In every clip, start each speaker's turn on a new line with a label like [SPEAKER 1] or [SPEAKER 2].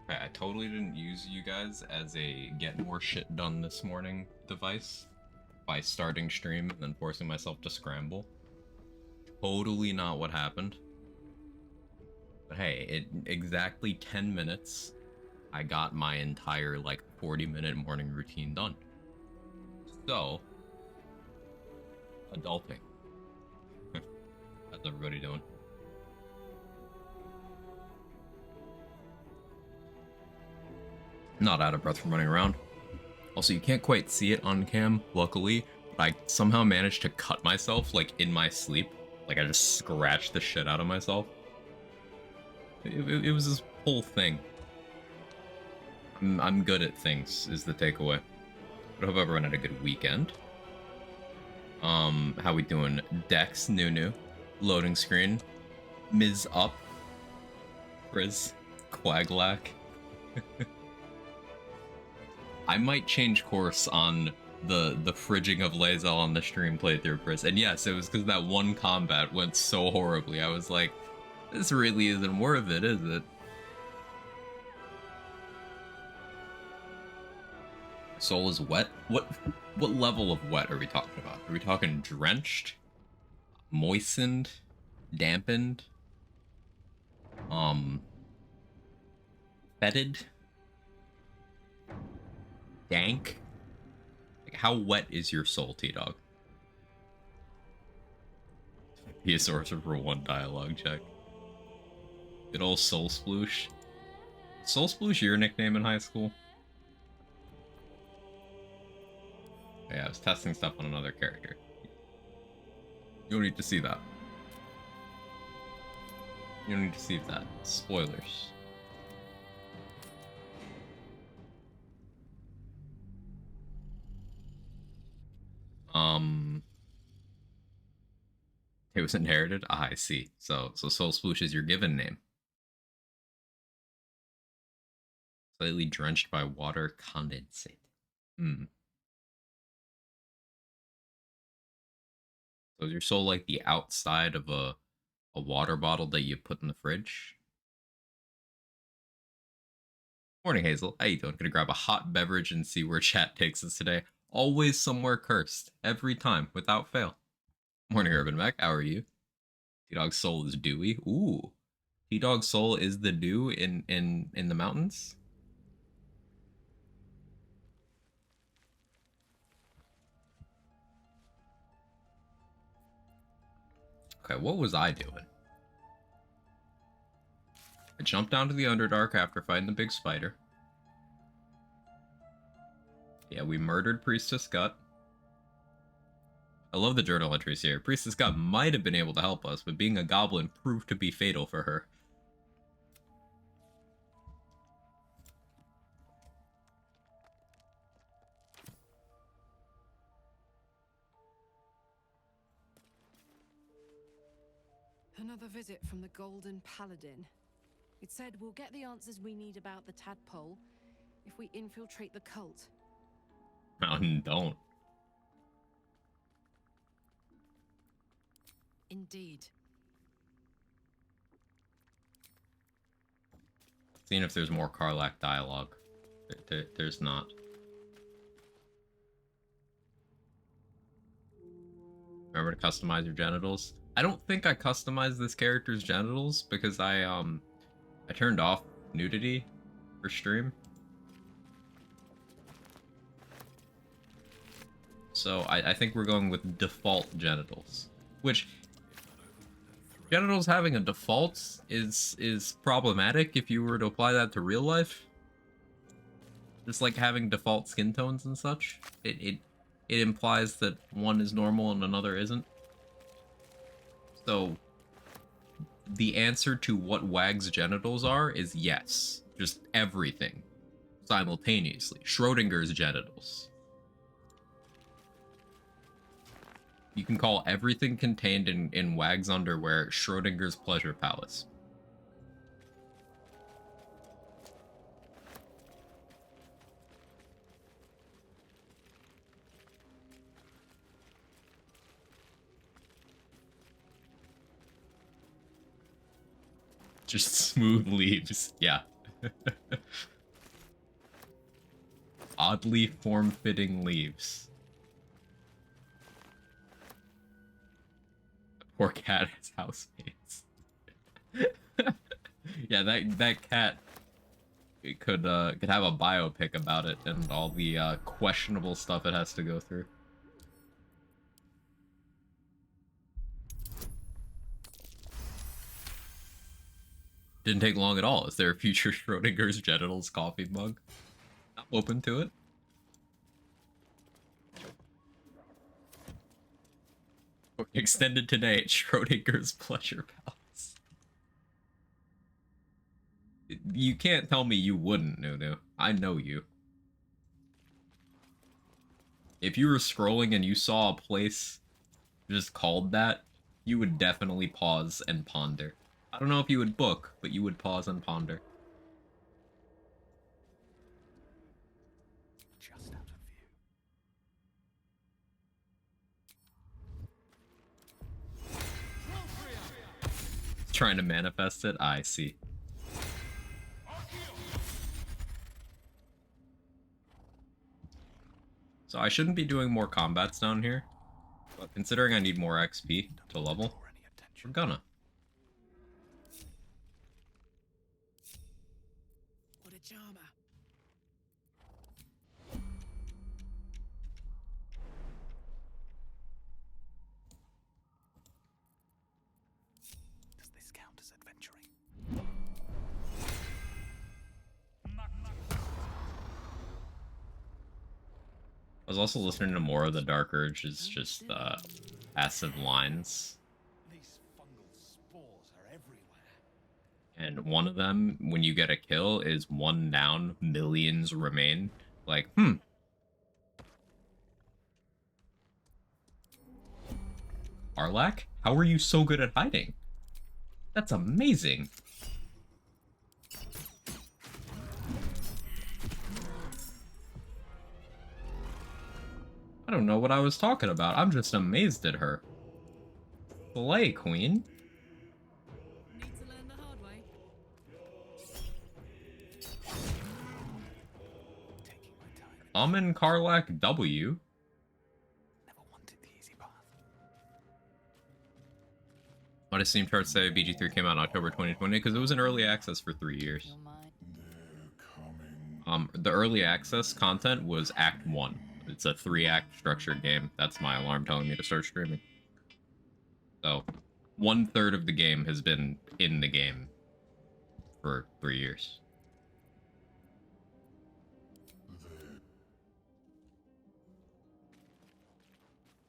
[SPEAKER 1] I totally didn't use you guys as a get more shit done this morning device by starting stream and then forcing myself to scramble. Totally not what happened. But hey, in exactly 10 minutes, I got my entire, like, 40-minute morning routine done. So, adulting. How's everybody doing? Not out of breath from running around. Also, you can't quite see it on cam, luckily, but I somehow managed to cut myself, like, in my sleep. Like, I just scratched the shit out of myself. It was this whole thing. I'm good at things, is the takeaway. But I hope everyone had a good weekend. How we doing? Dex, Nunu, loading screen, Ms. Up, Frizz, Quaglack. I might change course on the fridging of Lae'zel on the stream playthrough, Frizz. And yes, it was because that one combat went so horribly. I was like, this really isn't worth it, is it? Soul is wet? What level of wet are we talking about? Are we talking drenched? Moistened? Dampened? Fetid? Dank? Like, how wet is your soul, T-Dog? Be a sorcerer for one dialogue check. Good old Soul Sploosh. Soul Sploosh your nickname in high school? Yeah, I was testing stuff on another character. You don't need to see that. You don't need to see that. Spoilers. It was inherited? Ah, I see. So Soul Sploosh is your given name. Slightly drenched by water condensate. So is your soul like the outside of a water bottle that you put in the fridge? Morning, Hazel. How you doing? Gonna grab a hot beverage and see where chat takes us today. Always somewhere cursed. Every time, without fail. Morning, Urban Mac. How are you? T-Dog's soul is dewy. Ooh. T-Dog's soul is the dew in the mountains? Okay, what was I doing? I jumped down to the Underdark after fighting the big spider. Yeah, we murdered Priestess Gut. I love the journal entries here. Priestess Gut might have been able to help us, but being a goblin proved to be fatal for her.
[SPEAKER 2] Another visit from the Golden Paladin. It said we'll get the answers we need about the tadpole if we infiltrate the cult.
[SPEAKER 1] Mountain don't.
[SPEAKER 2] Indeed.
[SPEAKER 1] Seeing if there's more Karlach dialogue. There's not. Remember to customize your genitals. I don't think I customized this character's genitals because I turned off nudity for stream. So I think we're going with default genitals, which genitals having a default is problematic if you were to apply that to real life. Just like having default skin tones and such, it implies that one is normal and another isn't. So the answer to what Wag's genitals are is yes, just everything simultaneously. Schrodinger's genitals. You can call everything contained in Wag's underwear Schrodinger's pleasure palace. Just smooth leaves, yeah. oddly form-fitting leaves. The poor cat has housemates. Yeah, that cat, it could have a biopic about it and all the questionable stuff it has to go through. Didn't take long at all. Is there a future Schrodinger's genitals coffee mug? I'm open to it. Extended today at Schrodinger's Pleasure Palace. You can't tell me you wouldn't, Nunu. I know you. If you were scrolling and you saw a place just called that, you would definitely pause and ponder. I don't know if you would book, but you would pause and ponder.
[SPEAKER 3] Just out of view.
[SPEAKER 1] Trying to manifest it? I see. So I shouldn't be doing more combats down here, but considering I need more XP to level, we're gonna.
[SPEAKER 2] What a charmer.
[SPEAKER 3] Does this count as adventuring?
[SPEAKER 1] I was also listening to more of the Dark Urge's just passive lines.
[SPEAKER 3] These fungal spores are everywhere.
[SPEAKER 1] And one of them, when you get a kill, is one down, millions remain. Like, Arlak, how are you so good at hiding? That's amazing. I don't know what I was talking about. I'm just amazed at her. Slay, queen.
[SPEAKER 2] Need to learn the hard way.
[SPEAKER 3] Taking my time.
[SPEAKER 1] Amin Karlak W.
[SPEAKER 3] Never wanted the easy path.
[SPEAKER 1] What does Steam chart say? BG3 came out in October 2020 because it was in early access for 3 years.
[SPEAKER 4] Your mind.
[SPEAKER 1] The early access content was Act 1. It's a 3-act structured game. That's my alarm telling me to start streaming. So, 1/3 of the game has been in the game for 3 years.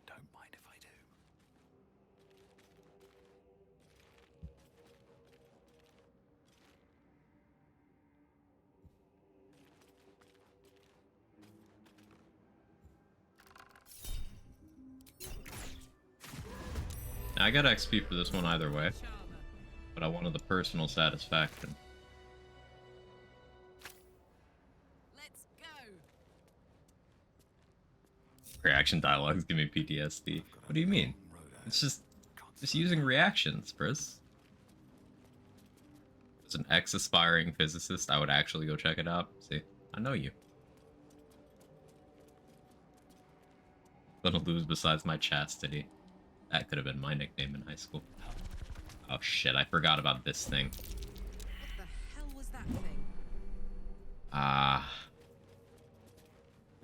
[SPEAKER 3] Don't mind if I do.
[SPEAKER 1] I got XP for this one either way,
[SPEAKER 2] Charmer.
[SPEAKER 1] but I wanted the personal satisfaction.
[SPEAKER 2] Let's go.
[SPEAKER 1] Reaction dialogues give me PTSD. What do you mean? It's just using reactions, Briz. As an ex-aspiring physicist, I would actually go check it out. See, I know you. Gonna lose besides my chastity. That could have been my nickname in high school. Oh shit, I forgot about this thing.
[SPEAKER 2] What the hell was that thing?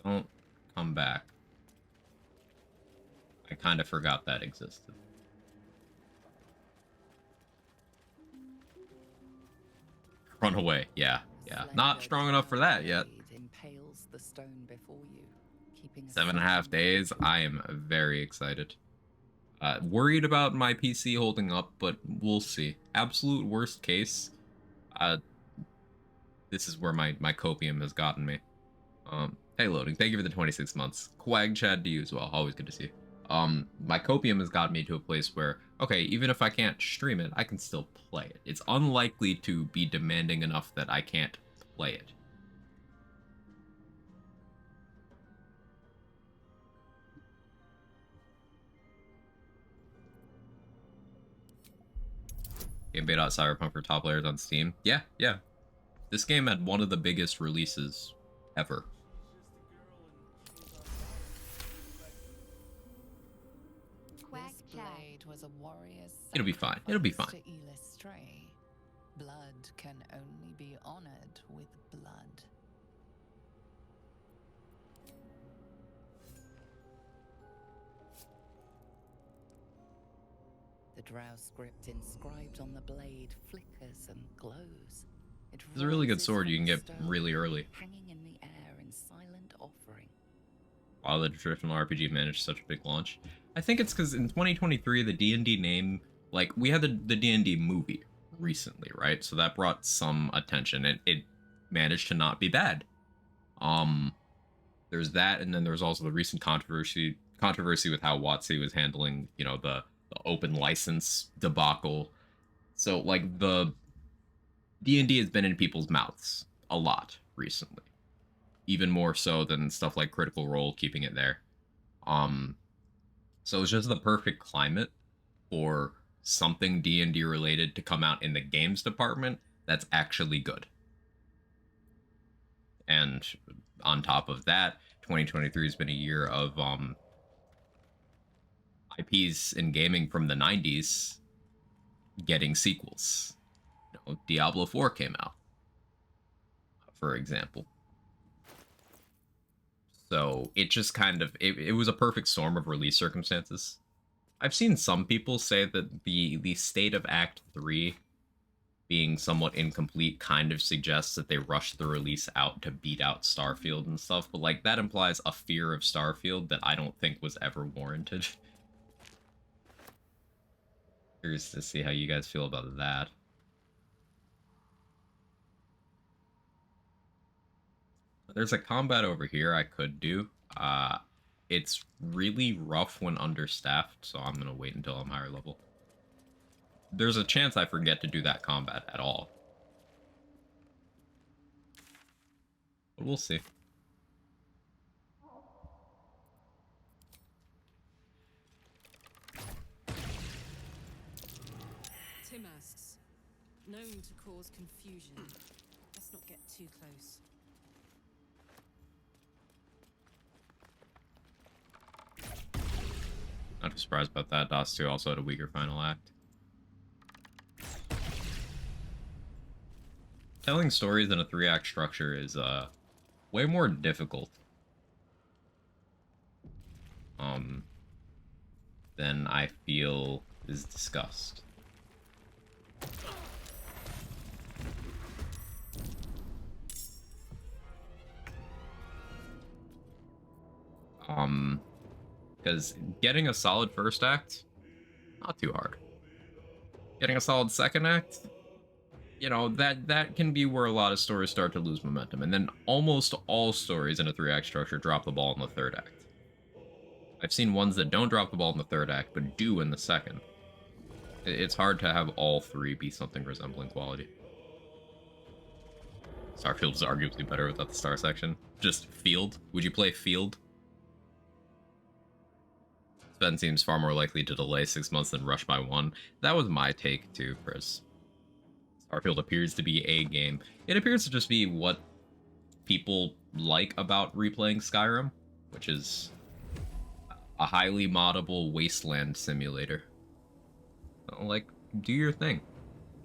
[SPEAKER 1] Don't come back. I kind of forgot that existed. Run away, yeah. Not strong enough for that yet.
[SPEAKER 4] Impales the stone before you, keeping
[SPEAKER 1] 7.5 days. I am very excited. Worried about my PC holding up, but we'll see. Absolute worst case, this is where my copium has gotten me. Hey, loading. Thank you for the 26 months. Quag Chad to you as well. Always good to see you. My copium has gotten me to a place where, okay, even if I can't stream it, I can still play it. It's unlikely to be demanding enough that I can't play it. Game beta out Cyberpunk for top players on Steam. Yeah. This game had one of the biggest releases ever.
[SPEAKER 4] it was a warrior's
[SPEAKER 1] It'll be fine. It'll be fine.
[SPEAKER 4] sacrifice to Elis Stray. Blood can only be honored with blood. The drow script inscribed on the blade flickers and glows.
[SPEAKER 1] It's a really good sword you can get really early.
[SPEAKER 4] Hanging in the air in silent offering.
[SPEAKER 1] Wow, the traditional RPG managed such a big launch. I think it's because in 2023, the D&D name, like, we had the D&D movie recently, right? So that brought some attention, and it managed to not be bad. There's that, and then there's also the recent controversy with how WotC was handling, you know, the open license debacle. So, like, the D&D has been in people's mouths a lot recently. Even more so than stuff like Critical Role, keeping it there. So it's just the perfect climate for something D&D related to come out in the games department that's actually good. And on top of that, 2023 has been a year of IPs in gaming from the 90s getting sequels. You know, Diablo 4 came out, for example. So it just kind of, it was a perfect storm of release circumstances. I've seen some people say that the state of Act 3 being somewhat incomplete kind of suggests that they rushed the release out to beat out Starfield and stuff, but like that implies a fear of Starfield that I don't think was ever warranted. Curious to see how you guys feel about that. There's a combat over here I could do. It's really rough when understaffed, so I'm going to wait until I'm higher level. There's a chance I forget to do that combat at all. But we'll see.
[SPEAKER 2] Tim asks, known to cause confusion. Let's not get too close.
[SPEAKER 1] Not too surprised about that. DOS 2 also had a weaker final act. Telling stories in a 3-act structure is way more difficult than I feel is discussed. Because getting a solid first act, not too hard. Getting a solid second act, you know, that can be where a lot of stories start to lose momentum. And then almost all stories in a 3-act structure drop the ball in the third act. I've seen ones that don't drop the ball in the third act, but do in the second. It's hard to have all three be something resembling quality. Starfield is arguably better without the star section. Just field. Would you play field? Sven seems far more likely to delay 6 months than rush by 1. That was my take too, Chris. Starfield appears to be a game. It appears to just be what people like about replaying Skyrim, which is a highly moddable wasteland simulator. So, like, do your thing.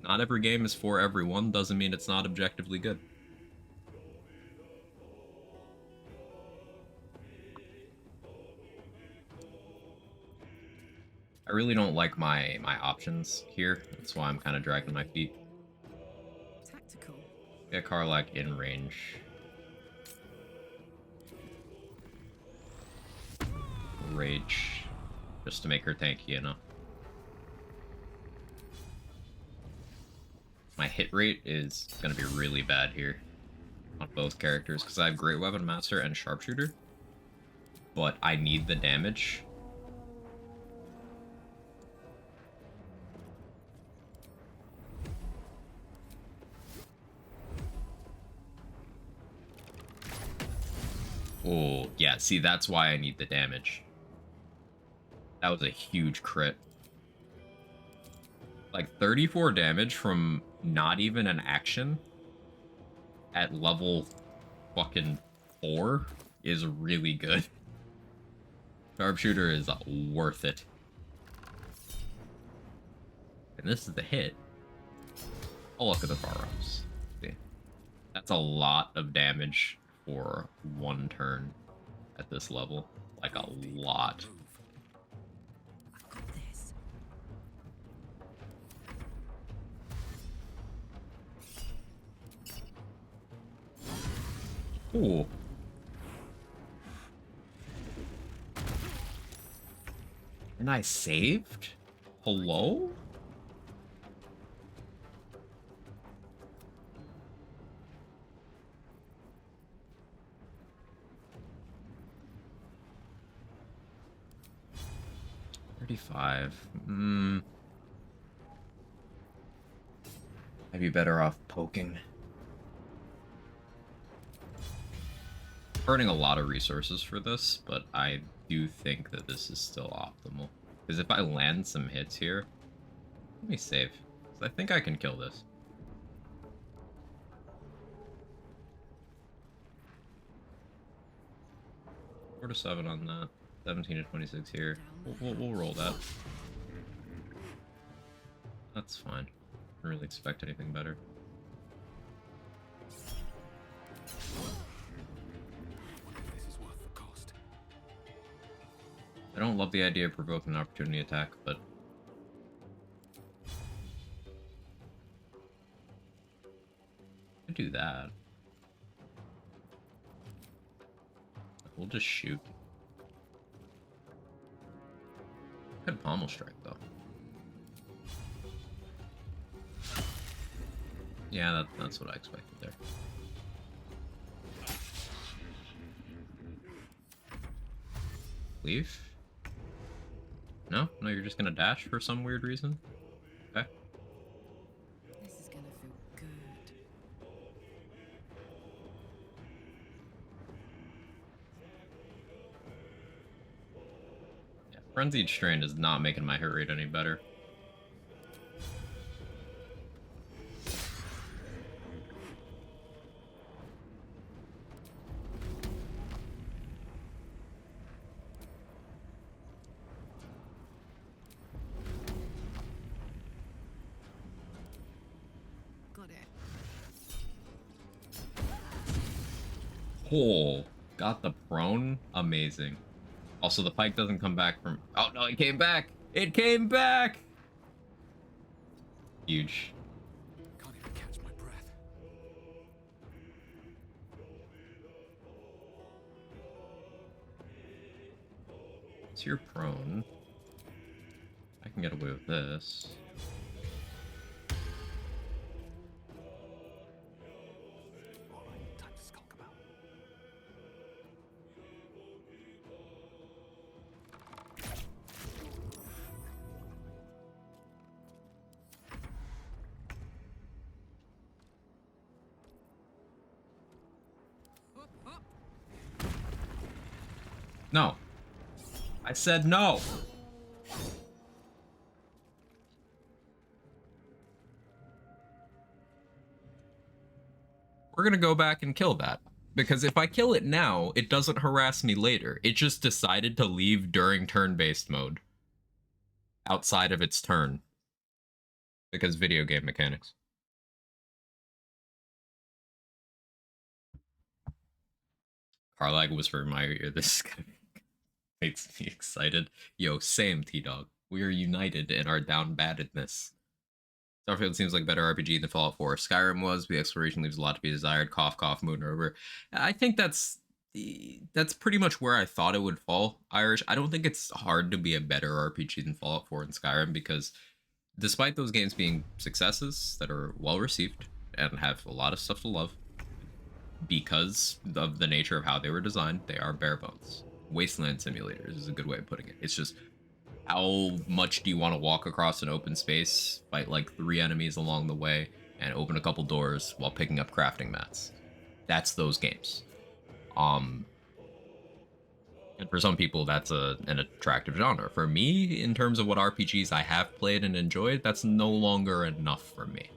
[SPEAKER 1] Not every game is for everyone, doesn't mean it's not objectively good. I really don't like my options here. That's why I'm kind of dragging my feet.
[SPEAKER 2] Tactical.
[SPEAKER 1] Get Karlak in range. Rage. Just to make her tanky, you know. My hit rate is going to be really bad here on both characters because I have Great Weapon Master and Sharpshooter. But I need the damage. Oh, yeah, see, that's why I need the damage. That was a huge crit. Like, 34 damage from not even an action at level fucking 4 is really good. Sharpshooter is worth it. And this is the hit. Oh, look at the far ups. See, that's a lot of damage for one turn at this level. Like a lot.
[SPEAKER 2] I've got this.
[SPEAKER 1] Ooh. And I saved? Hello? $35. I'd be better off poking. Burning a lot of resources for this, but I do think that this is still optimal. Because if I land some hits here, let me save. 'Cause I think I can kill this. 4 to 7 on that. 17 to 26 here. We'll roll that. That's fine. I didn't really expect anything better. I don't love the idea of provoking an opportunity attack, but I do that. We'll just shoot. Could pommel strike though. Yeah, that's what I expected there. Leave? No? No, you're just gonna dash for some weird reason? Okay.
[SPEAKER 2] This is gonna feel good.
[SPEAKER 1] Yeah, Frenzied Strain is not making my hit rate any better.
[SPEAKER 2] Got it.
[SPEAKER 1] Oh, got the prone? Amazing. Also, the pike doesn't come back from... Oh, no, it came back! It came back! Huge.
[SPEAKER 3] Can't even catch my breath.
[SPEAKER 1] So you're prone. I can get away with this.
[SPEAKER 3] Alright, time to skulk about.
[SPEAKER 1] No. I said no. We're gonna go back and kill that. Because if I kill it now, it doesn't harass me later. It just decided to leave during turn-based mode. Outside of its turn. Because video game mechanics. Carlag whispered in my ear, this makes me excited. Yo, same, T-Dog. We are united in our down-battedness. Starfield seems like a better RPG than Fallout 4. Skyrim was, the exploration leaves a lot to be desired. Cough, cough, Moon River. I think that's pretty much where I thought it would fall, Irish. I don't think it's hard to be a better RPG than Fallout 4 and Skyrim, because despite those games being successes that are well received and have a lot of stuff to love, because of the nature of how they were designed, they are bare bones. Wasteland simulators is a good way of putting it. It's just, how much do you want to walk across an open space, fight like 3 enemies along the way, and open a couple doors while picking up crafting mats? That's those games. And for some people, that's an attractive genre. For me, in terms of what RPGs I have played and enjoyed, that's no longer enough for me.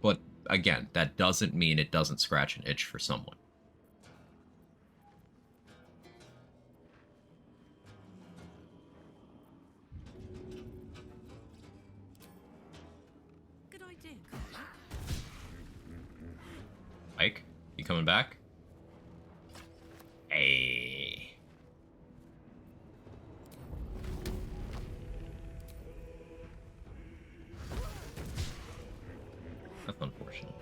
[SPEAKER 1] But again, that doesn't mean it doesn't scratch an itch for someone. coming back? Hey. That's unfortunate.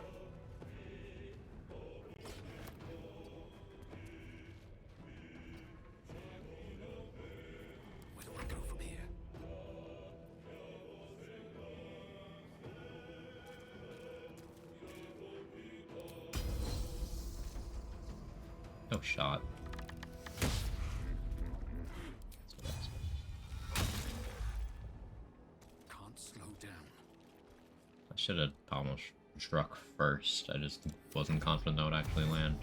[SPEAKER 3] Where do I go from here?
[SPEAKER 1] No shot.
[SPEAKER 3] Can't slow down.
[SPEAKER 1] I should have almost struck first. I just wasn't confident that would actually land.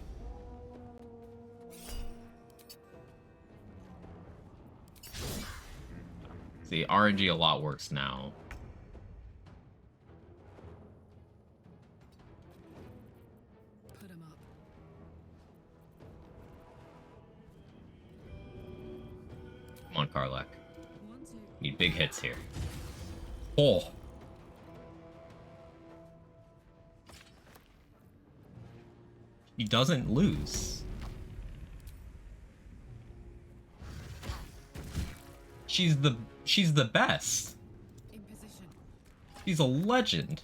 [SPEAKER 1] See, RNG a lot worse now.
[SPEAKER 2] Put 'em up.
[SPEAKER 1] Come on, Karlak.
[SPEAKER 2] 1, 2.
[SPEAKER 1] Need big hits here. Oh! He doesn't lose. She's the best.
[SPEAKER 2] In position.
[SPEAKER 1] She's a legend.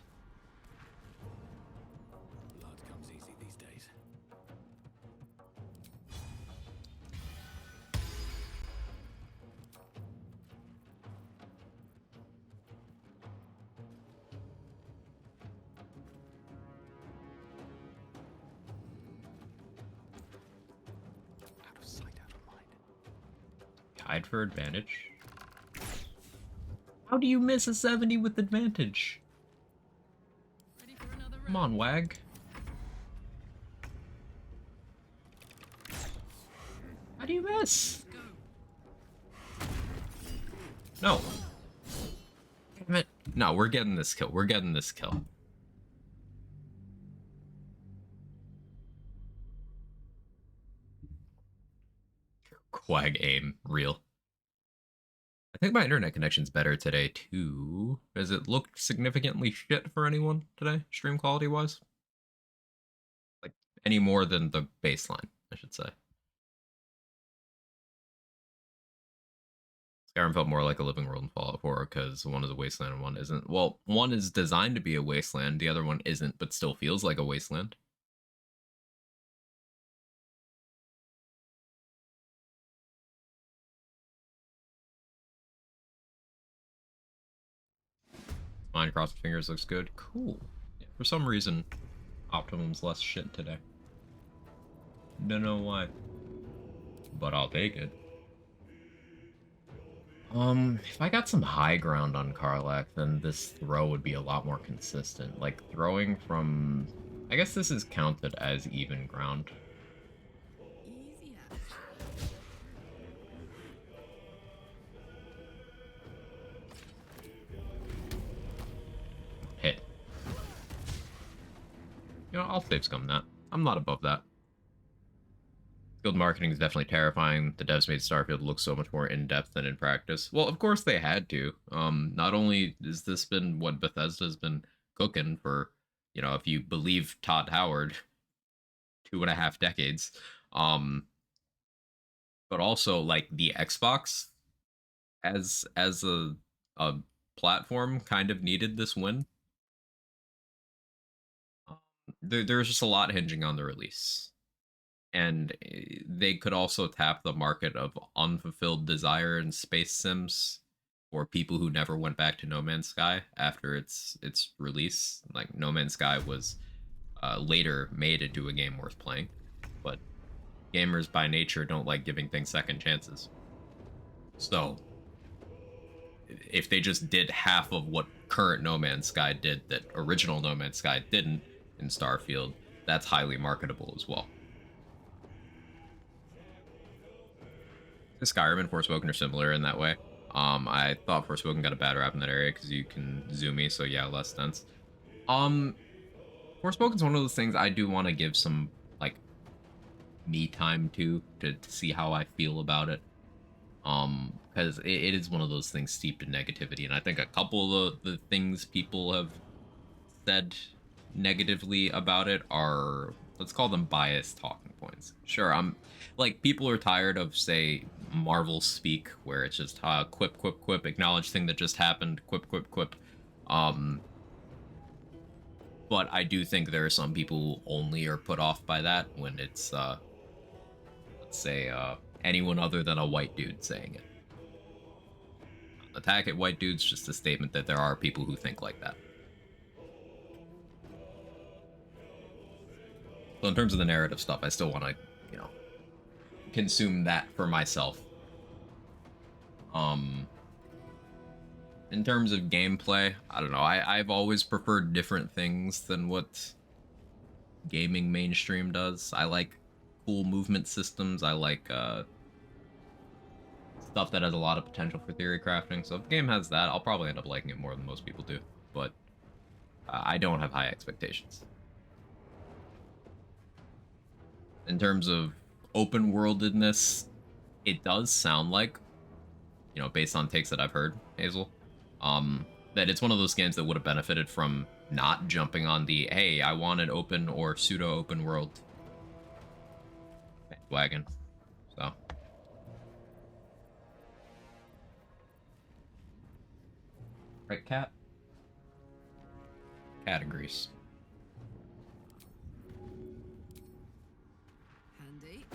[SPEAKER 3] Blood comes easy these days. Out of sight, out of mind.
[SPEAKER 1] Tied for advantage. How do you miss a 70 with advantage?
[SPEAKER 2] Ready for another round?
[SPEAKER 1] Come on, Wag. How do you miss?
[SPEAKER 2] Go.
[SPEAKER 1] No. Damn it. No, we're getting this kill. We're getting this kill. Quag aim. Real. I think my internet connection's better today, too. Has it looked significantly shit for anyone today, stream quality-wise? Like, any more than the baseline, I should say. Skyrim felt more like a living world in Fallout 4, because one is a wasteland and one isn't. Well, one is designed to be a wasteland, the other one isn't, but still feels like a wasteland. Mine crossed fingers looks good. Cool. Yeah, for some reason, Optimum's less shit today. Don't know why. But I'll take it. If I got some high ground on Karlak, then this throw would be a lot more consistent. Like, throwing from... I guess this is counted as even ground.
[SPEAKER 2] Easy
[SPEAKER 1] Hit. You know, I'll save scum that. I'm not above that. Guild marketing is definitely terrifying. The devs made Starfield look so much more in-depth than in practice. Well, of course they had to. Not only has this been what Bethesda's been cooking for, you know, if you believe Todd Howard, 2.5 decades, but also, like, the Xbox as a platform kind of needed this win. There's just a lot hinging on the release. And they could also tap the market of unfulfilled desire in space sims for people who never went back to No Man's Sky after its release. Like, No Man's Sky was later made into a game worth playing, but gamers by nature don't like giving things second chances. So if they just did half of what current No Man's Sky did that original No Man's Sky didn't in Starfield, that's highly marketable as well. Skyrim and Forspoken are similar in that way. I thought Forspoken got a bad rap in that area because you can zoomy, so yeah, less dense. Forspoken's one of those things I do want to give some, like, me time to see how I feel about it. Because it is one of those things steeped in negativity, and I think a couple of the things people have said negatively about it are, let's call them biased talking points. Sure, I'm like people are tired of say Marvel speak where it's just quip quip quip, acknowledge thing that just happened, quip quip quip. Um but I do think there are some people who only are put off by that when it's let's say anyone other than a white dude saying it. Attack at white dudes, just a statement that there are people who think like that. So in terms of the narrative stuff, I still want to, you know, consume that for myself. In terms of gameplay, I don't know. I've always preferred different things than what gaming mainstream does. I like cool movement systems. I like stuff that has a lot of potential for theory crafting. So if the game has that, I'll probably end up liking it more than most people do. But I don't have high expectations. In terms of open worldedness, it does sound like, you know, based on takes that I've heard, Hazel, that it's one of those games that would have benefited from not jumping on the, hey, I want an open or pseudo open world wagon. So. Right, Cat? Categories.
[SPEAKER 2] Handy.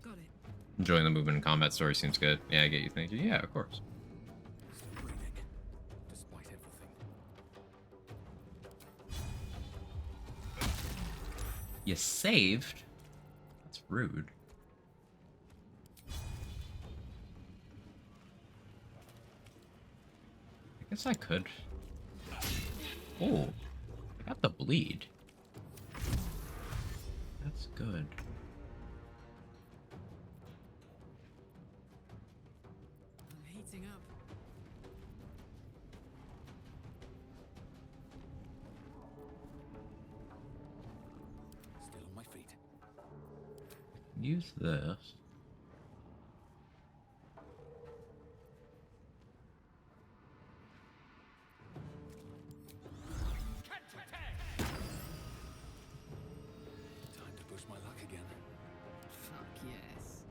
[SPEAKER 2] Got it.
[SPEAKER 1] Enjoying the movement and combat story seems good. Yeah, I get you thinking. Yeah, of course.
[SPEAKER 3] Still breathing, despite everything.
[SPEAKER 1] You saved? That's rude. I guess I could. Oh, I got the bleed. That's good.
[SPEAKER 2] I'm heating up.
[SPEAKER 3] Still on my feet.
[SPEAKER 1] Use this.
[SPEAKER 3] Time to push my luck again.
[SPEAKER 2] Fuck yes.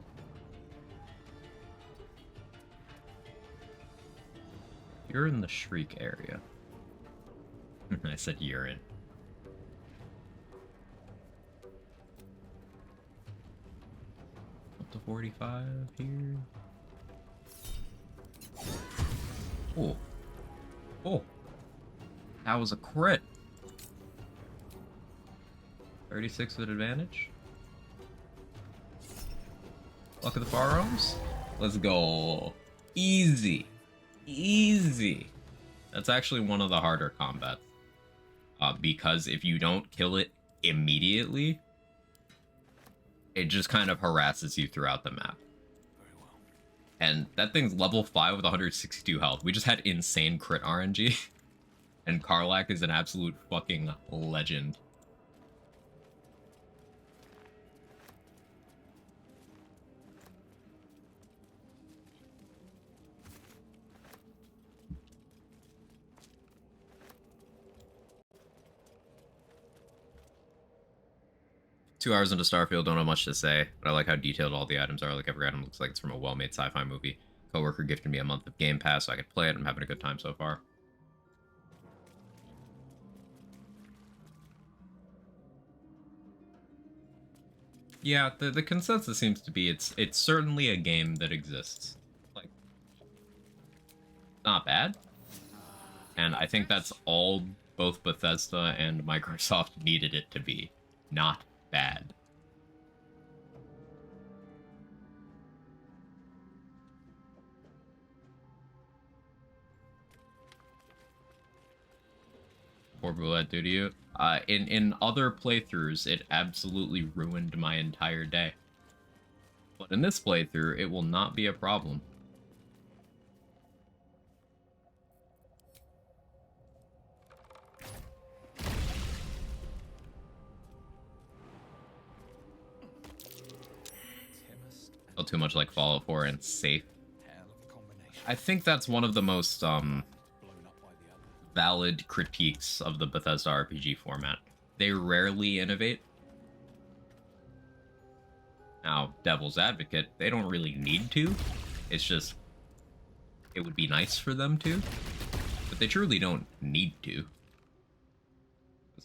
[SPEAKER 1] You're in the shriek area. I said urine. Up to 45 here. Oh. Oh. That was a crit. 36 with advantage. Luck of the firearms. Let's go. Easy. Easy. That's actually one of the harder combats. Because if you don't kill it immediately, it just kind of harasses you throughout the map.
[SPEAKER 3] Very well.
[SPEAKER 1] And that thing's level 5 with 162 health. We just had insane crit RNG. And Karlak is an absolute fucking legend. Two hours into Starfield, don't have much to say, but I like how detailed all the items are. Like every item looks like it's from a well-made sci-fi movie. Coworker gifted me a month of Game Pass so I could play it. I'm having a good time so far. Yeah, the consensus seems to be it's certainly a game that exists. Like, not bad. And I think that's all both Bethesda and Microsoft needed it to be. Not bad. What will that do to you? In other playthroughs, it absolutely ruined my entire day. But in this playthrough, it will not be a problem. feel too much like Fallout 4 and safe.
[SPEAKER 3] Hell of a combination.
[SPEAKER 1] I think that's one of the most
[SPEAKER 3] Blown up by the others.
[SPEAKER 1] valid critiques of the Bethesda RPG format. They rarely innovate. Now, devil's advocate, they don't really need to. It's just, it would be nice for them to, but they truly don't need to.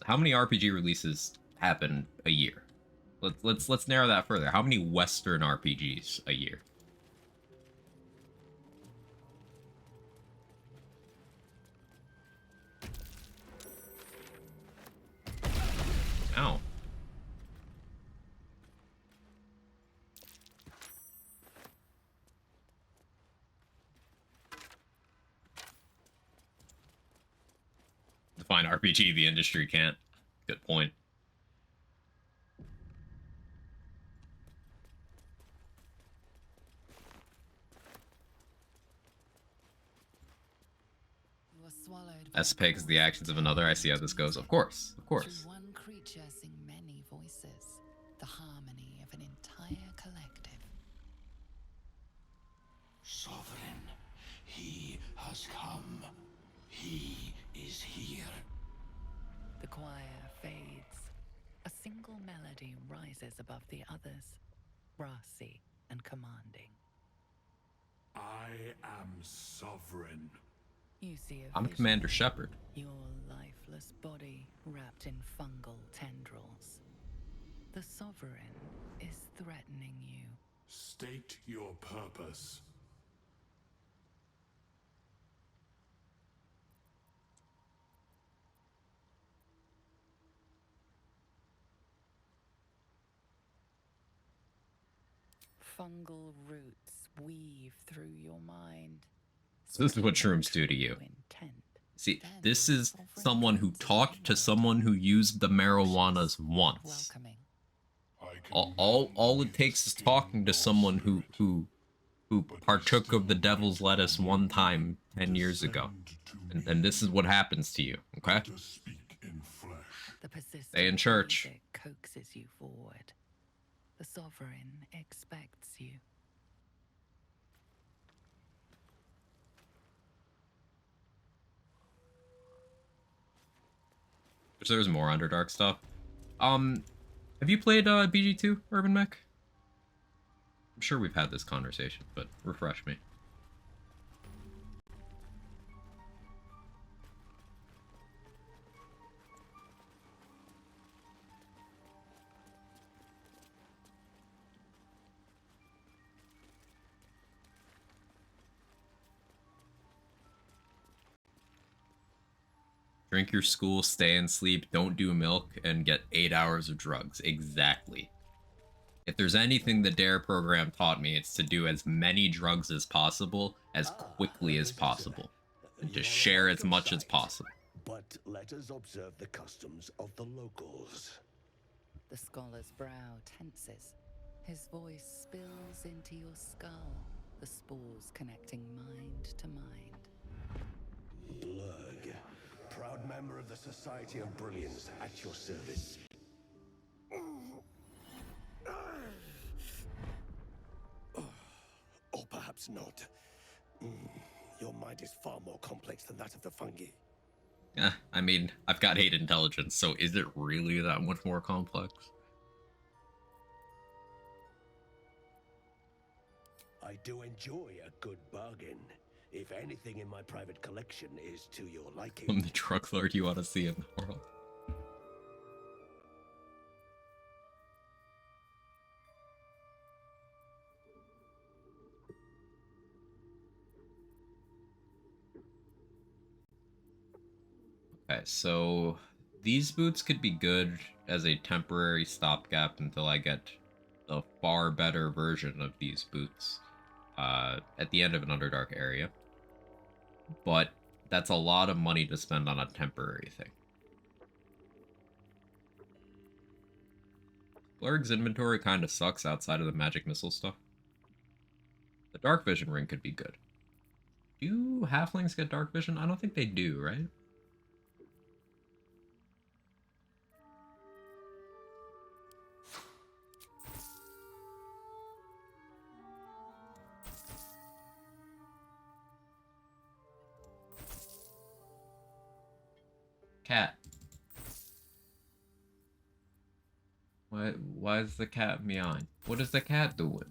[SPEAKER 1] How many RPG releases happen a year? Let's narrow that further. How many Western RPGs a year? Ow. Define RPG, the industry can't. Good point.
[SPEAKER 4] You are swallowed by
[SPEAKER 1] Espex is the actions of another. I see how this goes. Of course, of course.
[SPEAKER 4] Through one creature sing many voices, the harmony of an entire collective.
[SPEAKER 3] Sovereign, he has come. He is here.
[SPEAKER 4] The choir fades. A single melody rises above the others, brassy and commanding.
[SPEAKER 3] I am sovereign.
[SPEAKER 4] You see a
[SPEAKER 1] I'm
[SPEAKER 4] vision,
[SPEAKER 1] Commander Shepard.
[SPEAKER 4] your lifeless body wrapped in fungal tendrils. The sovereign is threatening you.
[SPEAKER 3] State your purpose.
[SPEAKER 4] Fungal roots weave through your mind.
[SPEAKER 1] So this is what shrooms do to you.
[SPEAKER 4] Intent.
[SPEAKER 1] See, this is someone who talked to someone who used the marijuanas once.
[SPEAKER 4] Welcoming.
[SPEAKER 1] All it takes is talking to someone who partook of the devil's lettuce one time 10 years ago. And this is what happens to you, okay?
[SPEAKER 3] To speak in flesh.
[SPEAKER 4] The persistent
[SPEAKER 1] Stay in church.
[SPEAKER 4] music coaxes you forward. The sovereign expects you.
[SPEAKER 1] Which there's more Underdark stuff. Have you played BG2 Urban Mech? I'm sure we've had this conversation, but refresh me. Drink your school, stay and sleep, don't do milk, and get 8 hours of drugs. Exactly. If there's anything the DARE program taught me, it's to do as many drugs as possible, as quickly as possible. And to share as much as possible.
[SPEAKER 5] But let us observe the customs of the locals.
[SPEAKER 4] The scholar's brow tenses. His voice spills into your skull, the spores connecting mind to mind.
[SPEAKER 5] Blurg, proud member of the Society of Brilliance, at your service. Or perhaps not. Your mind is far more complex than that of the fungi.
[SPEAKER 1] I mean, I've got 8 intelligence, so is it really that much more complex?
[SPEAKER 5] I do enjoy a good bargain. If anything in my private collection is to your liking.
[SPEAKER 1] I'm the drug lord you want to see in the world. Okay, so these boots could be good as a temporary stopgap until I get a far better version of these boots at the end of an Underdark area. But that's a lot of money to spend on a temporary thing. Blurg's inventory kind of sucks outside of the magic missile stuff. The dark vision ring could be good. Do halflings get dark vision? I don't think they do, right? Cat. Why is the cat meowing? What is the cat doing?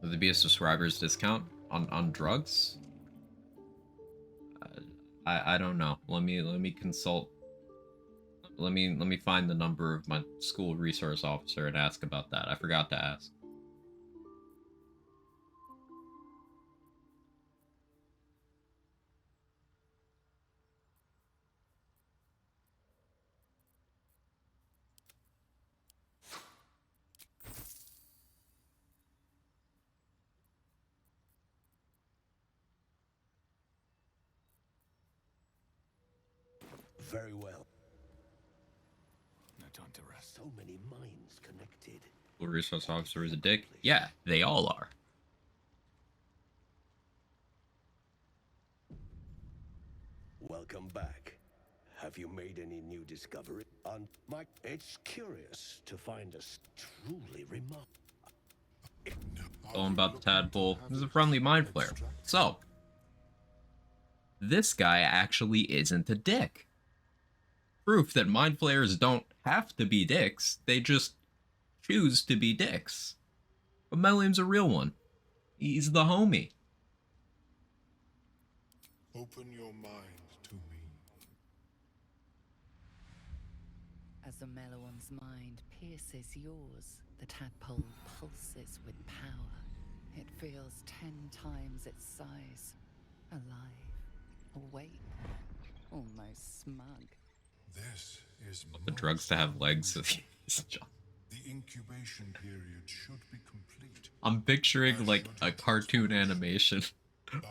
[SPEAKER 1] Would there be a subscriber's discount on drugs? I don't know. Let me consult. Let me find the number of my school resource officer and ask about that. I forgot to ask.
[SPEAKER 5] Very well.
[SPEAKER 3] No time to rest.
[SPEAKER 5] So many minds connected.
[SPEAKER 1] School resource officer is a dick? Yeah, they all are.
[SPEAKER 5] Welcome back. Have you made any new discovery? It's curious to find us truly remarkable.
[SPEAKER 1] Going about the tadpole. This is a friendly mind flayer. So, this guy actually isn't a dick. Proof that mind flayers don't have to be dicks, they just choose to be dicks. But Melium's a real one. He's the homie.
[SPEAKER 6] Open your mind to me.
[SPEAKER 4] As the Meloon's mind pierces yours, the tadpole pulses with power. It feels 10 times its size. Alive, awake, almost smug.
[SPEAKER 6] This is
[SPEAKER 1] The drugs to have legs.
[SPEAKER 6] The incubation period should be complete.
[SPEAKER 1] I'm picturing like a cartoon animation,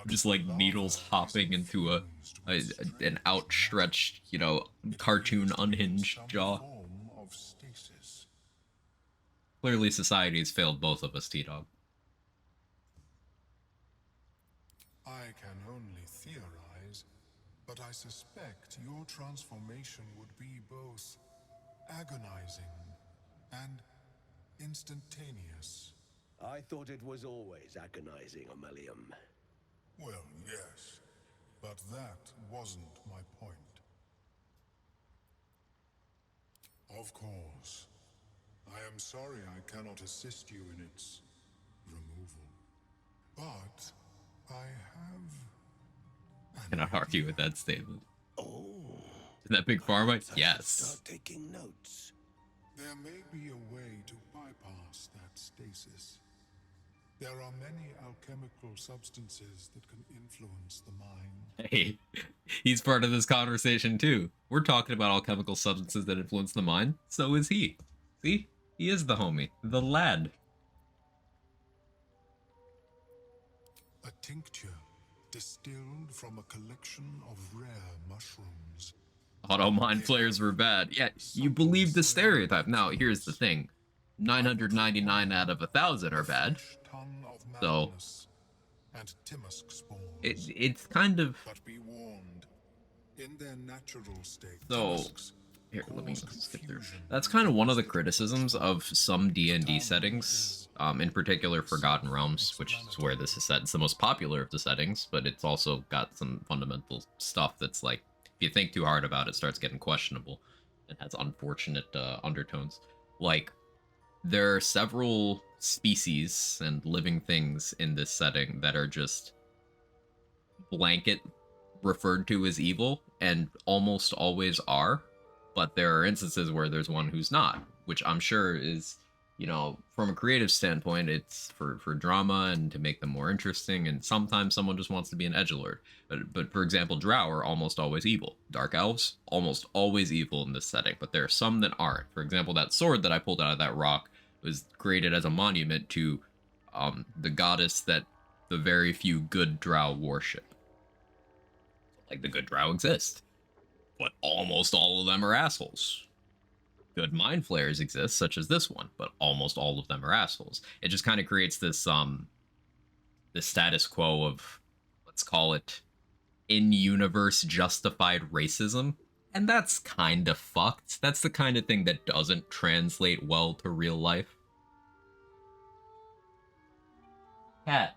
[SPEAKER 1] just like needles hopping into an outstretched, you know, cartoon unhinged jaw.
[SPEAKER 6] Form of stasis.
[SPEAKER 1] Clearly, society has failed both of us, T-Dog.
[SPEAKER 6] I can only theorize, but I suspect your transformation would be both agonizing and instantaneous.
[SPEAKER 5] I thought it was always agonizing, Ammelium.
[SPEAKER 6] Well, yes, but that wasn't my point. Of course, I am sorry I cannot assist you in its removal, but I have...
[SPEAKER 1] I cannot argue with that statement.
[SPEAKER 5] Oh.
[SPEAKER 1] Isn't that big pharma?
[SPEAKER 5] I should
[SPEAKER 1] Yes.
[SPEAKER 5] start taking notes.
[SPEAKER 6] There may be a way to bypass that stasis. There are many alchemical substances that can influence the mind.
[SPEAKER 1] Hey, he's part of this conversation too. We're talking about alchemical substances that influence the mind. So is he. See? He is the homie. The lad.
[SPEAKER 6] A tincture distilled from a collection of rare mushrooms.
[SPEAKER 1] Auto mind flayers were bad. Yeah, you believe the stereotype. Now, here's the thing. 999 out of 1,000 are bad. So, it's kind of...
[SPEAKER 6] But be warned, in their natural state,
[SPEAKER 1] So, here, let me skip through. That's kind of one of the criticisms of some D&D settings, in particular Forgotten Realms, which is where this is set. It's the most popular of the settings, but it's also got some fundamental stuff that's like, if you think too hard about it, starts getting questionable. It has unfortunate undertones. Like, there are several species and living things in this setting that are just blanket referred to as evil, and almost always are. But there are instances where there's one who's not, which I'm sure is, you know, from a creative standpoint, it's for drama and to make them more interesting, and sometimes someone just wants to be an edgelord. But for example, drow are almost always evil. Dark elves, almost always evil in this setting, but there are some that aren't. For example, that sword that I pulled out of that rock was created as a monument to the goddess that the very few good drow worship. Like, the good drow exist, but almost all of them are assholes. Good mind flayers exist, such as this one, but almost all of them are assholes. It just kind of creates this this status quo of, let's call it, in-universe justified racism, and that's kind of fucked. That's the kind of thing that doesn't translate well to real life. Cat.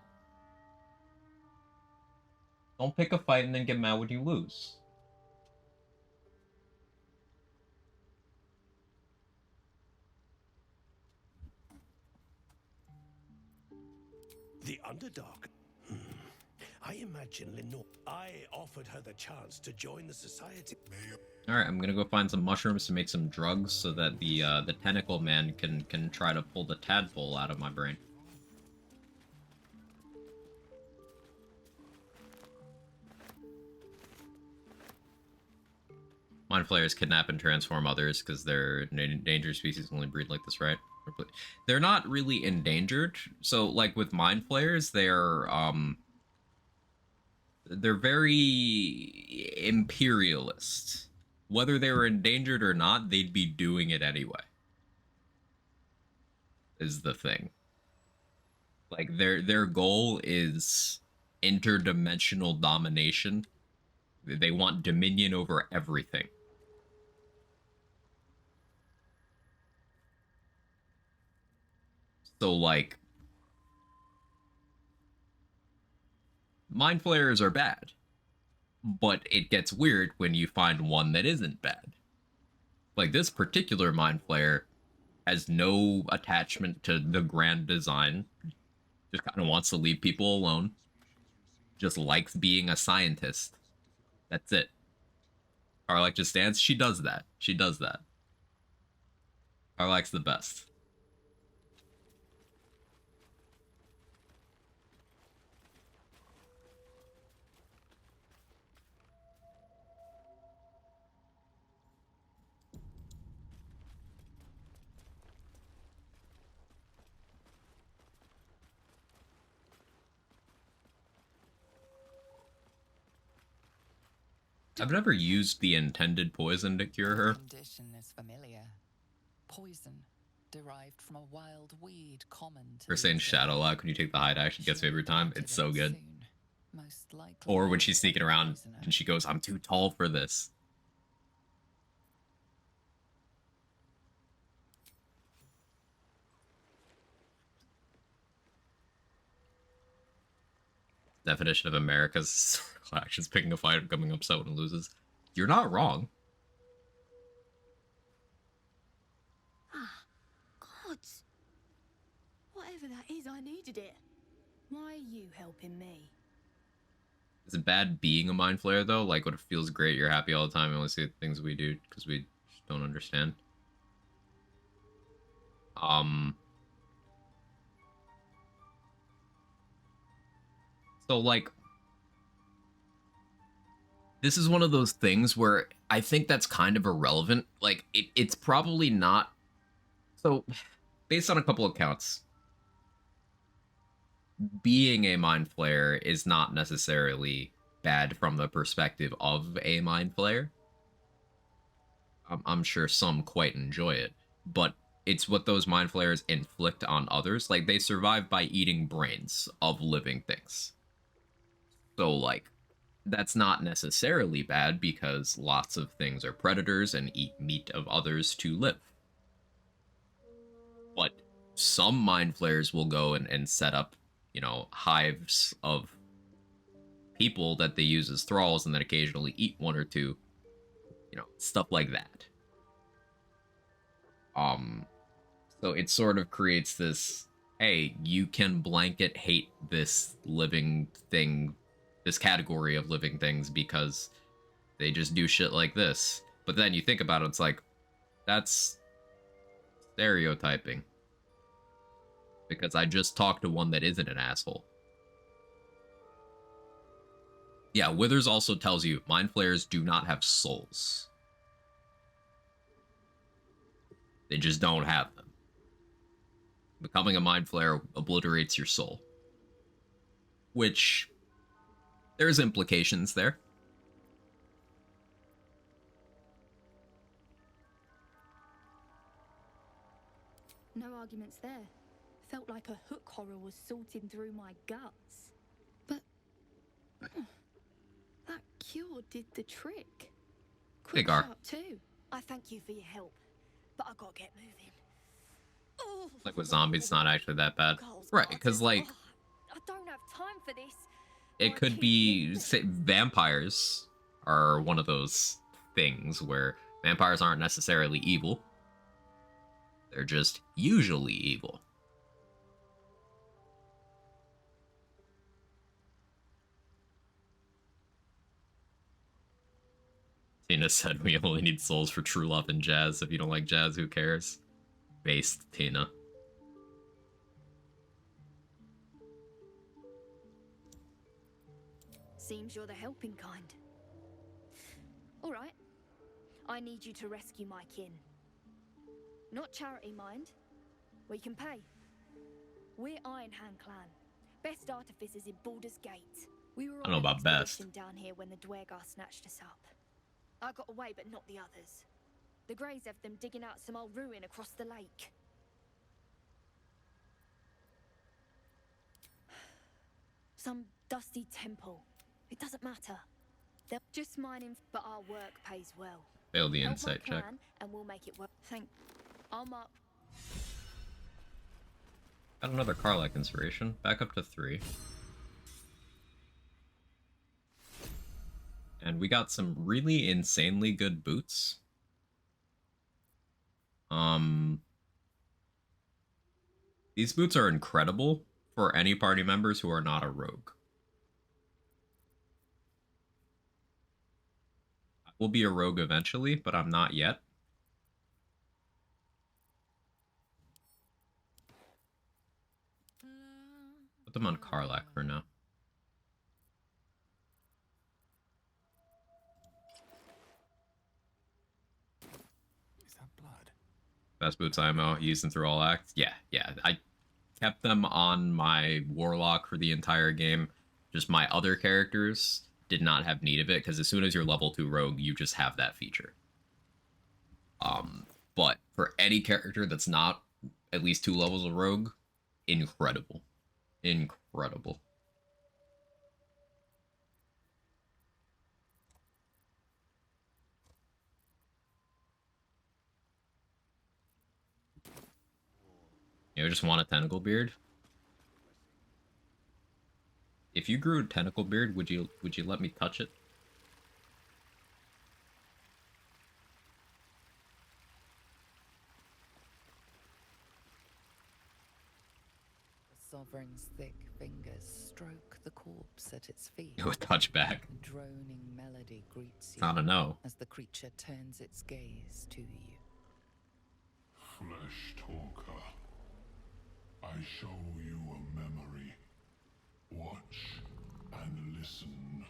[SPEAKER 1] Don't pick a fight and then get mad when you lose.
[SPEAKER 5] The underdog? I imagine Lenore. I offered her the chance to join the society.
[SPEAKER 1] Alright, I'm gonna go find some mushrooms to make some drugs so that the tentacle man can try to pull the tadpole out of my brain. Mind flayers kidnap and transform others because they're endangered species only breed like this, right? They're not really endangered. So, like with mind flayers, they're very imperialist. Whether they were endangered or not, they'd be doing it anyway. Is the thing. Like their goal is interdimensional domination. They want dominion over everything. So, like, mind flayers are bad, but it gets weird when you find one that isn't bad. Like, this particular mind flayer has no attachment to the grand design, just kind of wants to leave people alone, just likes being a scientist. That's it. Karlach just stands. She does that. She does that. Karlach's the best. I've never used the intended poison to cure her.
[SPEAKER 4] Condition is familiar. Poison derived from a wild weed common to
[SPEAKER 1] Her saying Shadowlock when you take the hide action gets me every time. It's so good.
[SPEAKER 4] Most likely
[SPEAKER 1] Or when she's sneaking around and she goes, "I'm too tall for this." Definition of America's actions: picking a fight and coming upset when it loses. You're not wrong.
[SPEAKER 7] Ah, gods. Whatever that is, I needed it. Why are you helping me?
[SPEAKER 1] Is it bad being a mind flayer though? Like, what, it feels great, you're happy all the time, you only see the things we do because we just don't understand. So, like, this is one of those things where I think that's kind of irrelevant. Like, it's probably not. So, based on a couple of counts, being a mind flayer is not necessarily bad from the perspective of a mind flayer. I'm sure some quite enjoy it, but it's what those mind flayers inflict on others. Like, they survive by eating brains of living things. So, like, that's not necessarily bad because lots of things are predators and eat meat of others to live. But some mind flayers will go and set up, you know, hives of people that they use as thralls and then occasionally eat one or two, you know, stuff like that. So it sort of creates this, hey, you can blanket hate this living thing, this category of living things because they just do shit like this. But then you think about it, it's like, that's stereotyping. Because I just talked to one that isn't an asshole. Yeah, Withers also tells you, mind flayers do not have souls. They just don't have them. Becoming a mind flayer obliterates your soul. Which, there's implications there.
[SPEAKER 7] No arguments there. Felt like a hook horror was sorting through my guts. But that cure did the trick. Quick
[SPEAKER 1] Gar.
[SPEAKER 7] sharp too. I thank you for your help, but I gotta get moving. Oh,
[SPEAKER 1] Like with zombies, it's not actually that bad. Right, because, like,
[SPEAKER 7] I time for this.
[SPEAKER 1] It
[SPEAKER 7] My
[SPEAKER 1] could
[SPEAKER 7] kid
[SPEAKER 1] be
[SPEAKER 7] needs
[SPEAKER 1] say, vampires are one of those things where vampires aren't necessarily evil. They're just usually evil. Tina said we only need souls for true love and jazz. If you don't like jazz, who cares? Based Tina.
[SPEAKER 7] Seems you're the helping kind. All right. I need you to rescue my kin. Not charity, mind. We can pay. We're Iron Hand Clan. Best artificers in Baldur's Gate. We were
[SPEAKER 1] I don't know
[SPEAKER 7] on an
[SPEAKER 1] about best.
[SPEAKER 7] expedition down here when the Dwergar snatched us up. I got away, but not the others. The Greys have them digging out some old ruin across the lake. Some dusty temple. It doesn't matter. They're just mining, but our work pays well.
[SPEAKER 1] Fail the
[SPEAKER 7] Help my
[SPEAKER 1] insight check.
[SPEAKER 7] clan, and we'll make it work. Thank. I'm up.
[SPEAKER 1] Got another Karlach inspiration. Back up to 3. And we got some really insanely good boots. These boots are incredible for any party members who are not a rogue. I will be a rogue eventually, but I'm not yet. Put them on Karlach for now.
[SPEAKER 3] Is that blood?
[SPEAKER 1] Best boots IMO, used them through all acts. Yeah. I kept them on my warlock for the entire game. Just my other characters did not have need of it, because as soon as you're level 2 rogue, you just have that feature. But for any character that's not at least 2 levels of rogue, incredible. Incredible. You just want a tentacle beard? If you grew a tentacle beard, would you let me touch it?
[SPEAKER 4] The Sovereign's thick fingers stroke the corpse at its feet.
[SPEAKER 1] It would touch back.
[SPEAKER 4] A droning melody greets
[SPEAKER 1] It's
[SPEAKER 4] you
[SPEAKER 1] not a no.
[SPEAKER 4] as the creature turns its gaze to you.
[SPEAKER 6] Flesh talker, I show you a memory. Watch and listen.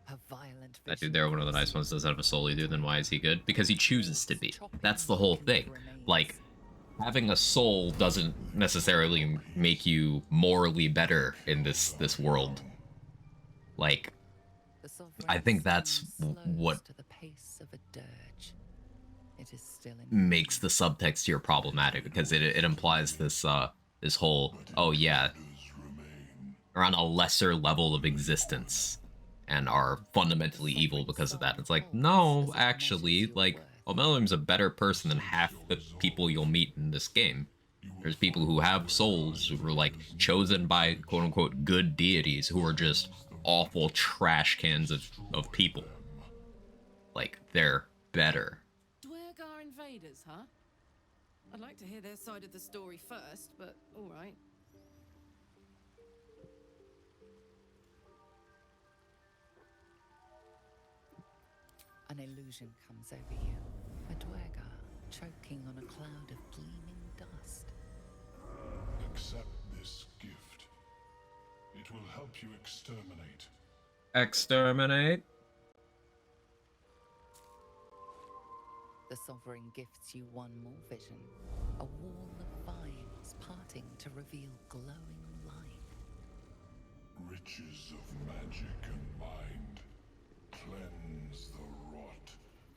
[SPEAKER 4] A violent
[SPEAKER 1] That dude there, one of the nice ones, doesn't have a soul either, then why is he good? Because he chooses to be. That's the whole thing. Like, having a soul doesn't necessarily make you morally better in this world. Like, I think that's what
[SPEAKER 4] to the pace of a dirge. It is still
[SPEAKER 1] makes the subtext here problematic, because it implies this this whole, oh yeah, are on a lesser level of existence and are fundamentally evil because of that. It's like, no, actually, like, Omelium's a better person than half the people you'll meet in this game. There's people who have souls who were, like, chosen by quote-unquote good deities who are just awful trash cans of people. Like, they're better.
[SPEAKER 2] Dwergar invaders, huh? I'd like to hear their side of the story first, but alright.
[SPEAKER 4] An illusion comes over you. A Dwergar choking on a cloud of gleaming dust.
[SPEAKER 6] Accept this gift. It will help you exterminate.
[SPEAKER 1] Exterminate?
[SPEAKER 4] The Sovereign gifts you one more vision. A wall of vines parting to reveal glowing light.
[SPEAKER 6] Riches of magic and mind. Cleanse the rot,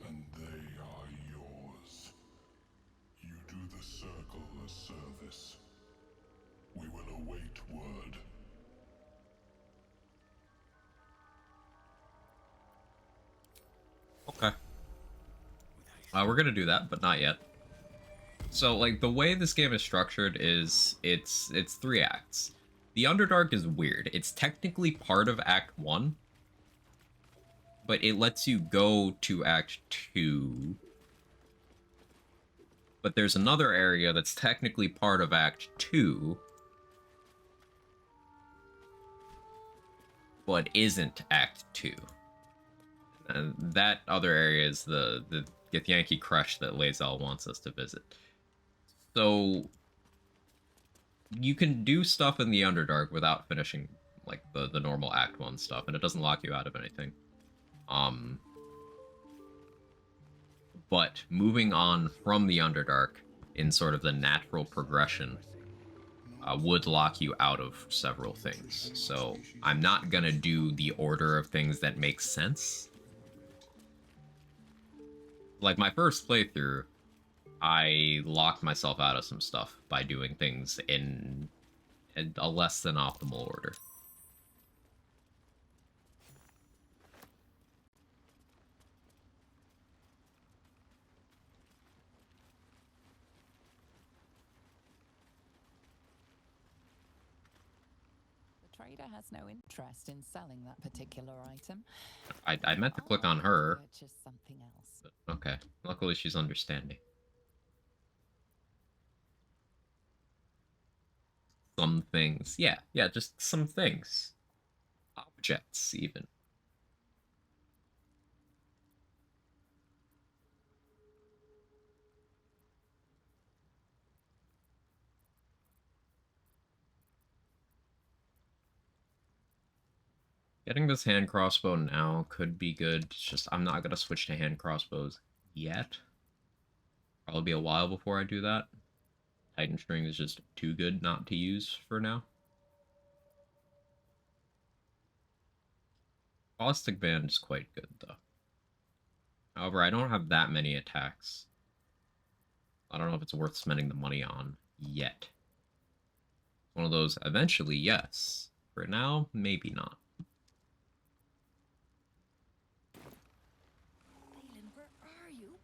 [SPEAKER 6] and they are yours. You do the circle a service. We will await word.
[SPEAKER 1] Okay. We're gonna do that, but not yet. So, like, the way this game is structured is it's 3 acts. the Underdark is weird. It's technically part of Act 1, but it lets you go to Act 2. But there's another area that's technically part of Act 2, but isn't Act 2. And that other area is the Githyanki Crush that Lae'zel wants us to visit. So you can do stuff in the Underdark without finishing like the normal Act 1 stuff, and it doesn't lock you out of anything. But moving on from the Underdark in sort of the natural progression would lock you out of several things. So I'm not gonna do the order of things that make sense. Like my first playthrough, I locked myself out of some stuff by doing things in a less than optimal order.
[SPEAKER 4] The trader has no interest in selling that particular item.
[SPEAKER 1] I meant to click on her.
[SPEAKER 4] Purchase something else.
[SPEAKER 1] Okay, luckily she's understanding. Some things. Yeah, just some things. Objects, even. Getting this hand crossbow now could be good. It's just I'm not going to switch to hand crossbows yet. Probably be a while before I do that. Titan String is just too good not to use for now. Caustic Band is quite good, though. However, I don't have that many attacks. I don't know if it's worth spending the money on yet. One of those, eventually, yes. For now, maybe not.
[SPEAKER 7] Leland, where are you?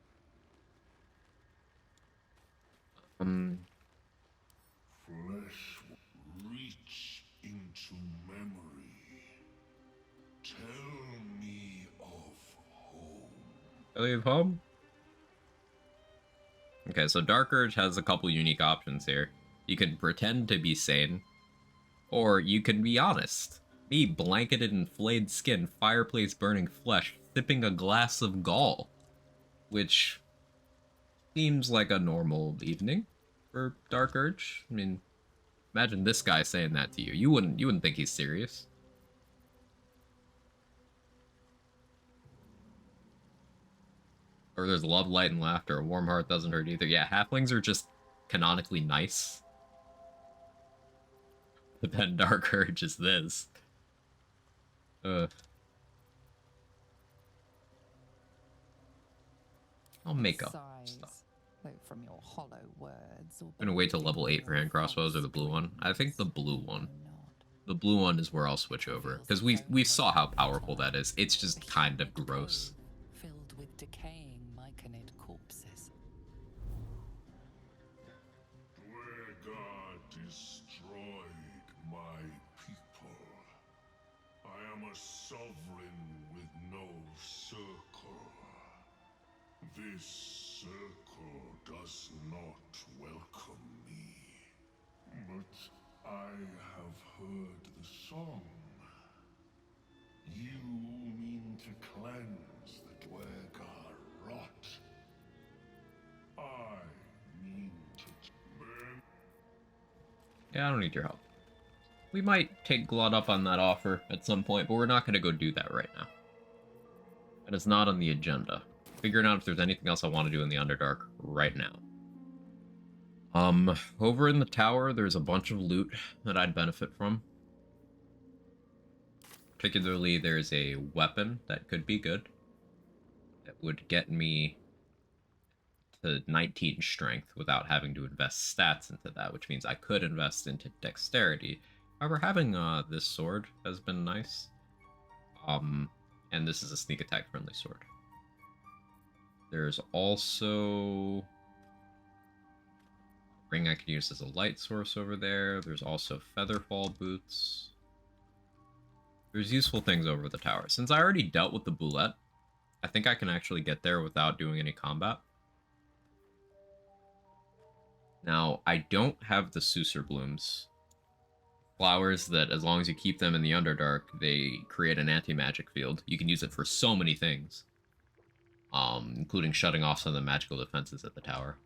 [SPEAKER 6] Flesh reach into memory. Tell me of home.
[SPEAKER 1] Leave home? Okay, so Dark Urge has a couple unique options here. You can pretend to be sane, or you can be honest. Me, blanketed in flayed skin, fireplace burning flesh, sipping a glass of gall. Which seems like a normal evening for Dark Urge. I mean, imagine this guy saying that to you. You wouldn't think he's serious. Or there's love, light, and laughter. A warm heart doesn't hurt either. Yeah, halflings are just canonically nice. But then Dark Urge is this. I'll make up stuff.
[SPEAKER 4] Though from your hollow words,
[SPEAKER 1] I'm gonna wait till level 8 for hand crossbows or the blue one. I think the blue one. The blue one is where I'll switch over. Because we saw how powerful that is. It's just kind of gross.
[SPEAKER 4] Filled with decaying myconid corpses.
[SPEAKER 6] Dwegar destroyed my people. I am a sovereign with no circle. This circle does not welcome me. But I have heard the song. You mean to cleanse the Dwegar rot. I mean to burn.
[SPEAKER 1] Yeah, I don't need your help. We might take Glot up on that offer at some point, but we're not going to go do that right now. That is not on the agenda. Figuring out if there's anything else I want to do in the Underdark right now. Over in the tower, there's a bunch of loot that I'd benefit from. Particularly, there's a weapon that could be good. That would get me to 19 strength without having to invest stats into that, which means I could invest into dexterity. However, having this sword has been nice. And this is a sneak attack friendly sword. There's also ring I could use as a light source over there. There's also featherfall boots. There's useful things over the tower. Since I already dealt with the boulette, I think I can actually get there without doing any combat. Now, I don't have the Susur blooms. Flowers that, as long as you keep them in the Underdark, they create an anti-magic field. You can use it for so many things. Including shutting off some of the magical defenses at the tower.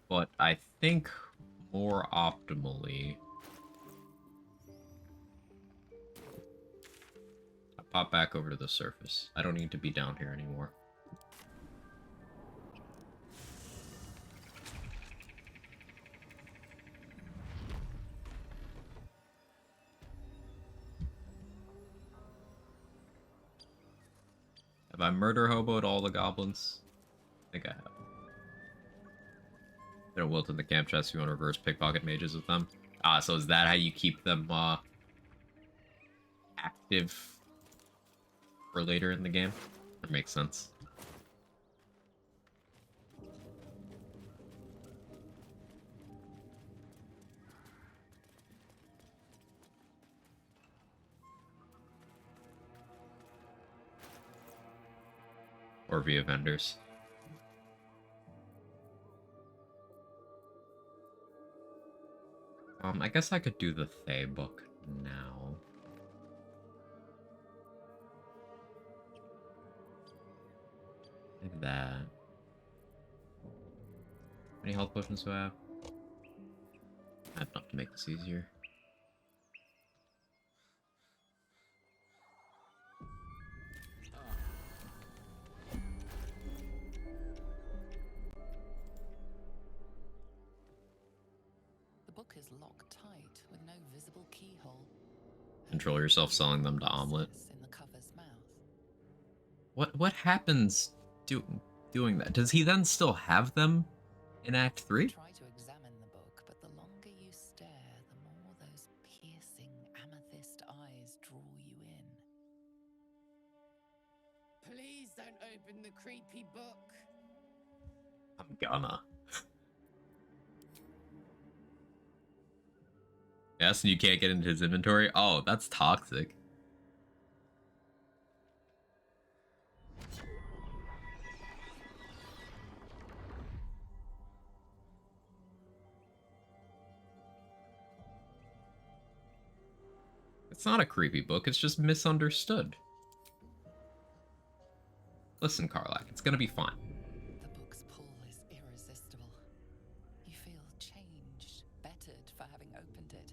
[SPEAKER 1] But I think more optimally, I pop back over to the surface. I don't need to be down here anymore. Have I murder hoboed all the goblins? I think I have. They're wilt in the camp chest. You want to reverse pickpocket mages with them? Ah, so is that how you keep them active for later in the game? That makes sense. Or via vendors. I guess I could do the Thay book now. Like that. How many health potions do I have? I have enough to make this easier.
[SPEAKER 4] The book is locked tight with no visible keyhole.
[SPEAKER 1] Control yourself selling them to Omelet.
[SPEAKER 4] In the cover's mouth.
[SPEAKER 1] What happens doing that? Does he then still have them in Act 3?
[SPEAKER 4] Try to examine the book, but the longer you stare, the more those piercing amethyst eyes draw you in.
[SPEAKER 2] Please don't open the creepy book.
[SPEAKER 1] I'm gonna. Yes, and you can't get into his inventory? Oh, that's toxic. It's not a creepy book, it's just misunderstood. Listen, Karlak, it's gonna be fine.
[SPEAKER 4] The book's pull is irresistible. You feel changed, bettered for having opened it.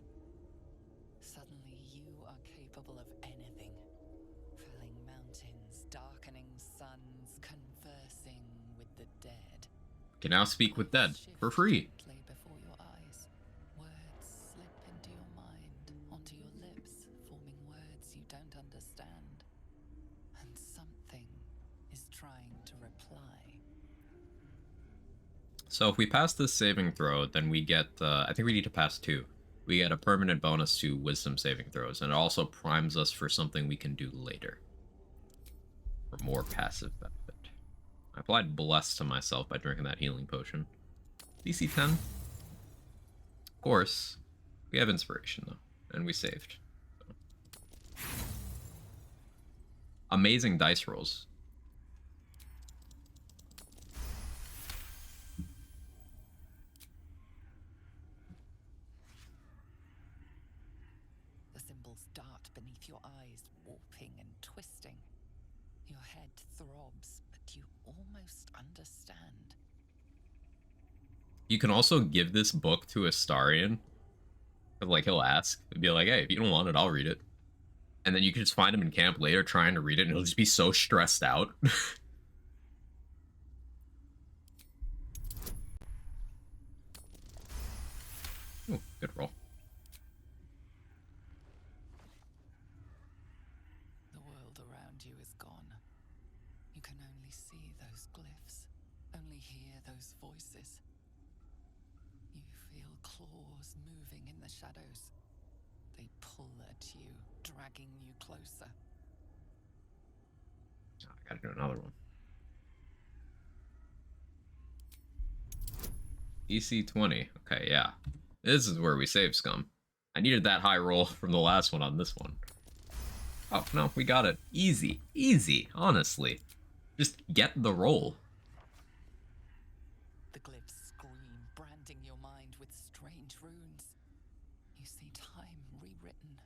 [SPEAKER 4] Suddenly you are capable of anything. Felling mountains, darkening suns, conversing with the dead.
[SPEAKER 1] Can now speak with dead for free.
[SPEAKER 4] Gently before your eyes. Words slip into your mind, onto your lips, forming words you don't understand. And something is trying to reply.
[SPEAKER 1] So if we pass this saving throw, then we get, I think we need to pass 2. We get a permanent bonus to wisdom saving throws, and it also primes us for something we can do later. For more passive benefit. I applied Bless to myself by drinking that healing potion. DC 10. Of course, we have inspiration though, and we saved. So. Amazing dice rolls.
[SPEAKER 4] The symbols dart beneath your eyes, warping and twisting. Your head throbs, but you almost understand.
[SPEAKER 1] You can also give this book to Astarion. Like, he'll ask. He'll be like, hey, if you don't want it, I'll read it. And then you can just find him in camp later trying to read it, and he'll just be so stressed out. Ooh, good roll.
[SPEAKER 4] The world around you is gone. You can only see those glyphs, only hear those voices. You feel claws moving in the shadows. They pull at you, dragging you closer.
[SPEAKER 1] Oh, I gotta do another one. EC 20. Okay, yeah. This is where we save scum. I needed that high roll from the last one on this one. Oh, no, we got it. Easy. Easy, honestly. Just get the roll.
[SPEAKER 4] The glyphs scream, branding your mind with strange runes. You see time rewritten,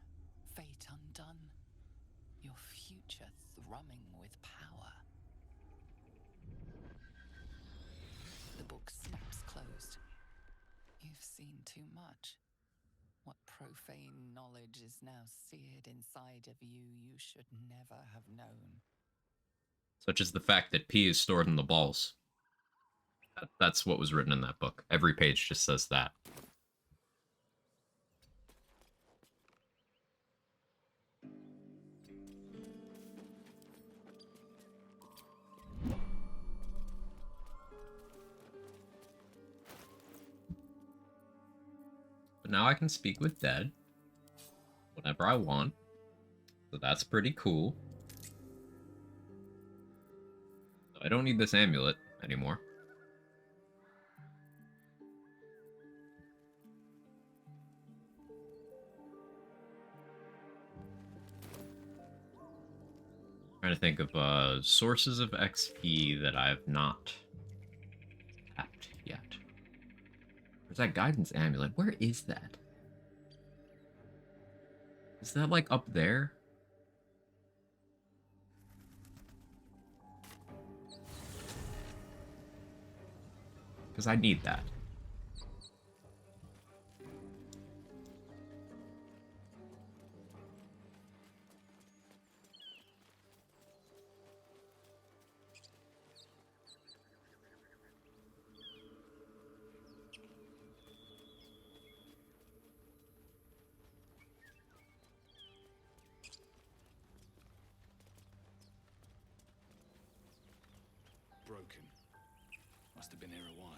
[SPEAKER 4] fate undone, your future thrumming with power. The book snaps closed. You've seen too much. What profane knowledge is now seared inside of you should never have known.
[SPEAKER 1] Such as the fact that pee is stored in the balls. That's what was written in that book. Every page just says that. But now I can speak with Dead whenever I want. So that's pretty cool. I don't need this amulet anymore. Trying to think of sources of XP that I've not tapped yet. Where's that guidance amulet? Where is that? Is that like up there? Because I need that.
[SPEAKER 3] Broken. Must have been here a while.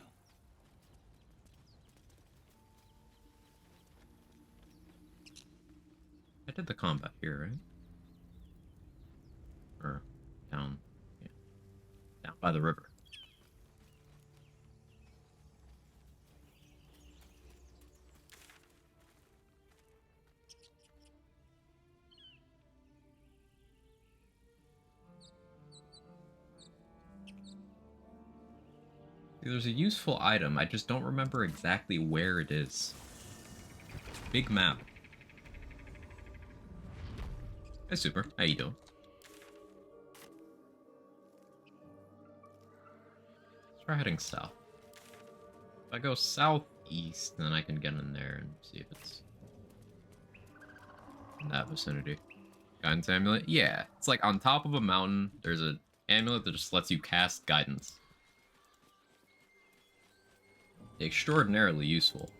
[SPEAKER 1] I did the combat here, right? Or down, yeah, down by the river. There's a useful item, I just don't remember exactly where it is. Big map. Hey, Super. How you doing? Let's try heading south. If I go southeast, then I can get in there and see if it's in that vicinity. Guidance amulet? Yeah. It's like on top of a mountain, there's an amulet that just lets you cast guidance. Extraordinarily useful.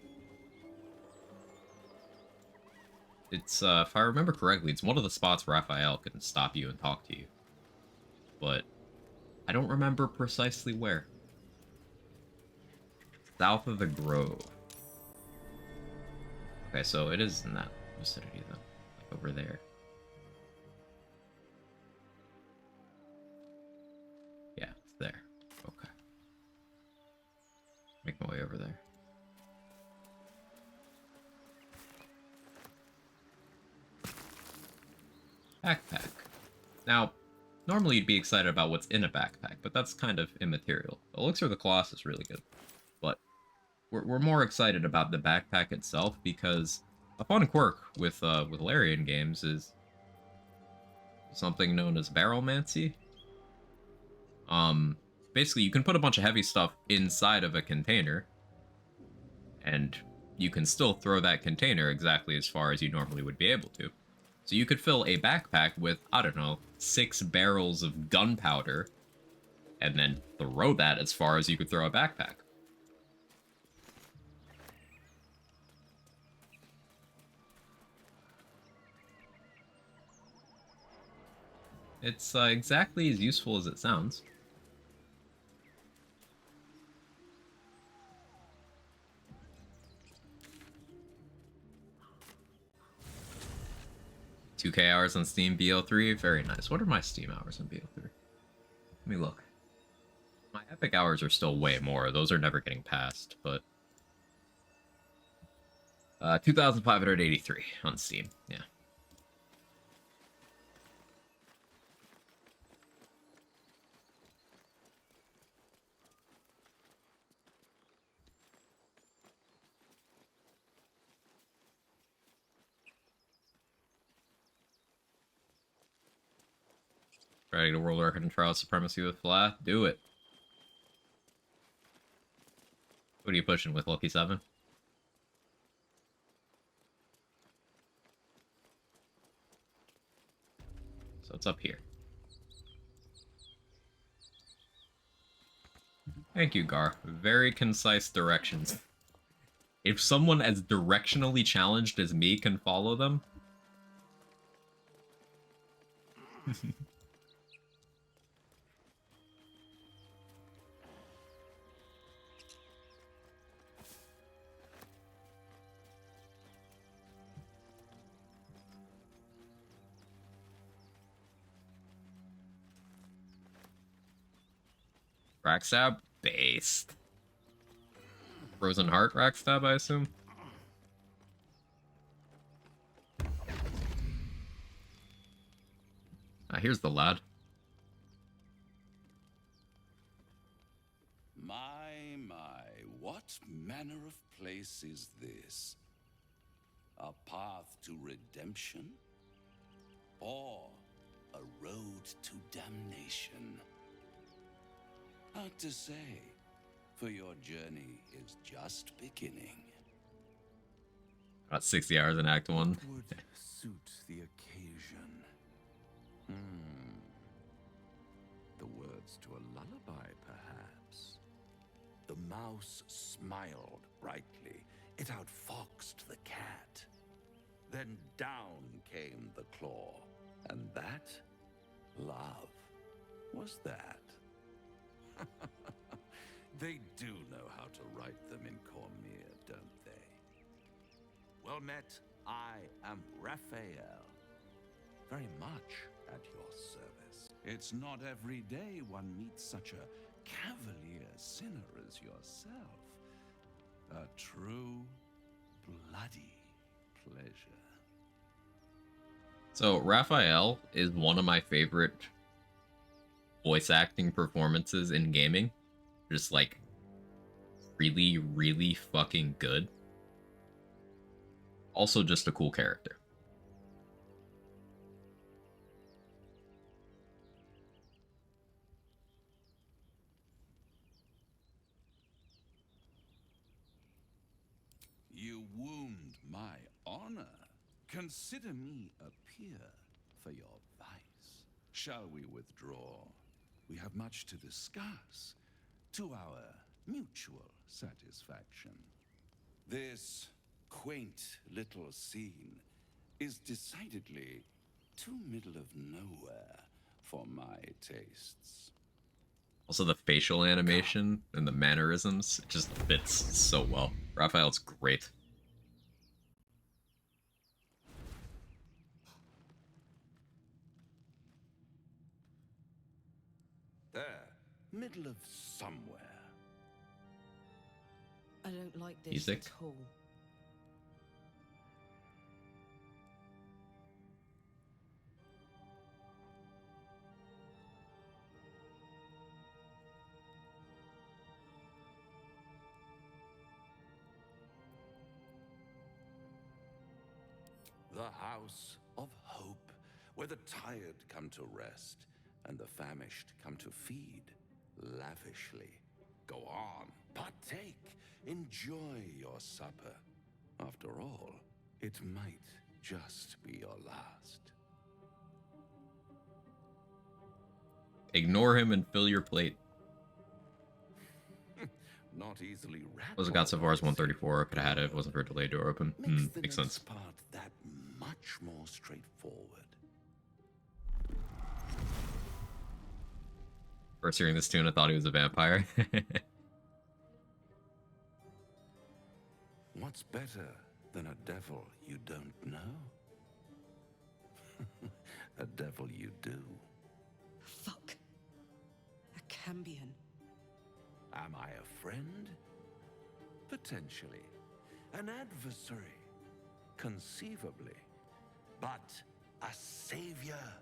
[SPEAKER 1] It's, if I remember correctly, it's one of the spots Raphael can stop you and talk to you. But I don't remember precisely where. South of the Grove. Okay, so it is in that vicinity, though. Like over there. Yeah, it's there. Okay. Make my way over there. Backpack. Now, normally you'd be excited about what's in a backpack, but that's kind of immaterial. The Elixir of the Colossus is really good, but we're more excited about the backpack itself because a fun quirk with Larian games is something known as barrelmancy. Basically, you can put a bunch of heavy stuff inside of a container, and you can still throw that container exactly as far as you normally would be able to. So you could fill a backpack with, I don't know, 6 barrels of gunpowder, and then throw that as far as you could throw a backpack. It's exactly as useful as it sounds. 2K hours on Steam, BO3. Very nice. What are my Steam hours on BO3? Let me look. My Epic hours are still way more. Those are never getting passed, but 2,583 on Steam. Yeah. Trying to world record and trial supremacy with Flath? Do it. What are you pushing with, Lucky 7? So it's up here. Thank you, Gar. Very concise directions. If someone as directionally challenged as me can follow them... Rackstab? Based. Frozen Heart Rackstab, I assume? Here's the lad.
[SPEAKER 8] My, what manner of place is this? A path to redemption? Or a road to damnation? Hard to say, for your journey is just beginning.
[SPEAKER 1] About 60 hours in Act 1.
[SPEAKER 8] Would suit the occasion. The words to a lullaby, perhaps. The mouse smiled brightly. It outfoxed the cat. Then down came the claw. And that, love, was that. They do know how to write them in Cormier, don't they? Well met, I am Raphael. Very much at your service. It's not every day one meets such a cavalier sinner as yourself. A true, bloody pleasure.
[SPEAKER 1] So, Raphael is one of my favorite voice acting performances in gaming. Just, like, really, really fucking good. Also, just a cool character.
[SPEAKER 8] You wound my honor. Consider me a peer for your vice. Shall we withdraw? We have much to discuss, to our mutual satisfaction. This quaint little scene is decidedly too middle of nowhere for my tastes.
[SPEAKER 1] Also, the facial animation and the mannerisms, it just fits so well. Raphael's great.
[SPEAKER 8] There, middle of somewhere.
[SPEAKER 2] I don't like this
[SPEAKER 1] Music.
[SPEAKER 2] at all.
[SPEAKER 8] The house of hope, where the tired come to rest and the famished come to feed lavishly. Go on, partake, enjoy your supper. After all, it might just be your last.
[SPEAKER 1] Ignore him and fill your plate.
[SPEAKER 8] Not easily wrapped.
[SPEAKER 1] Was it got so far as 134? Could have had it if it wasn't for a delayed door open.
[SPEAKER 8] Makes the
[SPEAKER 1] Makes
[SPEAKER 8] next
[SPEAKER 1] sense.
[SPEAKER 8] part that much more straightforward.
[SPEAKER 1] First hearing this tune, I thought he was a vampire.
[SPEAKER 8] What's better than a devil you don't know? A devil you do.
[SPEAKER 2] Fuck. A Cambion.
[SPEAKER 8] Am I a friend? Potentially. An adversary? Conceivably. But a savior?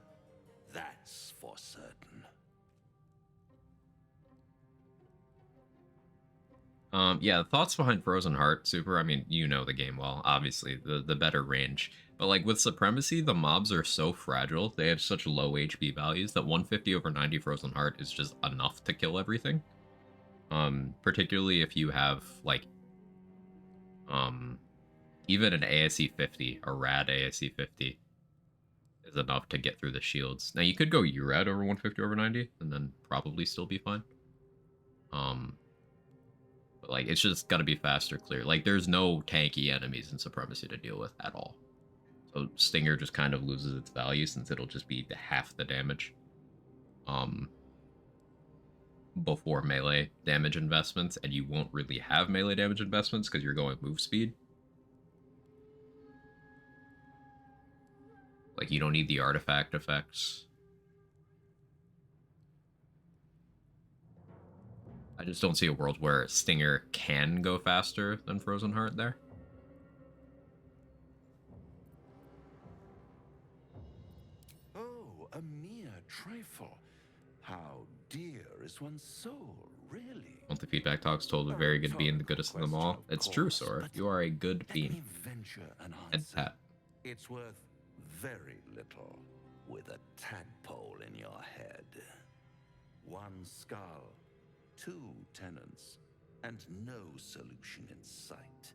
[SPEAKER 8] That's for certain.
[SPEAKER 1] Yeah, the thoughts behind Frozen Heart, Super, I mean, you know the game well, obviously, the better range. But like with Supremacy, the mobs are so fragile, they have such low HP values that 150 over 90 Frozen Heart is just enough to kill everything. Particularly if you have like even an ASE 50, a rad ASE 50 is enough to get through the shields. Now you could go URAD over 150 over 90 and then probably still be fine. But like it's just gotta be faster clear. Like there's no tanky enemies in Supremacy to deal with at all. So Stinger just kind of loses its value since it'll just be half the damage. Before melee damage investments, and you won't really have melee damage investments because you're going move speed. Like, you don't need the artifact effects. I just don't see a world where Stinger can go faster than Frozen Heart there.
[SPEAKER 8] Oh, a mere trifle. How dear is one's soul, really?
[SPEAKER 1] Monthly feedback talks told a very good being the goodest of them all. It's true, Sora. You are a good
[SPEAKER 8] Let
[SPEAKER 1] being.
[SPEAKER 8] me venture an
[SPEAKER 1] And
[SPEAKER 8] answer.
[SPEAKER 1] Pat.
[SPEAKER 8] It's worth very little with a tadpole in your head. One skull, two tenants, and no solution in sight.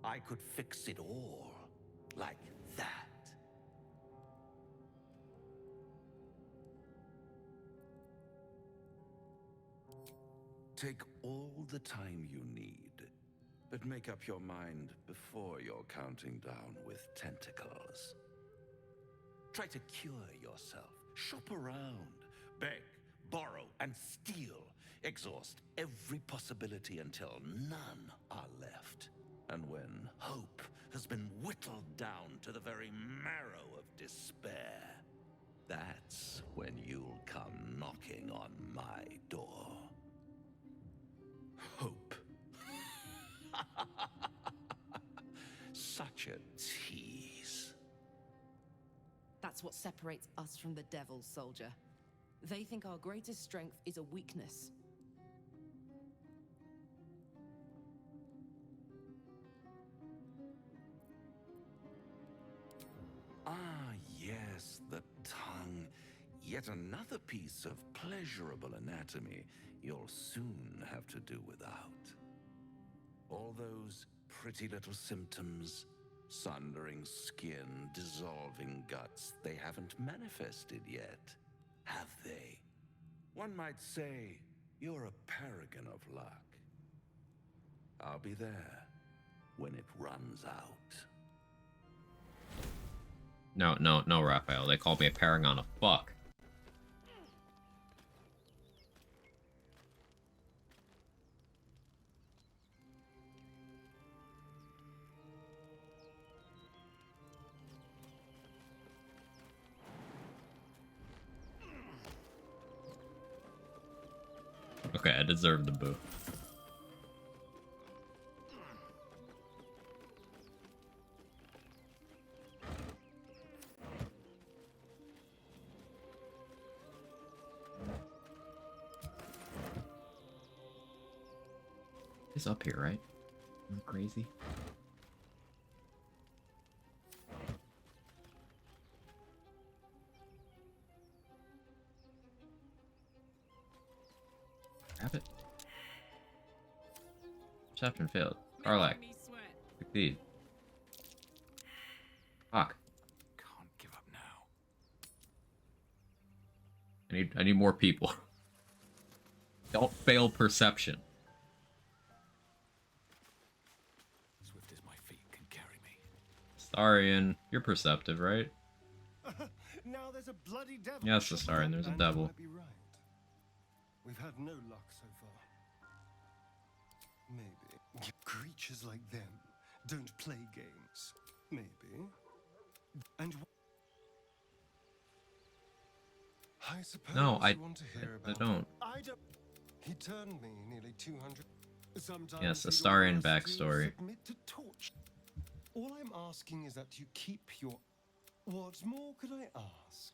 [SPEAKER 8] I could fix it all like that. Take all the time you need, but make up your mind before you're counting down with tentacles. Try to cure yourself. Shop around. Beg, borrow, and steal. Exhaust every possibility until none are left. And when hope has been whittled down to the very marrow of despair, that's when you'll come knocking on my door. Hope. Such a tease.
[SPEAKER 2] That's what separates us from the devils, soldier. They think our greatest strength is a weakness.
[SPEAKER 8] Ah, yes, the tongue. Yet another piece of pleasurable anatomy you'll soon have to do without. All those pretty little symptoms, sundering skin, dissolving guts, they haven't manifested yet, have they? One might say you're a paragon of luck. I'll be there when it runs out.
[SPEAKER 1] No, Raphael. They call me a paragon of fuck. Okay, I deserve the boo. It's up here, right? Am I crazy? Grab it. Perception failed. Karlak. Succeed. Fuck.
[SPEAKER 3] Can't give up now.
[SPEAKER 1] I need more people. Don't fail perception.
[SPEAKER 3] Swift as my feet can carry me.
[SPEAKER 1] Starian, you're perceptive, right?
[SPEAKER 9] Now there's a bloody devil.
[SPEAKER 1] Yes, Starian, there's a
[SPEAKER 9] And
[SPEAKER 1] devil.
[SPEAKER 9] you might be right. We've had no luck so far. Maybe. Creatures like them don't play games. Maybe. And I suppose
[SPEAKER 1] No, I
[SPEAKER 9] you want to hear about
[SPEAKER 1] don't.
[SPEAKER 9] I don't. He turned me nearly 200. Sometimes
[SPEAKER 1] Yes,
[SPEAKER 9] he'd
[SPEAKER 1] Astarian
[SPEAKER 9] order us to
[SPEAKER 1] backstory.
[SPEAKER 9] submit to torture. All I'm asking is that you keep your. What more could I ask?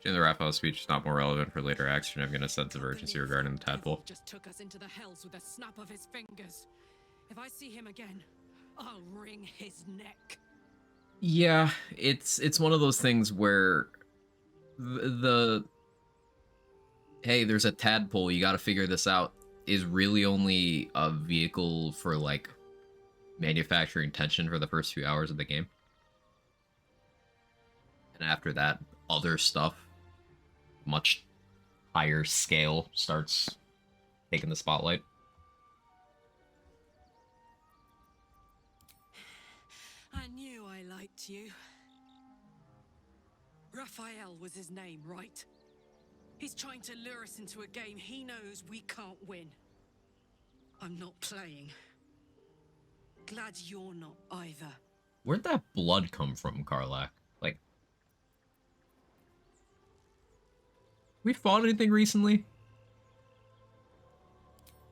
[SPEAKER 1] In the Raphael speech is not more relevant for later action, having a sense of urgency regarding the tadpole.
[SPEAKER 2] Just took us into the hells with a snap of his fingers. If I see him again, I'll wring his neck.
[SPEAKER 1] Yeah, it's one of those things where the hey, there's a tadpole, you gotta figure this out, is really only a vehicle for, like, manufacturing tension for the first few hours of the game. And after that, other stuff, much higher scale, starts taking the spotlight.
[SPEAKER 2] I knew I liked you. Raphael was his name, right? He's trying to lure us into a game he knows we can't win. I'm not playing. Glad you're not either.
[SPEAKER 1] Where'd that blood come from, Karlach? Like, we fought anything recently?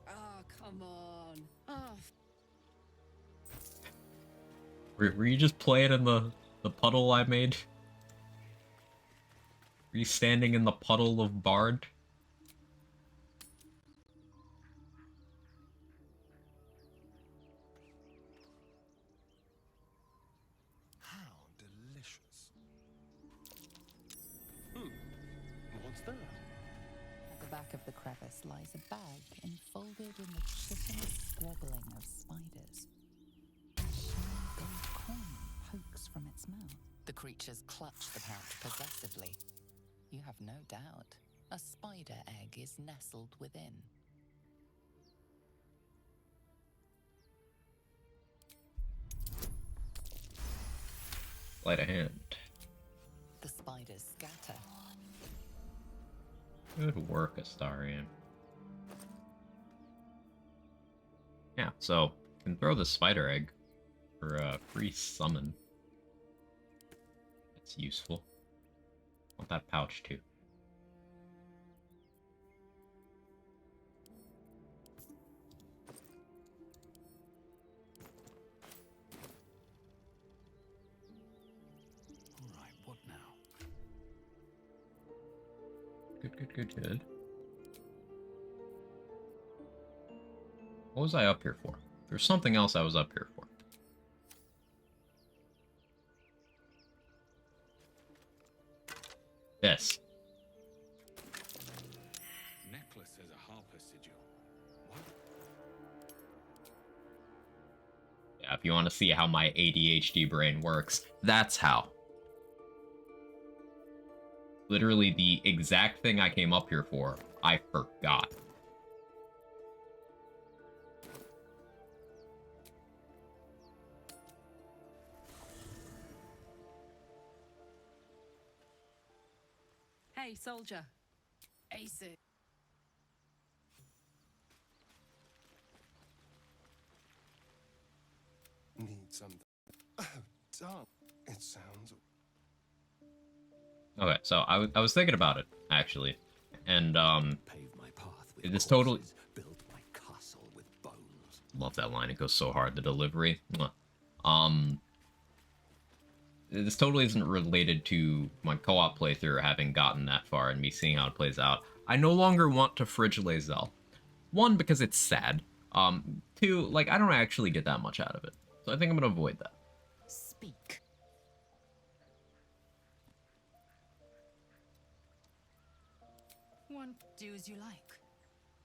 [SPEAKER 2] Oh, come on. Oh.
[SPEAKER 1] Were you just playing in the puddle I made? Were you standing in the puddle of Bard?
[SPEAKER 9] How delicious. What's that?
[SPEAKER 4] At the back of the crevice lies a bag enfolded in the chitinous squabbling of spiders. A shiny gold coin pokes from its mouth. The creatures clutch the pouch possessively. You have no doubt. A spider egg is nestled within.
[SPEAKER 1] Sleight of hand.
[SPEAKER 4] The spiders scatter.
[SPEAKER 1] Good work, Astarian. Yeah, so you can throw the spider egg for a free summon. That's useful. Want that pouch too.
[SPEAKER 3] Alright, what now?
[SPEAKER 1] Good. What was I up here for? There's something else I was up here for. This.
[SPEAKER 3] Necklace has a harper sigil. What?
[SPEAKER 1] Yeah, if you want to see how my ADHD brain works, that's how. Literally the exact thing I came up here for, I forgot.
[SPEAKER 2] Hey, soldier. Ace it.
[SPEAKER 9] Need something. Oh, darn. It sounds.
[SPEAKER 1] Okay, so I was thinking about it, actually. And,
[SPEAKER 5] Pave my path with
[SPEAKER 1] this totally...
[SPEAKER 5] corpses, build my castle with bones.
[SPEAKER 1] Love that line, it goes so hard, the delivery. Mwah. This totally isn't related to my co-op playthrough or having gotten that far and me seeing how it plays out. I no longer want to fridge Lae'zel. One, because it's sad. Two, like, I don't actually get that much out of it. So I think I'm gonna avoid that.
[SPEAKER 4] Speak.
[SPEAKER 2] One, do as you like.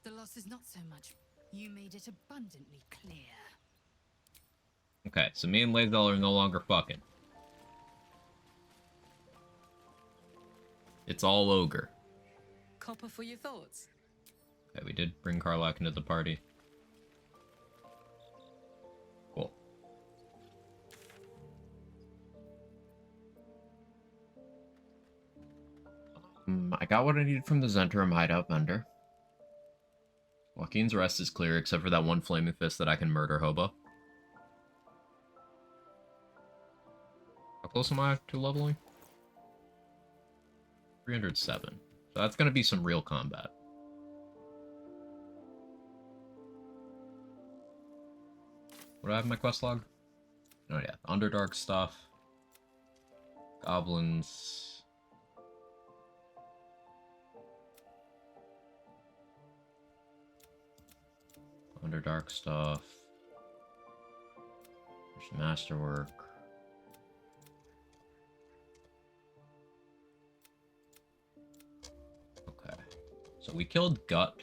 [SPEAKER 2] The loss is not so much. You made it abundantly clear.
[SPEAKER 1] Okay, so me and Lae'zel are no longer fucking. It's all ogre.
[SPEAKER 2] Copper for your thoughts.
[SPEAKER 1] Okay, we did bring Karlach into the party. Cool. I got what I needed from the Zentrum hideout vendor. Joaquin's rest is clear, except for that one flaming fist that I can murder hobo. close am I to leveling? 307. So that's gonna be some real combat. What do I have in my quest log? Oh yeah, Underdark stuff. Goblins. Underdark stuff. There's masterwork. Okay. So we killed Gut.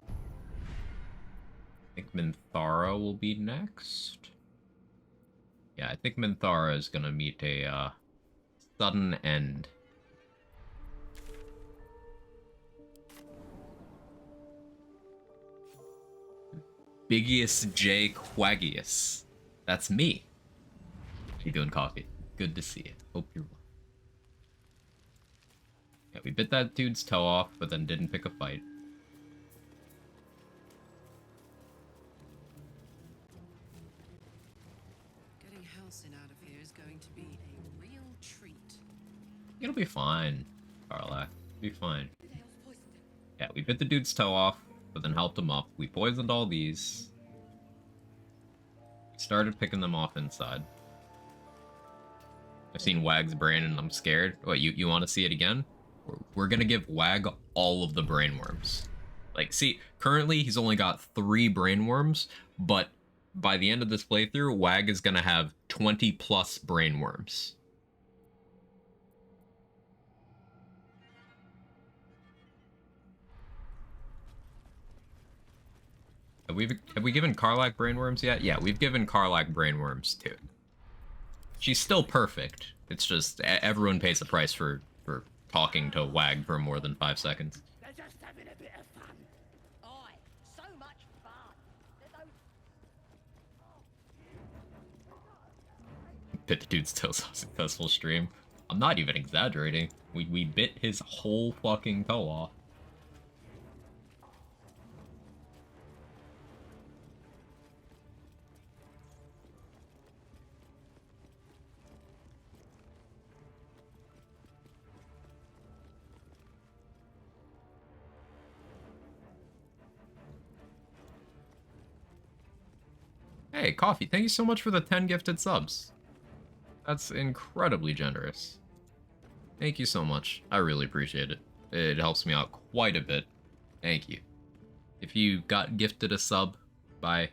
[SPEAKER 1] I think Minthara will be next. Yeah, I think Minthara is gonna meet a sudden end. Biggiest J Quaggius. That's me. How you doing, Coffee? Good to see you. Hope you're well. Yeah, we bit that dude's toe off, but then didn't pick a fight.
[SPEAKER 2] Getting Halcyon out of here is going to be a real treat.
[SPEAKER 1] It'll be fine, Karlak. It'll be fine. Yeah, we bit the dude's toe off, but then helped him up. We poisoned all these. We started picking them off inside. I've seen Wag's brain and I'm scared. What, you want to see it again? We're gonna give Wag all of the brainworms. Like, see, currently he's only got 3 brainworms, but by the end of this playthrough, Wag is gonna have 20 plus brainworms. Have we given Karlak brainworms yet? Yeah, we've given Karlak brainworms too. She's still perfect. It's just everyone pays the price for talking to Wag for more than 5 seconds.
[SPEAKER 10] They're just having a bit of fun. Aye, so much fun.
[SPEAKER 1] Bit the dude's toes off successful stream. I'm not even exaggerating. We bit his whole fucking toe off. Hey, Coffee, thank you so much for the 10 gifted subs. That's incredibly generous. Thank you so much. I really appreciate it. It helps me out quite a bit. Thank you. If you got gifted a sub by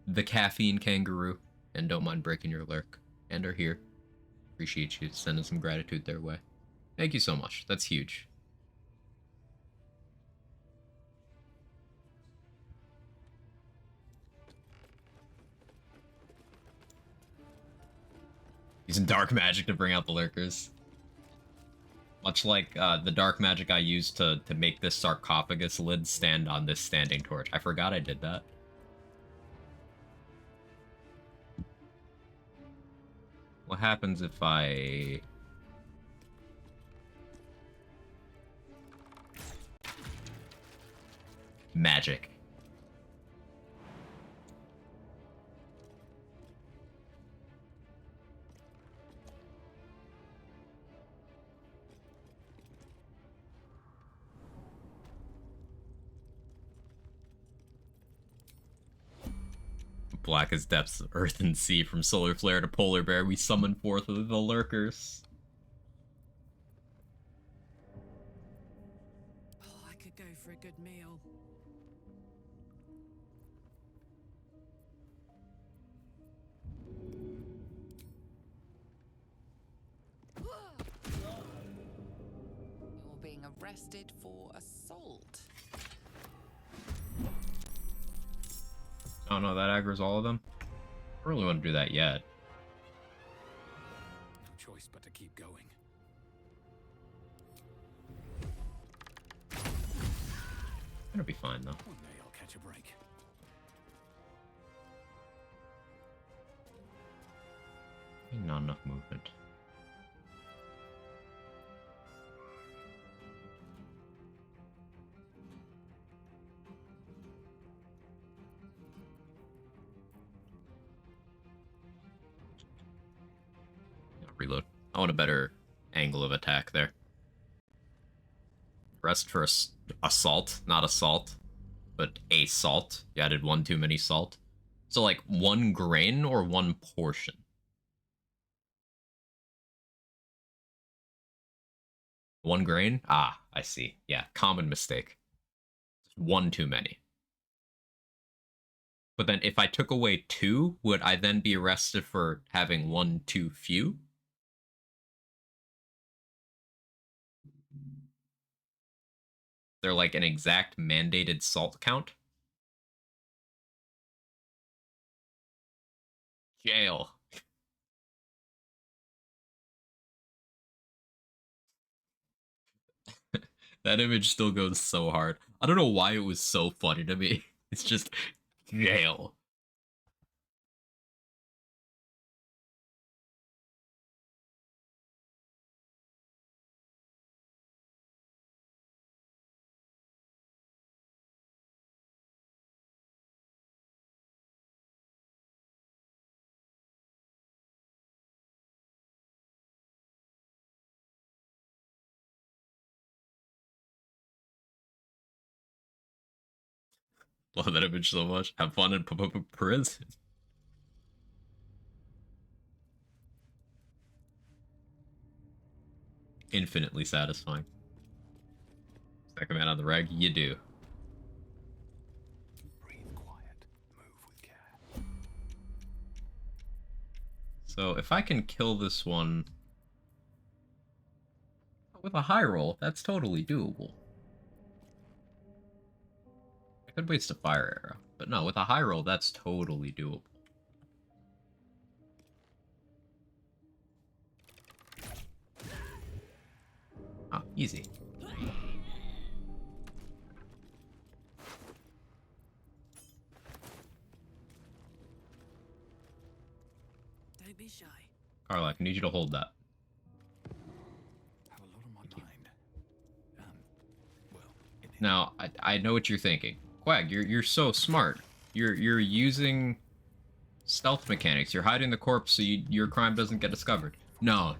[SPEAKER 1] the Caffeine Kangaroo and don't mind breaking your lurk and are here, appreciate you sending some gratitude their way. Thank you so much. That's huge. Using dark magic to bring out the lurkers. Much like the dark magic I used to make this sarcophagus lid stand on this standing torch. I forgot I did that. What happens if I... Magic. Black as depths of earth and sea, from solar flare to polar bear, we summon forth the lurkers.
[SPEAKER 2] Oh, I could go for a good meal.
[SPEAKER 4] You're being arrested for assault.
[SPEAKER 1] Oh no, that aggro's all of them? I don't really want to do that yet.
[SPEAKER 3] No choice but to keep going.
[SPEAKER 1] It'll be fine though.
[SPEAKER 3] One day I'll catch a break.
[SPEAKER 1] Not enough movement. reload. I want a better angle of attack there. Rest for assault, not assault, but a salt. You added one too many salt. So like 1 grain or 1 portion? One grain? Ah, I see. Yeah, common mistake. 1 too many. But then if I took away 2, would I then be arrested for having 1 too few? They're like an exact mandated salt count? Jail. That image still goes so hard. I don't know why it was so funny to me. It's just jail. Love that image so much. Have fun in prison. Infinitely satisfying. Second man on the reg, you do.
[SPEAKER 3] Breathe quiet. Move with care.
[SPEAKER 1] So if I can kill this one with a high roll, that's totally doable. I could waste a fire arrow, but no, with a high roll, that's totally doable. Ah, easy.
[SPEAKER 2] Don't be shy.
[SPEAKER 1] Carla, I need you to hold that.
[SPEAKER 3] Have a lot on my mind. Well,
[SPEAKER 1] Now, I know what you're thinking. Quag, you're so smart. You're using stealth mechanics. You're hiding the corpse so your crime doesn't get discovered. No.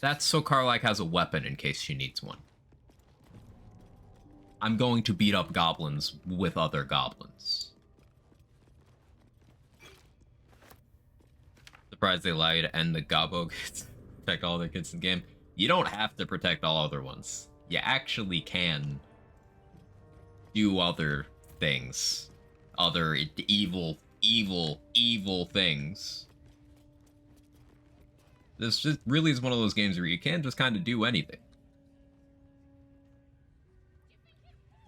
[SPEAKER 1] That's so Carlac has a weapon in case she needs one. I'm going to beat up goblins with other goblins. Surprised they allow you to end the gobbo kids, protect all their kids in the game. You don't have to protect all other ones. You actually can do other things. Other evil things. This just really is one of those games where you can just kind of do anything.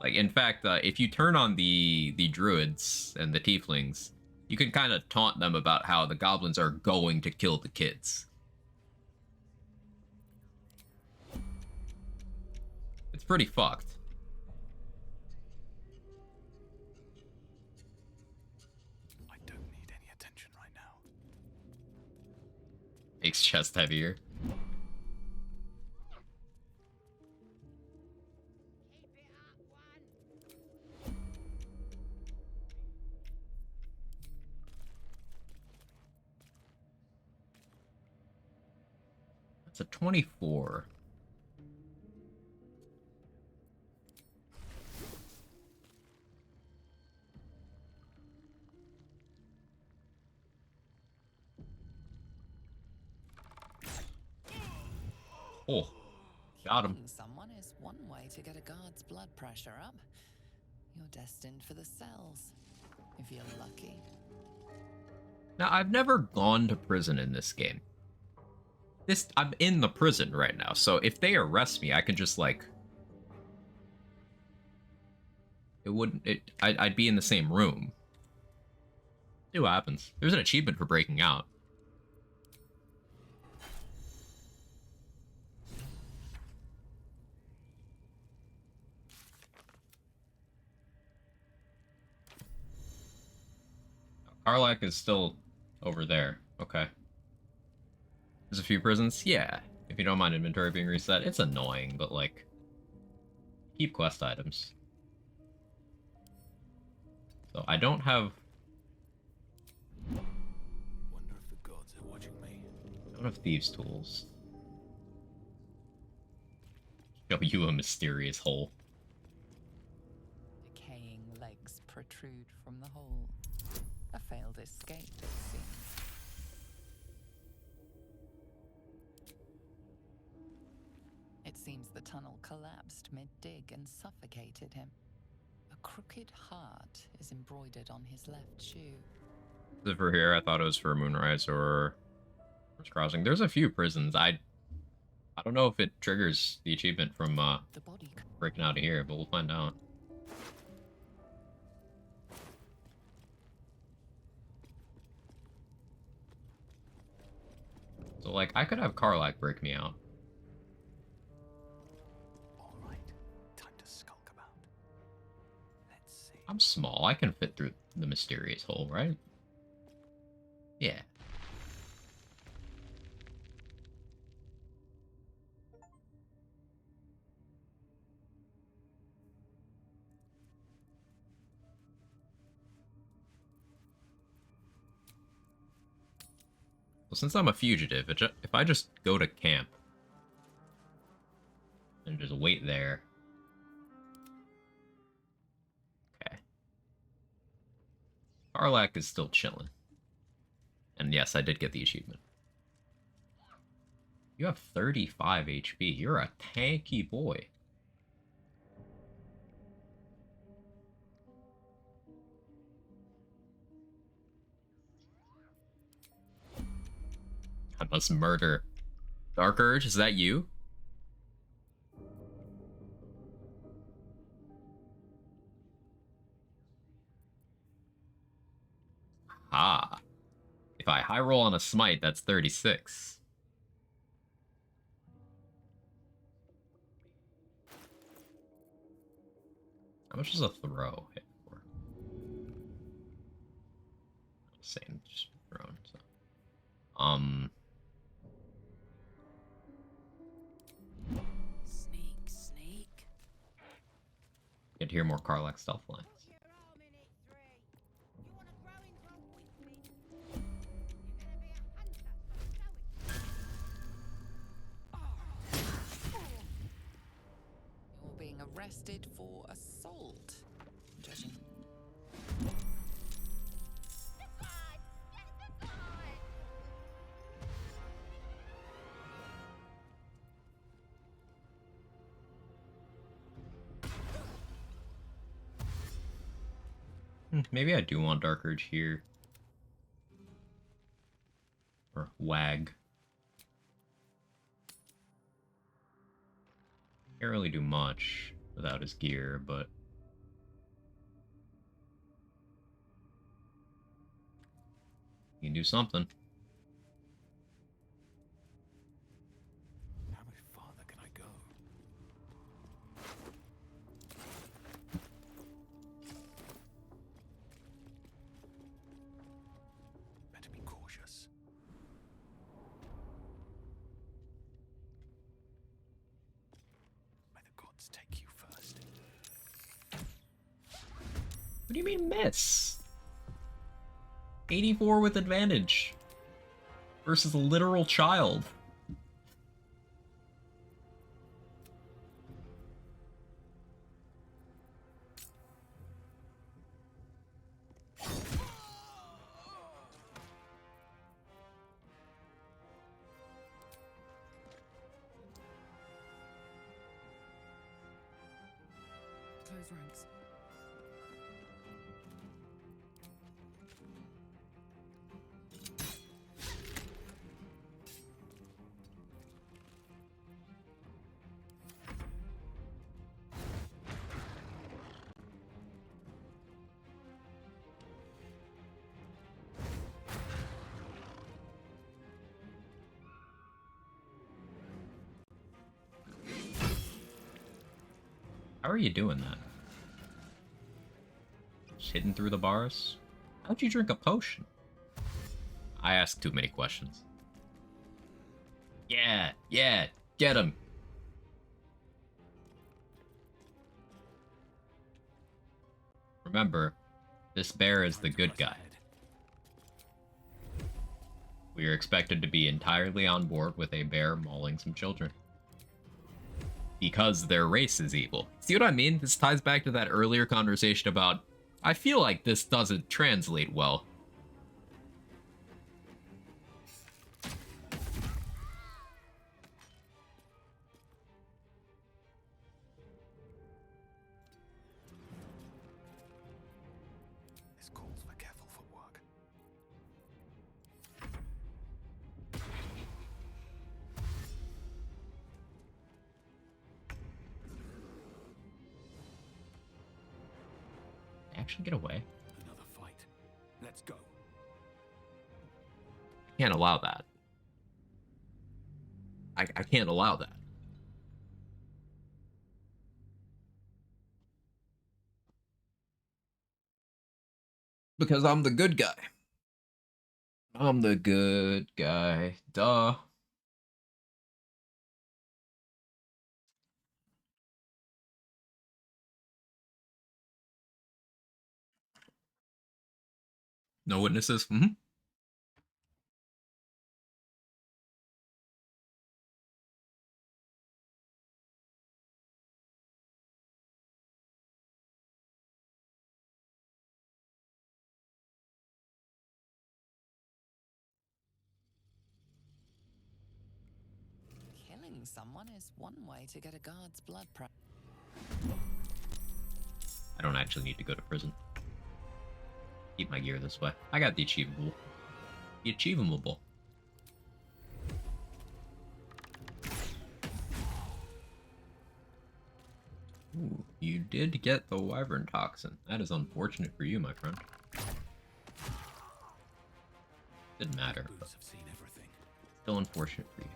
[SPEAKER 1] Like, in fact, if you turn on the druids and the tieflings, you can kind of taunt them about how the goblins are going to kill the kids. It's pretty fucked.
[SPEAKER 3] I don't need any attention right now.
[SPEAKER 1] Makes chest heavier. That's a 24. Oh, got him.
[SPEAKER 4] Killing someone is one way to get a guard's blood pressure up. You're destined for the cells, if you're lucky.
[SPEAKER 1] Now, I've never gone to prison in this game. I'm in the prison right now, so if they arrest me, I can just, like... I'd be in the same room. See what happens. There's an achievement for breaking out. Karlak is still over there. Okay. There's a few prisons? Yeah. If you don't mind inventory being reset. It's annoying, but, like... keep quest items. So I don't have One of thieves' tools. Show you a mysterious hole.
[SPEAKER 4] Decaying legs protrude from the hole. A failed escape, it seems. It seems the tunnel collapsed mid-dig and suffocated him. A crooked heart is embroidered on his left shoe.
[SPEAKER 1] Is it for here? I thought it was for Moonrise or Crossing. There's a few prisons. I don't know if it triggers the achievement from
[SPEAKER 4] The body
[SPEAKER 1] breaking out of here, but we'll find out. So, like, I could have Karlach break me out.
[SPEAKER 3] All right, time to skulk about. Let's see.
[SPEAKER 1] I'm small. I can fit through the mysterious hole, right? Yeah. Well, since I'm a fugitive, if I just go to camp and just wait there. Okay. Karlach is still chilling. And yes, I did get the achievement. You have 35 HP. You're a tanky boy. I must murder. Dark Urge, is that you? Ah. If I high roll on a smite, that's 36. How much does a throw hit for? Same, just thrown. So.
[SPEAKER 2] Sneak, sneak.
[SPEAKER 1] Get to hear more Karlach stealth lines.
[SPEAKER 4] You're being arrested for assault. Judging.
[SPEAKER 1] Maybe I do want Dark Urge here. Or Wag. Can't really do much without his gear, but... you can do something.
[SPEAKER 3] How much farther can I go? Better be cautious. May the gods take you first.
[SPEAKER 1] What do you mean miss? 84 with advantage. Versus a literal child.
[SPEAKER 2] Close ranks.
[SPEAKER 1] How are you doing that? Just hitting through the bars? How'd you drink a potion? I ask too many questions. Yeah, get him. Remember, this bear is the good guy. We are expected to be entirely on board with a bear mauling some children. Because their race is evil. See what I mean? This ties back to that earlier conversation about, I feel like this doesn't translate well.
[SPEAKER 3] This calls for careful footwork.
[SPEAKER 1] Actually get away.
[SPEAKER 3] Another fight. Let's go.
[SPEAKER 1] I can't allow that. I can't allow that. Because I'm the good guy. I'm the good guy. Duh. No witnesses? Mm-hmm.
[SPEAKER 4] Killing someone is one way to get a guard's blood pressure.
[SPEAKER 1] I don't actually need to go to prison. Keep my gear this way. I got the achievable. The achievable. Ooh, you did get the wyvern toxin. That is unfortunate for you, my friend. Didn't matter, but
[SPEAKER 3] Boots have seen everything.
[SPEAKER 1] still unfortunate for you.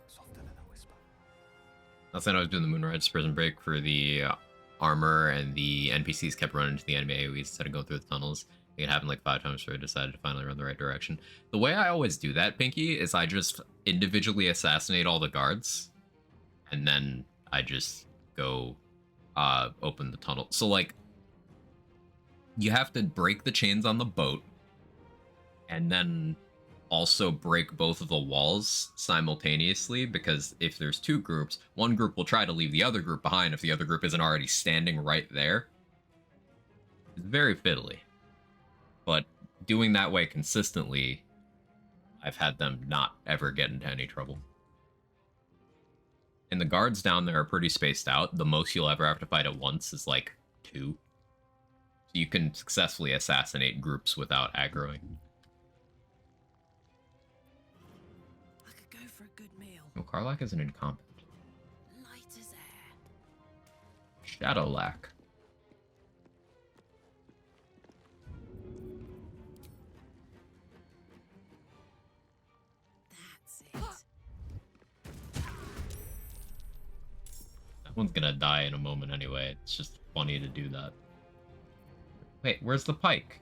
[SPEAKER 3] Softer than a whisper.
[SPEAKER 1] Last night I was doing the Moonrise Prison Break for the armor, and the NPCs kept running into the enemy AoEs instead of going through the tunnels. It happened like 5 times, so I decided to finally run the right direction. The way I always do that, Pinky, is I just individually assassinate all the guards, and then I just go open the tunnel. So, like, you have to break the chains on the boat, and then also break both of the walls simultaneously, because if there's 2 groups, one group will try to leave the other group behind if the other group isn't already standing right there. It's very fiddly. But doing that way consistently, I've had them not ever get into any trouble. And the guards down there are pretty spaced out. The most you'll ever have to fight at once is like 2. So you can successfully assassinate groups without aggroing.
[SPEAKER 2] I could go for a good meal.
[SPEAKER 1] Oh, Karlak is an incompetent.
[SPEAKER 2] Light as air.
[SPEAKER 1] Shadowlack.
[SPEAKER 2] That's it.
[SPEAKER 1] That one's gonna die in a moment anyway. It's just funny to do that. Wait, where's the pike?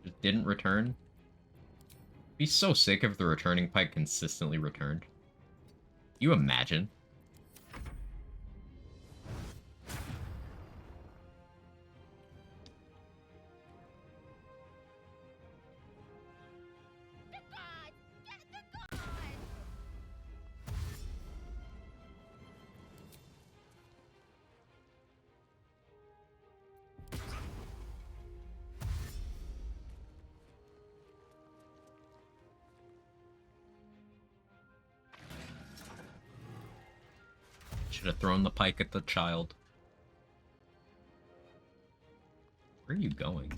[SPEAKER 1] Just didn't return? Be so sick if the returning pike consistently returned. You imagine? Should have thrown the pike at the child. Where are you going?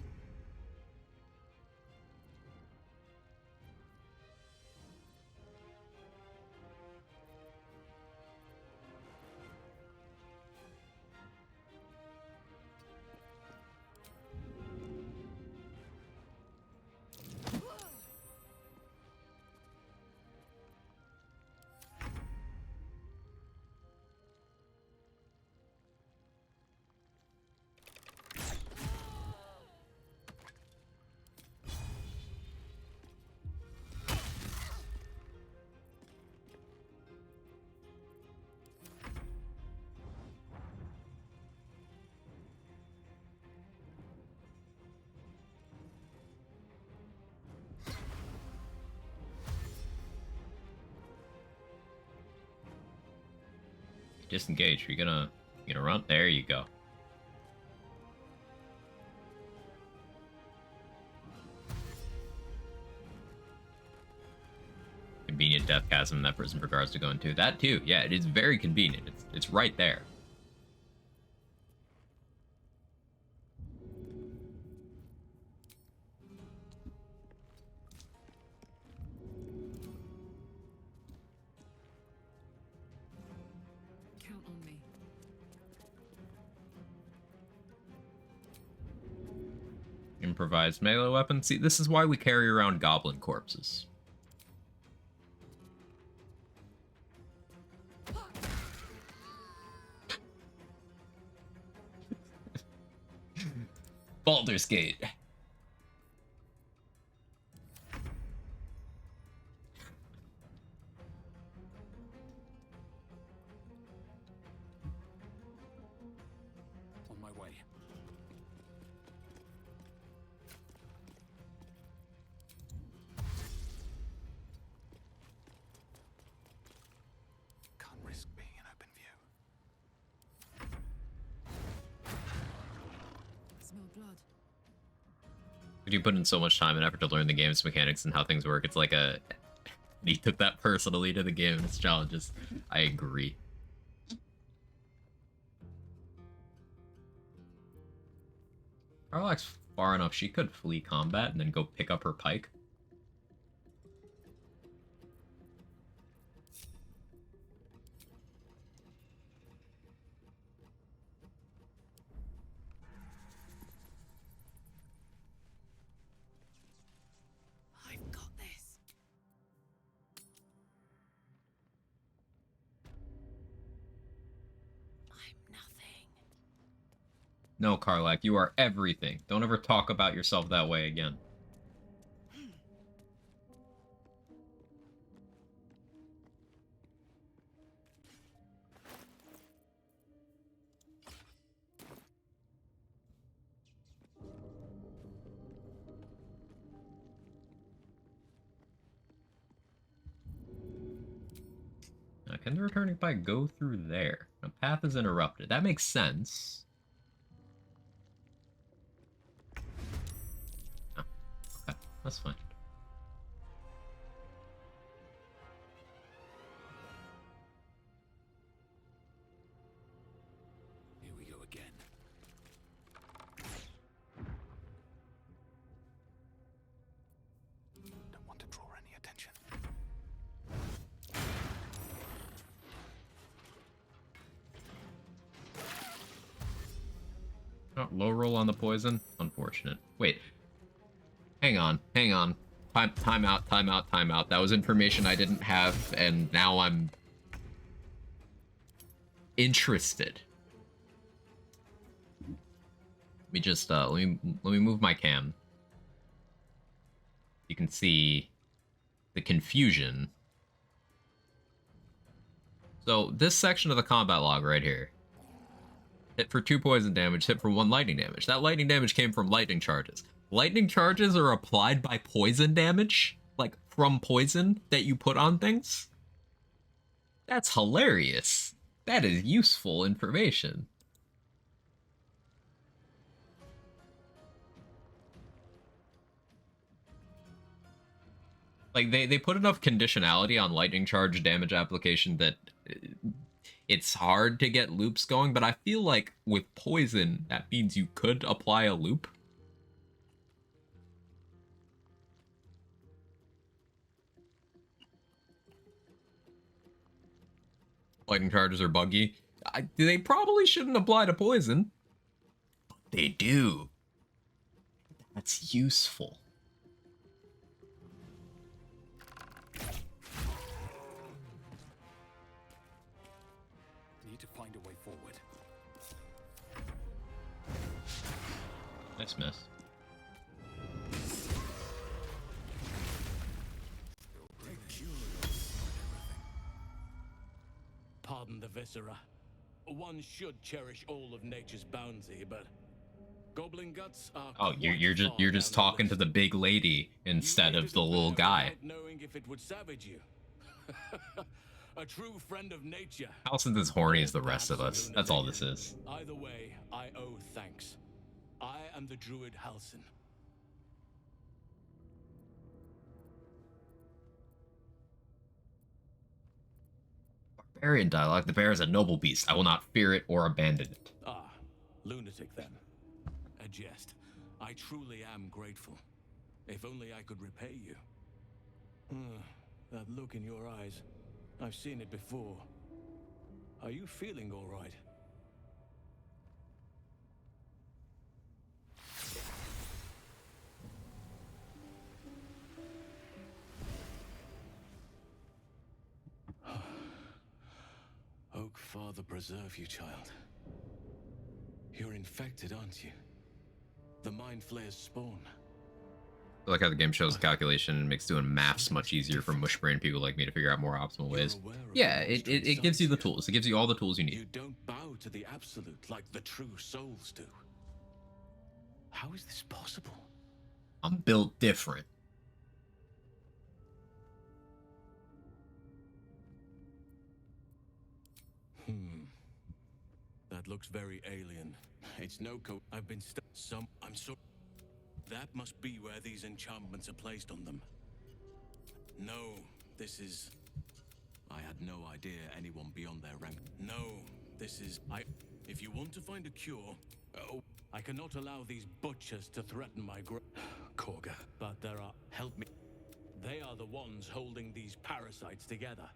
[SPEAKER 1] disengage. You gonna run? There you go. Convenient death chasm that prison regards to go into. That too, yeah, it is very convenient. It's right there.
[SPEAKER 2] Count on me.
[SPEAKER 1] Improvised melee weapon. See, this is why we carry around goblin corpses. Baldur's Gate.
[SPEAKER 3] On my way. Can't risk being in open view.
[SPEAKER 2] Smell blood.
[SPEAKER 1] You put in so much time and effort to learn the game's mechanics and how things work. It's like he took that personally to the game and its challenges. I agree. Carlax's far enough she could flee combat and then go pick up her pike.
[SPEAKER 2] I've got this. I'm nothing.
[SPEAKER 1] No, Karlach, you are everything. Don't ever talk about yourself that way again. Now, can the returning pike go through there? The path is interrupted. That makes sense. Oh, okay, that's fine.
[SPEAKER 3] Here we go again. Don't want to draw any attention.
[SPEAKER 1] Oh, low roll on the poison? Unfortunate. Wait. Hang on. Time out. That was information I didn't have, and now I'm interested. Let me just let me move my cam. You can see the confusion. So this section of the combat log right here. Hit for 2 poison damage, hit for 1 lightning damage. That lightning damage came from lightning charges. Lightning charges are applied by poison damage, like from poison that you put on things. That's hilarious. That is useful information. Like, they put enough conditionality on lightning charge damage application that it's hard to get loops going, but I feel like with poison, that means you could apply a loop. Lightning charges are buggy. They probably shouldn't apply to poison, but they do. That's useful.
[SPEAKER 3] Need to find a way forward.
[SPEAKER 1] Nice miss.
[SPEAKER 11] Pardon the viscera. One should cherish all of nature's bounty, but goblin guts are
[SPEAKER 1] Oh, you're just talking to the big lady instead of the little guy.
[SPEAKER 11] Knowing if it would savage you. a true friend of nature.
[SPEAKER 1] Halsin's as horny as the rest of us. That's all this is.
[SPEAKER 11] Either way, I owe thanks. I am the druid Halsin.
[SPEAKER 1] Barbarian dialogue. The bear is a noble beast. I will not fear it or abandon it.
[SPEAKER 11] Ah, lunatic then. A jest. I truly am grateful. If only I could repay you. That look in your eyes. I've seen it before. Are you feeling all right? Oak Father preserve you, child. You're infected, aren't you? The Mind Flayer's spawn.
[SPEAKER 1] I like how the game shows calculation and makes doing maths much easier for mushbrain people like me to figure out more optimal ways. Yeah, it gives you the tools. It gives you all the tools you need.
[SPEAKER 11] You don't bow to the absolute like the true souls do. How is this possible?
[SPEAKER 1] I'm built different.
[SPEAKER 11] That looks very alien. It's no I've been I'm so. That must be where these enchantments are placed on them. No, this is. I had no idea anyone beyond their rank. No, this is. If you want to find a cure, I cannot allow these butchers to threaten my Korga. But there are. Help me. They are the ones holding these parasites together.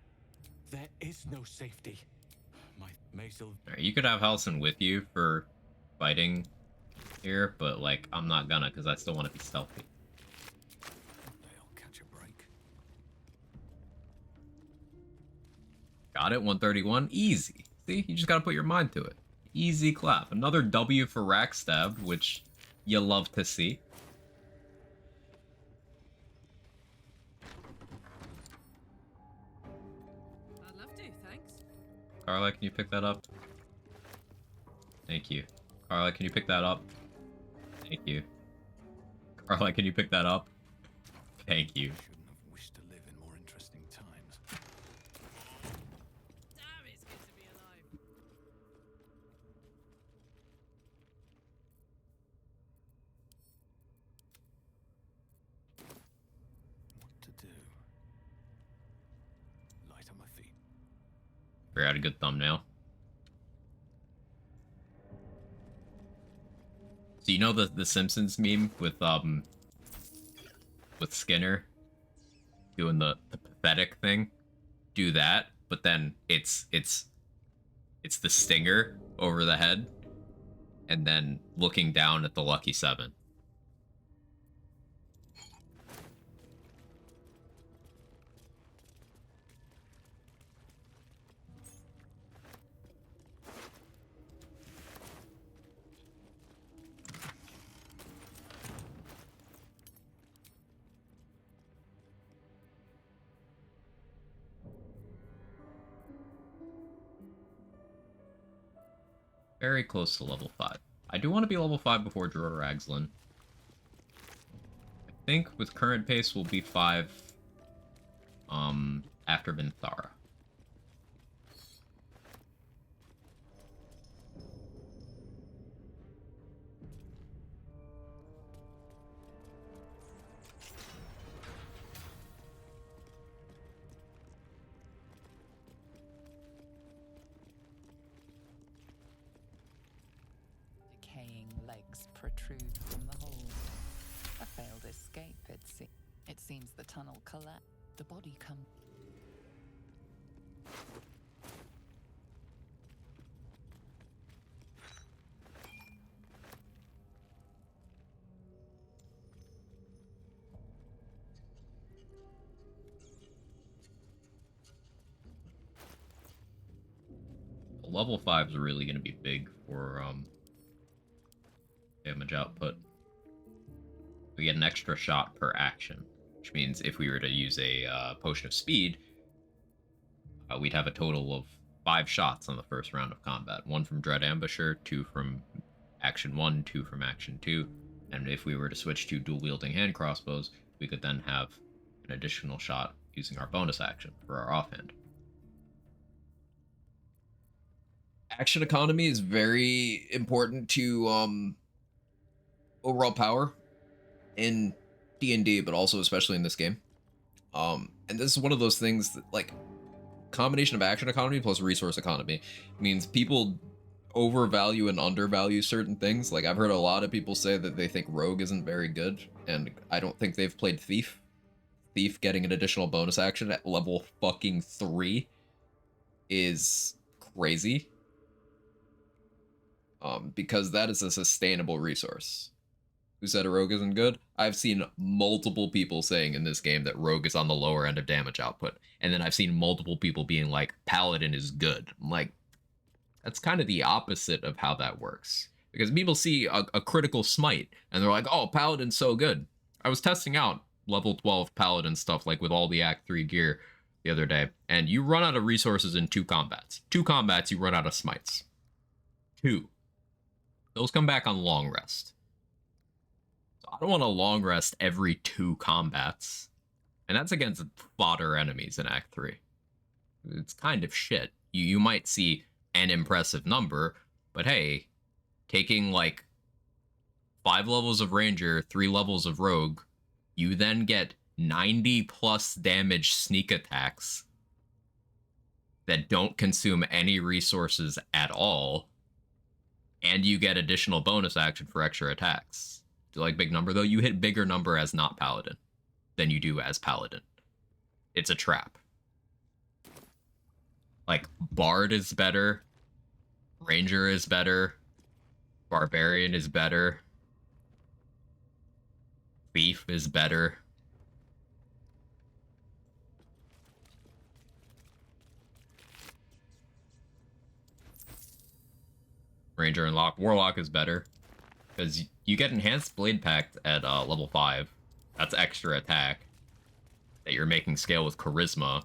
[SPEAKER 11] There is no safety. My Mason.
[SPEAKER 1] Right, you could have Halsin with you for fighting here, but like I'm not gonna because I still want to be stealthy.
[SPEAKER 3] They'll catch a break.
[SPEAKER 1] Got it, 131, easy. See, you just gotta put your mind to it. Easy clap. Another W for rack stabbed, which you love to see.
[SPEAKER 2] I'd love to, thanks.
[SPEAKER 1] Carla, can you pick that up? Thank you. Carla, can you pick that up? Thank you. Carla, can you pick that up? Thank you.
[SPEAKER 3] Shouldn't have wished to live in more interesting times.
[SPEAKER 2] Damn, it's good to be alive.
[SPEAKER 3] What to do? Light on my feet.
[SPEAKER 1] Figure out a good thumbnail. So you know the Simpsons meme with Skinner doing the pathetic thing? Do that, but then it's the stinger over the head and then looking down at the lucky 7. Very close to level 5. I do want to be level 5 before Dror Ragzlin. I think with current pace we'll be 5 after Vinthara.
[SPEAKER 4] Decaying legs protrude from the hold. A failed escape, it seems the tunnel collapsed. The body comes.
[SPEAKER 1] Level 5 is really going to be big for damage output. We get an extra shot per action, which means if we were to use a potion of speed, we'd have a total of 5 shots on the first round of combat. 1 from Dread Ambusher, 2 from Action 1, 2 from Action 2, and if we were to switch to dual-wielding hand crossbows, we could then have an additional shot using our bonus action for our offhand. action economy is very important to overall power in D&D, but also especially in this game. And this is one of those things that, like, combination of action economy plus resource economy means people overvalue and undervalue certain things. Like, I've heard a lot of people say that they think Rogue isn't very good, and I don't think they've played Thief. Thief getting an additional bonus action at level fucking 3 is crazy. Because that is a sustainable resource. Who said a Rogue isn't good? I've seen multiple people saying in this game that Rogue is on the lower end of damage output. And then I've seen multiple people being like, Paladin is good. I'm like, that's kind of the opposite of how that works. Because people see a critical smite, and they're like, oh, Paladin's so good. I was testing out level 12 Paladin stuff, like with all the Act 3 gear the other day, and you run out of resources in 2 combats. 2 combats, you run out of smites. 2. Those come back on long rest. So I don't want to long rest every 2 combats. And that's against fodder enemies in Act 3. It's kind of shit. You might see an impressive number, but hey, taking like 5 levels of Ranger, 3 levels of Rogue, you then get 90 plus damage sneak attacks that don't consume any resources at all, and you get additional bonus action for extra attacks. Do you like big number, though? You hit bigger number as not Paladin than you do as Paladin. It's a trap. Like, Bard is better, Ranger is better, Barbarian is better, Thief is better. Ranger and Warlock is better, because you get Enhanced Blade Pact at level 5. That's extra attack that you're making scale with Charisma.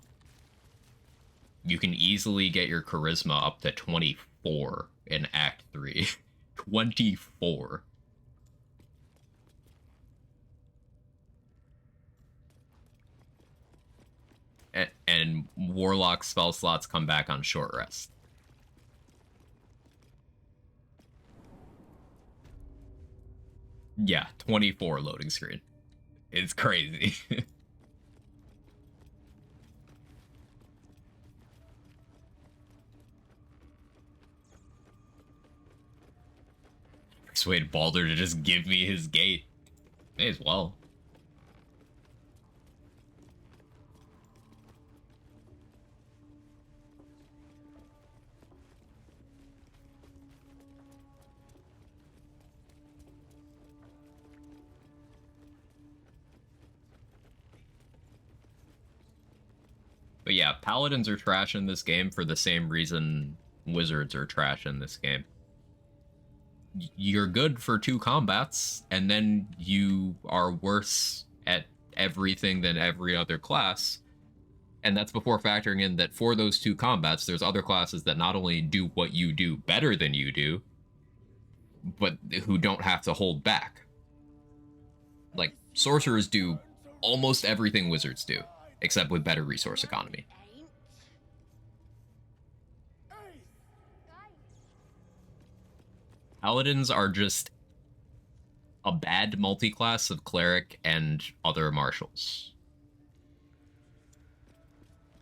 [SPEAKER 1] You can easily get your Charisma up to 24 in Act 3. 24. And Warlock spell slots come back on short rest. Yeah, 24 loading screen. It's crazy. Persuade Baldur to just give me his gate. May as well. But yeah, Paladins are trash in this game for the same reason Wizards are trash in this game. You're good for 2 combats, and then you are worse at everything than every other class. And that's before factoring in that for those 2 combats, there's other classes that not only do what you do better than you do, but who don't have to hold back. Like, sorcerers do almost everything wizards do, except with better resource economy. Paladins are just a bad multi-class of cleric and other martials.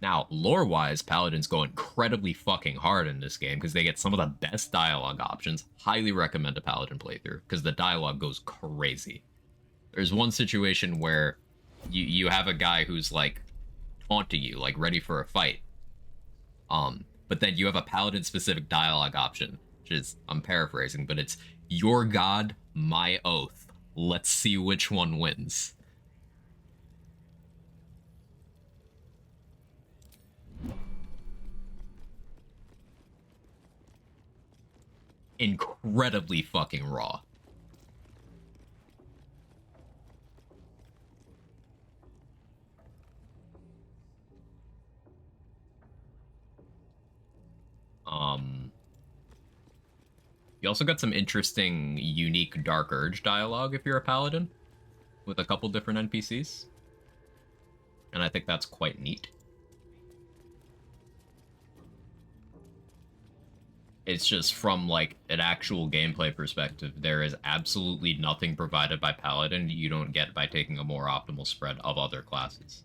[SPEAKER 1] Now, lore-wise, Paladins go incredibly fucking hard in this game because they get some of the best dialogue options. Highly recommend a Paladin playthrough because the dialogue goes crazy. There's one situation where you have a guy who's like taunting you, like ready for a fight. But then you have a Paladin-specific dialogue option, which is, I'm paraphrasing, but it's, your god, my oath. Let's see which one wins. Incredibly fucking raw. You also got some interesting, unique Dark Urge dialogue if you're a Paladin, with a couple different NPCs. And I think that's quite neat. It's just from like an actual gameplay perspective, there is absolutely nothing provided by Paladin you don't get by taking a more optimal spread of other classes.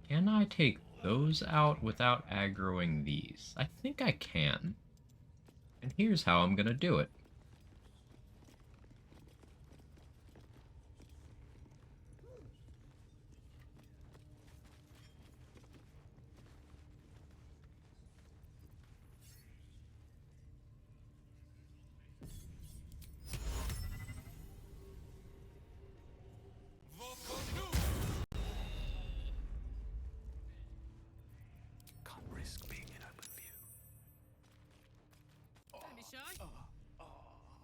[SPEAKER 1] Can I take those out without aggroing these? I think I can. And here's how I'm gonna do it.
[SPEAKER 3] Can't risk being in open view.
[SPEAKER 2] Don't be shy.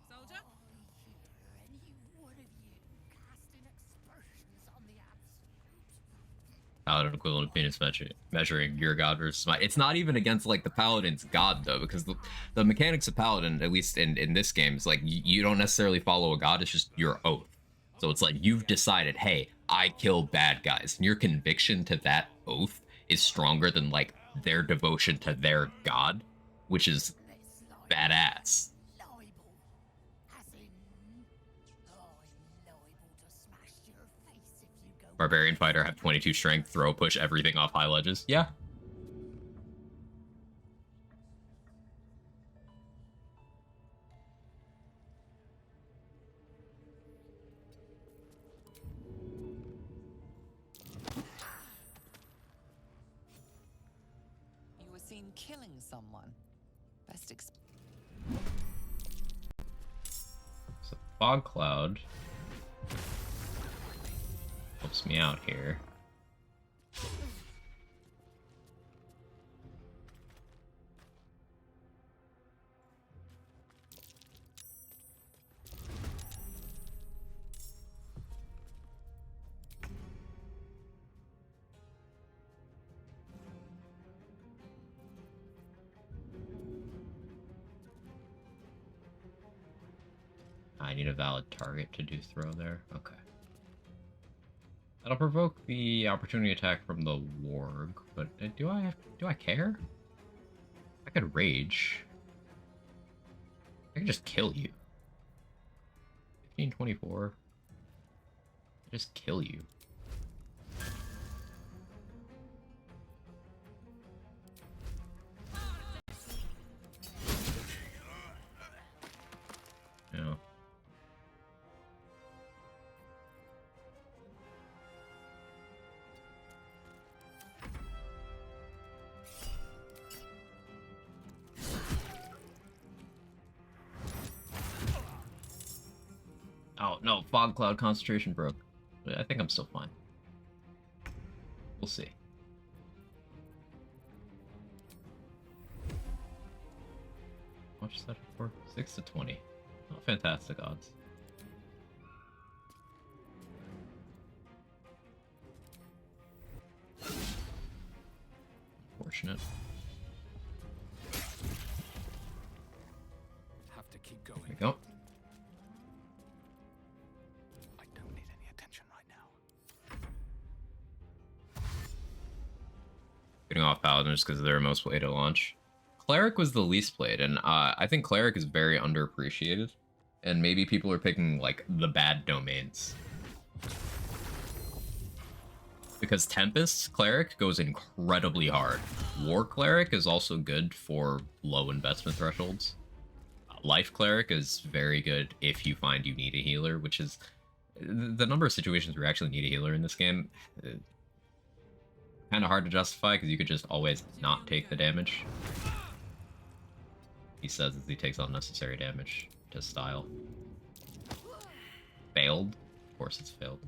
[SPEAKER 2] Soldier?
[SPEAKER 1] Paladin equivalent of penis measuring your god versus my. It's not even against like the Paladin's god though, because the mechanics of Paladin, at least in this game, is like you don't necessarily follow a god. It's just your oath. So it's like you've decided, hey, I kill bad guys, and your conviction to that oath is stronger than like their devotion to their god, which is badass. Barbarian fighter, have 22 strength, throw, push everything off high ledges. Yeah.
[SPEAKER 4] You were seen killing someone. Best
[SPEAKER 1] So fog cloud helps me out here. I need a valid target to do throw there. Okay. That'll provoke the opportunity attack from the warg, but do I care? I could rage. I can just kill you. 1524. Just kill you. Yeah. Oh, no, fog cloud concentration broke. But I think I'm still fine. We'll see. How much is that for? 6 to 20. Not fantastic odds. Unfortunate.
[SPEAKER 3] Have to keep going.
[SPEAKER 1] There we go.
[SPEAKER 3] I don't need any attention right now.
[SPEAKER 1] Getting off Paladin just because they're most way to launch. Cleric was the least played, and I think Cleric is very underappreciated. And maybe people are picking, like, the bad domains. Because Tempest Cleric goes incredibly hard. War Cleric is also good for low investment thresholds. Life Cleric is very good if you find you need a healer, which is... The number of situations where you actually need a healer in this game... kind of hard to justify, because you could just always not take the damage. He says as he takes unnecessary damage to style. Failed? Of course it's failed.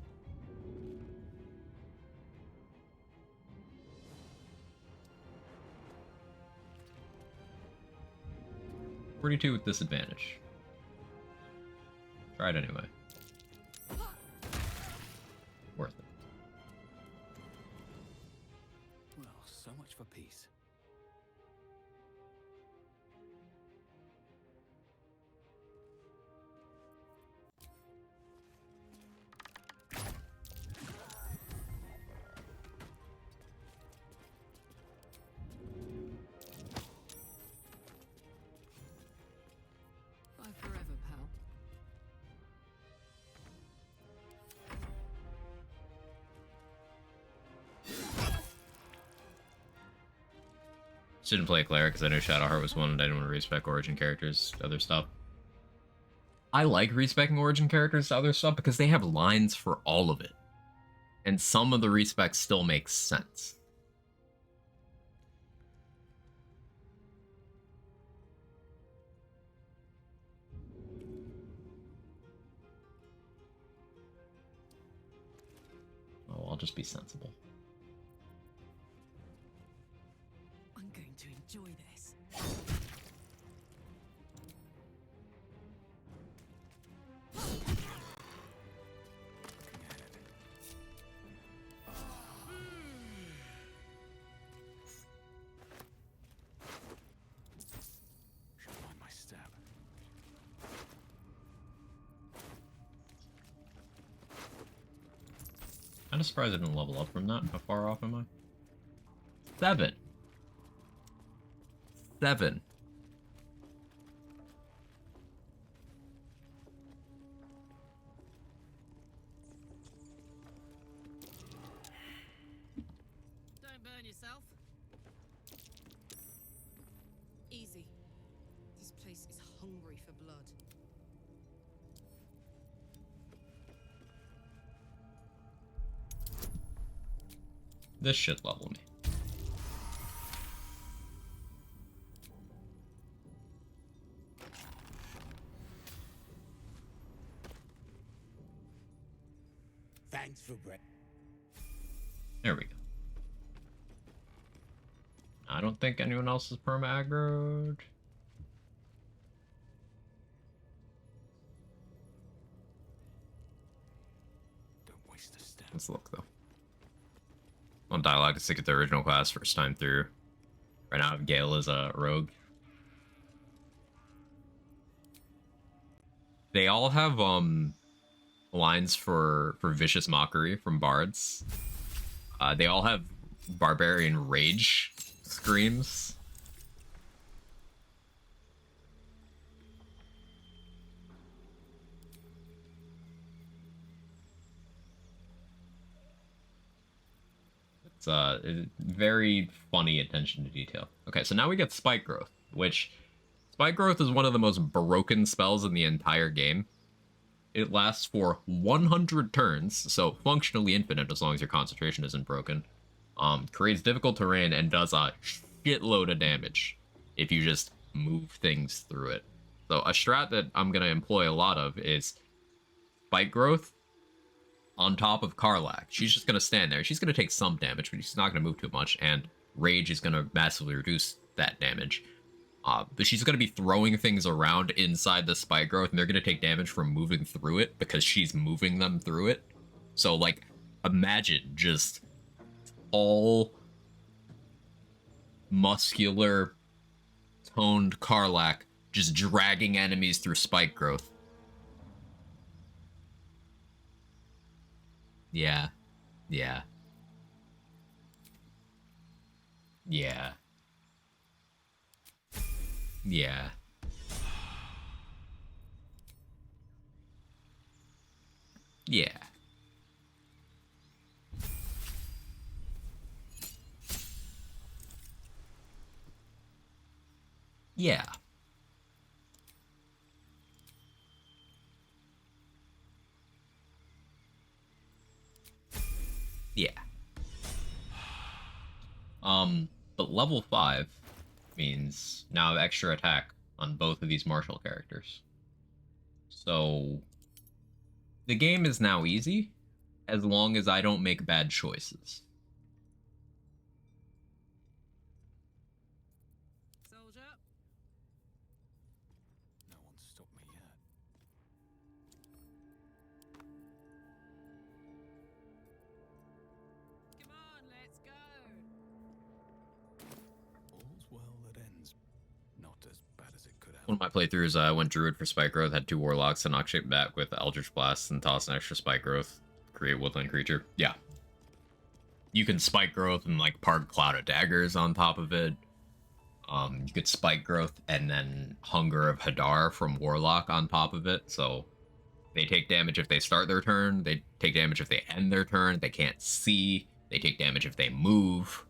[SPEAKER 1] .42 with disadvantage. Try it anyway. Worth it.
[SPEAKER 3] Well, so much for peace.
[SPEAKER 1] Didn't play Cleric because I knew Shadowheart was one and I didn't want to respec Origin characters to other stuff. I like respeccing Origin characters to other stuff because they have lines for all of it. And some of the respecs still make sense. Oh, I'll just be sensible.
[SPEAKER 2] I'm going to enjoy this.
[SPEAKER 3] Should find my stab.
[SPEAKER 1] I'm surprised I didn't level up from that. How far off am I? 7. 7.
[SPEAKER 2] Don't burn yourself. Easy. This place is hungry for blood.
[SPEAKER 1] This should level me.
[SPEAKER 10] Thanks for break.
[SPEAKER 1] There we go. I don't think anyone else is perma-aggroed.
[SPEAKER 3] Don't waste a stab.
[SPEAKER 1] Let's look, though. On dialogue to stick at the original class first time through. Right now, Gale is a rogue. They all have lines for vicious mockery from bards. They all have barbarian rage screams. It's very funny attention to detail. Okay, so now we get Spike Growth, which Spike Growth is one of the most broken spells in the entire game. It lasts for 100 turns, so functionally infinite as long as your concentration isn't broken. Creates difficult terrain and does a shitload of damage if you just move things through it. So a strat that I'm going to employ a lot of is Spike Growth on top of Karlach. She's just going to stand there. She's going to take some damage, but she's not going to move too much, and Rage is going to massively reduce that damage. But she's going to be throwing things around inside the Spike Growth, and they're going to take damage from moving through it because she's moving them through it. So, like, imagine just all muscular, toned Karlach just dragging enemies through Spike Growth. Yeah. Yeah. Yeah. Yeah. Yeah. Yeah. Yeah. But level 5 means now I have extra attack on both of these martial characters. So the game is now easy as long as I don't make bad choices.
[SPEAKER 2] Soldier.
[SPEAKER 3] No one's stopped me yet.
[SPEAKER 2] Come on, let's go.
[SPEAKER 3] All's well that ends. Not as bad as it could have.
[SPEAKER 1] One of my playthroughs, I went Druid for Spike Growth, had 2 Warlocks, and knocked shit back with Eldritch Blast and toss an extra Spike Growth. Create Woodland Creature. Yeah. You can Spike Growth and, like, Park Cloud of Daggers on top of it. You could Spike Growth and then Hunger of Hadar from Warlock on top of it, so they take damage if they start their turn, they take damage if they end their turn, they can't see, they take damage if they move.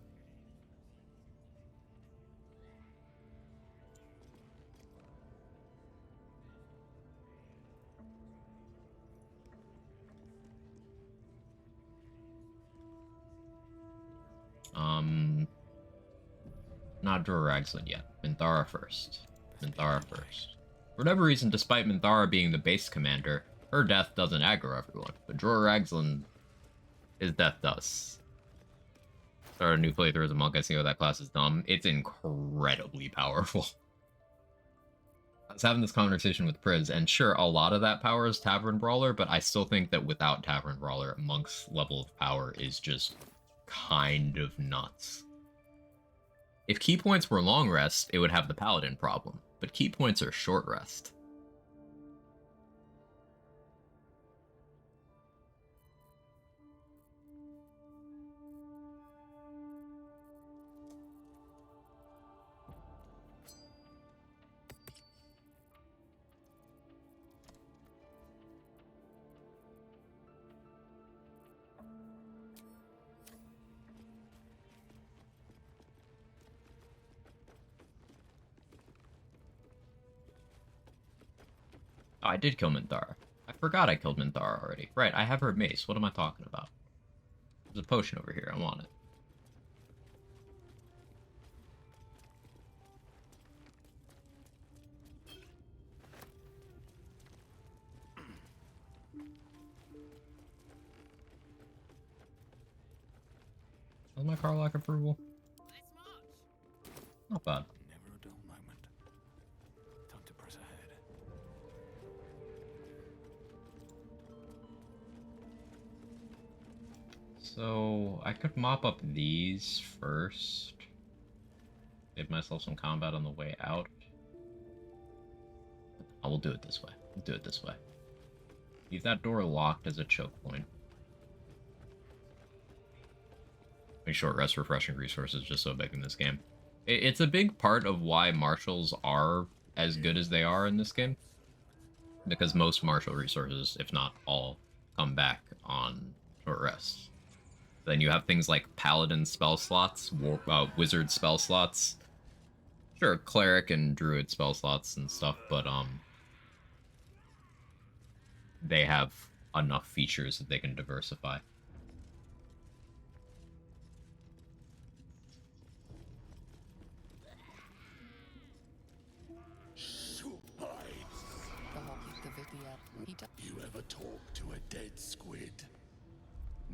[SPEAKER 1] Not Dror-Ragzlin yet. Minthara first. Minthara first. For whatever reason, despite Minthara being the base commander, her death doesn't aggro everyone. But Dror-Ragzlin, his death does. Start a new playthrough as a monk, I see how that class is dumb. It's incredibly powerful. I was having this conversation with Priz, and sure, a lot of that power is Tavern Brawler, but I still think that without Tavern Brawler, Monk's level of power is just kind of nuts. If key points were long rest, it would have the Paladin problem, but key points are short rest. Oh, I did kill Minthara. I forgot I killed Minthara already. Right, I have her mace. What am I talking about? There's a potion over here. I want it. How's my car lock approval? Not bad.
[SPEAKER 3] Never a dull moment. Time to press ahead.
[SPEAKER 1] So, I could mop up these first. Give myself some combat on the way out. I will do it this way. We'll do it this way. Leave that door locked as a choke point. Make short rest refreshing resources just so big in this game. It's a big part of why martials are as good as they are in this game. Because most martial resources, if not all, come back on short rest. Then you have things like paladin spell slots, wizard spell slots. Sure, cleric and druid spell slots and stuff, but they have enough features that they can diversify.
[SPEAKER 5] You ever talk to a dead squid?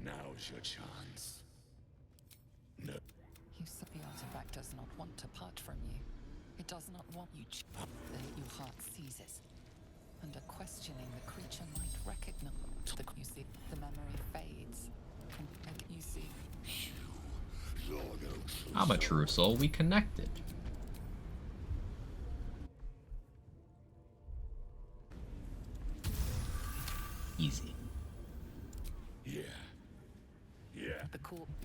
[SPEAKER 5] Now's your chance. No.
[SPEAKER 4] You said the artifact does not want to part from you. It does not want you. Your heart seizes. Under questioning, the creature might recognize. You see, the memory fades. And you see.
[SPEAKER 1] I'm a true soul. We connected. Easy.
[SPEAKER 5] Yeah.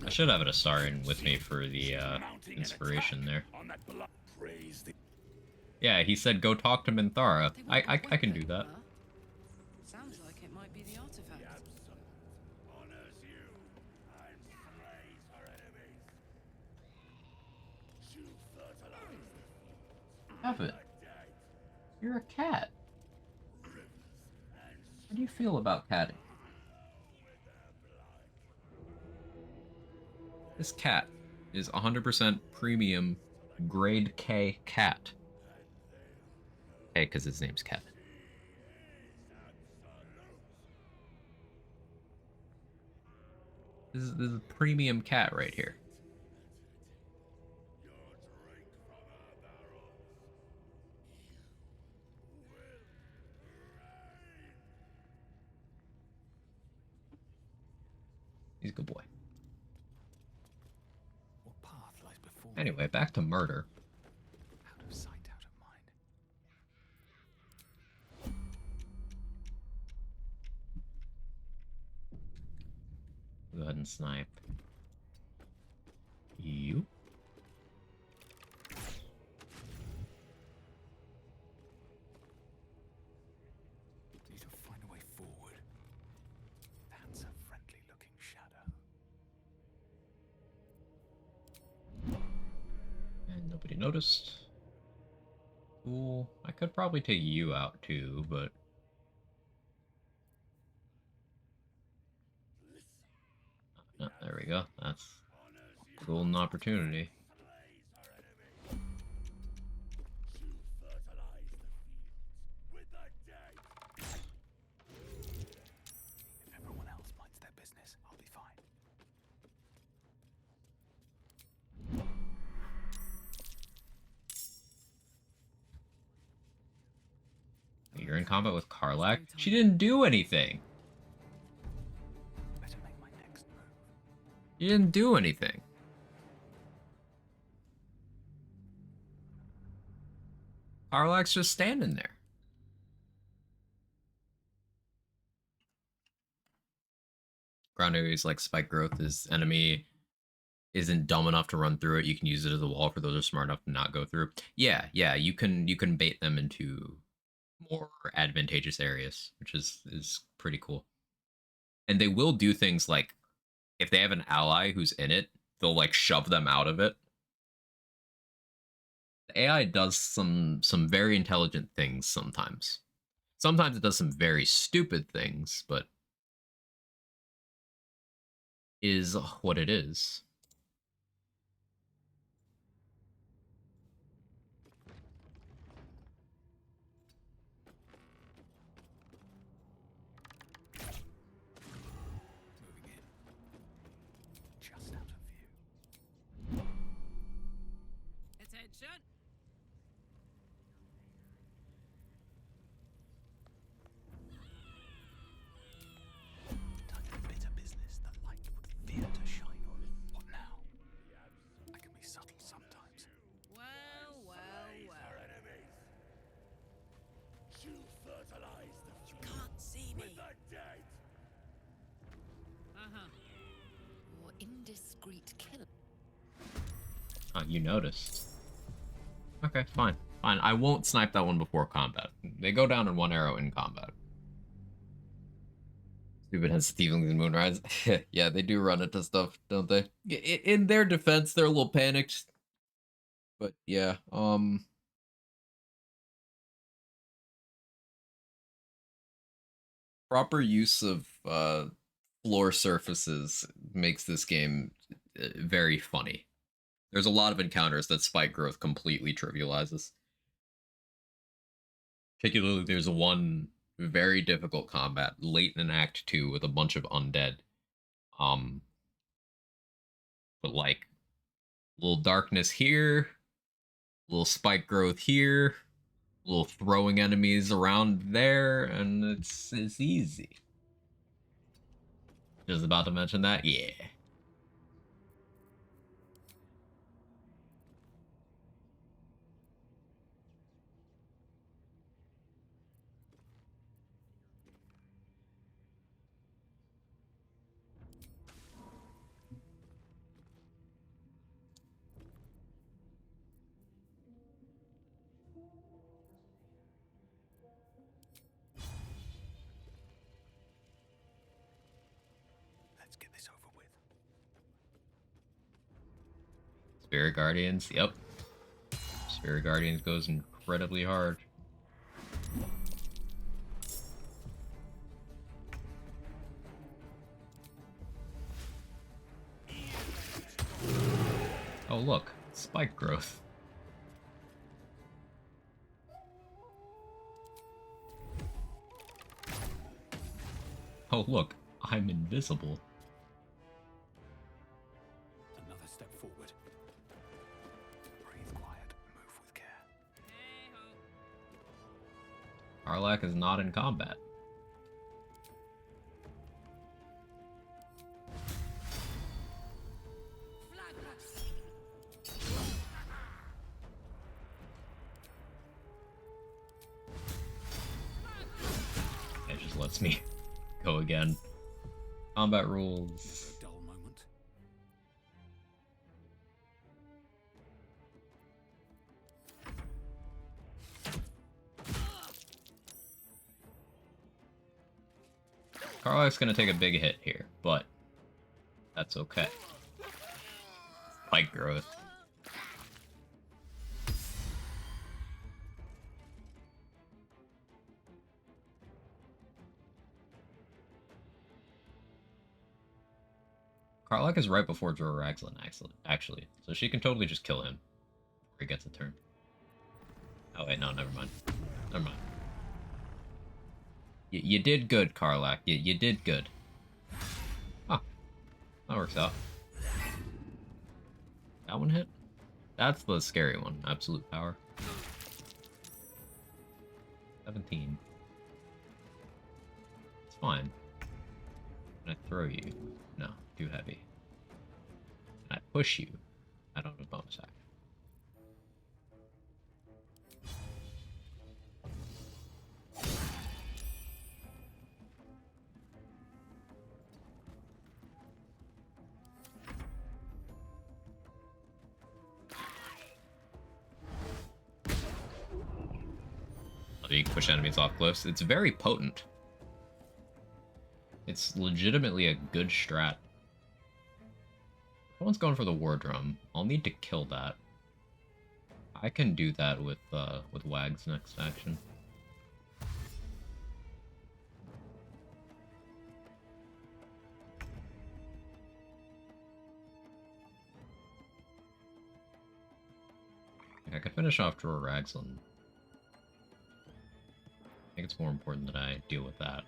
[SPEAKER 1] I should have an Astarian with me for the inspiration there. Yeah, he said go talk to Minthara. I can do that.
[SPEAKER 2] Sounds like it might be the artifact.
[SPEAKER 1] Evan, you're a cat. How do you feel about catting? This cat is 100% premium grade K cat. Hey, because his name's Kevin. This is a premium cat right here. He's a good boy.
[SPEAKER 3] What path lies before
[SPEAKER 1] Anyway, back to murder.
[SPEAKER 3] Out of sight, out of mind.
[SPEAKER 1] Go ahead and snipe. You?
[SPEAKER 3] Need to find a way forward. That's a friendly-looking shadow.
[SPEAKER 1] And nobody noticed. Cool. I could probably take you out too, but... Oh, there we go. That's Golden opportunity.
[SPEAKER 3] If everyone else minds their business, I'll be fine.
[SPEAKER 1] You're in combat with Karlach? She didn't do anything.
[SPEAKER 3] Better make my next move.
[SPEAKER 1] She didn't do anything. Karlach's just standing there. Ground areas like spike growth is enemy isn't dumb enough to run through it. You can use it as a wall for those who are smart enough to not go through. Yeah, you can bait them into more advantageous areas, which is pretty cool. And they will do things like if they have an ally who's in it, they'll like shove them out of it. The AI does some very intelligent things sometimes. Sometimes it does some very stupid things, but is what it is.
[SPEAKER 3] Moving in. Just out of view.
[SPEAKER 2] Attention!
[SPEAKER 3] Time for bitter business the light would fear to shine on. What now? I can be subtle sometimes.
[SPEAKER 2] Well. You can't see me. Uh-huh.
[SPEAKER 4] Or indiscreet kill.
[SPEAKER 1] Oh, you noticed. Okay, fine. Fine. I won't snipe that one before combat. They go down in one arrow in combat. Stupid has Steven and Moonrise. Yeah, they do run into stuff, don't they? In their defense, they're a little panicked. But yeah, proper use of floor surfaces makes this game very funny. There's a lot of encounters that spike growth completely trivializes. Particularly, there's one very difficult combat late in Act 2 with a bunch of undead. But like, little darkness here, little spike growth here, little throwing enemies around there, and it's easy. Just about to mention that? Yeah.
[SPEAKER 3] Let's get this over with.
[SPEAKER 1] Spirit Guardians, yep. Spirit Guardians goes incredibly hard. Oh look, spike growth. Oh look, I'm invisible.
[SPEAKER 3] Another step forward. Breathe quiet, move with care.
[SPEAKER 1] Karlach is not in combat. It just lets me go again. Combat rules.
[SPEAKER 3] No dull moment.
[SPEAKER 1] Karlach's gonna take a big hit here, but that's okay. Spike growth. Karlach is right before Jorah Raglan, actually. So she can totally just kill him before he gets a turn. Oh wait, no, never mind. Never mind. You did good, Karlach. You did good. Huh. That works out. That one hit? That's the scary one. Absolute power. 17. It's fine. Can I throw you? No, too heavy. Can I push you? I don't have a bonus action. You can push enemies off cliffs. It's very potent. It's legitimately a good strat. Someone's going for the war drum. I'll need to kill that. I can do that with Wag's next action. I could finish off Jorah Raglan. I think it's more important that I deal with that.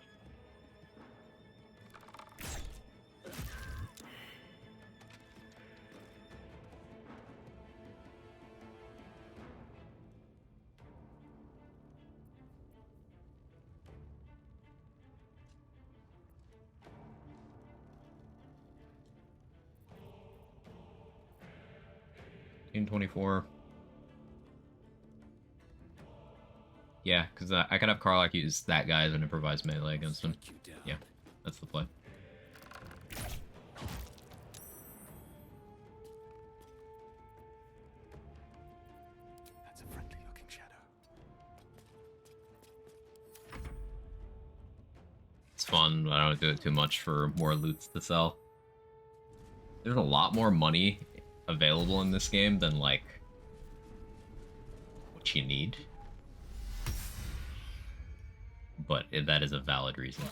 [SPEAKER 1] Team 24. Yeah, because I could have Karlach use that guy as an improvised melee against him. Yeah, that's the play.
[SPEAKER 3] That's a friendly-looking shadow.
[SPEAKER 1] It's fun, but I don't do it too much for more loots to sell. There's a lot more money available in this game than, like, what you need. But that is a valid reason.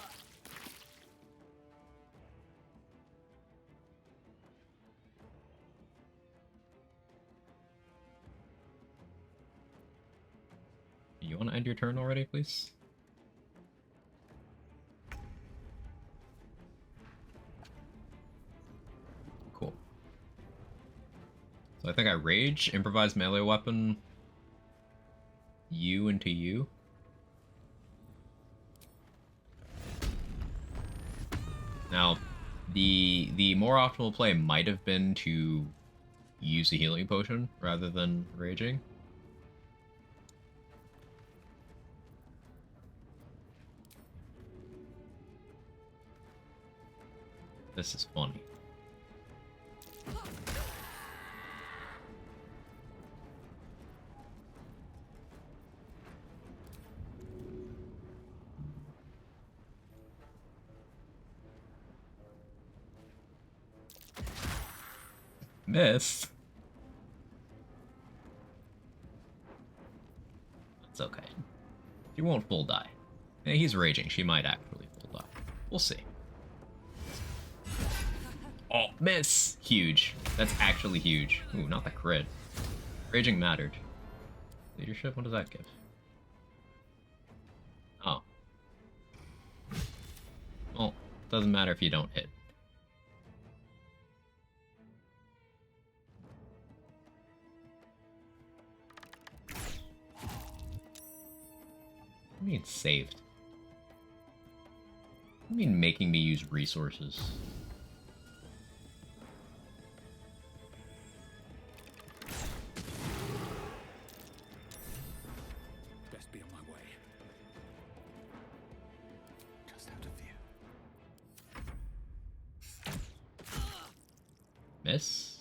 [SPEAKER 1] You want to end your turn already, please? Cool. So I think I rage, improvise melee weapon, you into you. Now, the more optimal play might have been to use a healing potion rather than raging. This is funny. Miss. That's okay. She won't full die. He's raging. She might actually full die. We'll see. Oh, miss! Huge. That's actually huge. Ooh, not the crit. Raging mattered. Leadership? What does that give? Oh. Well, doesn't matter if you don't hit. What do you mean saved? What do you mean making me use resources?
[SPEAKER 3] Best be on my way. Just out of view.
[SPEAKER 1] Miss?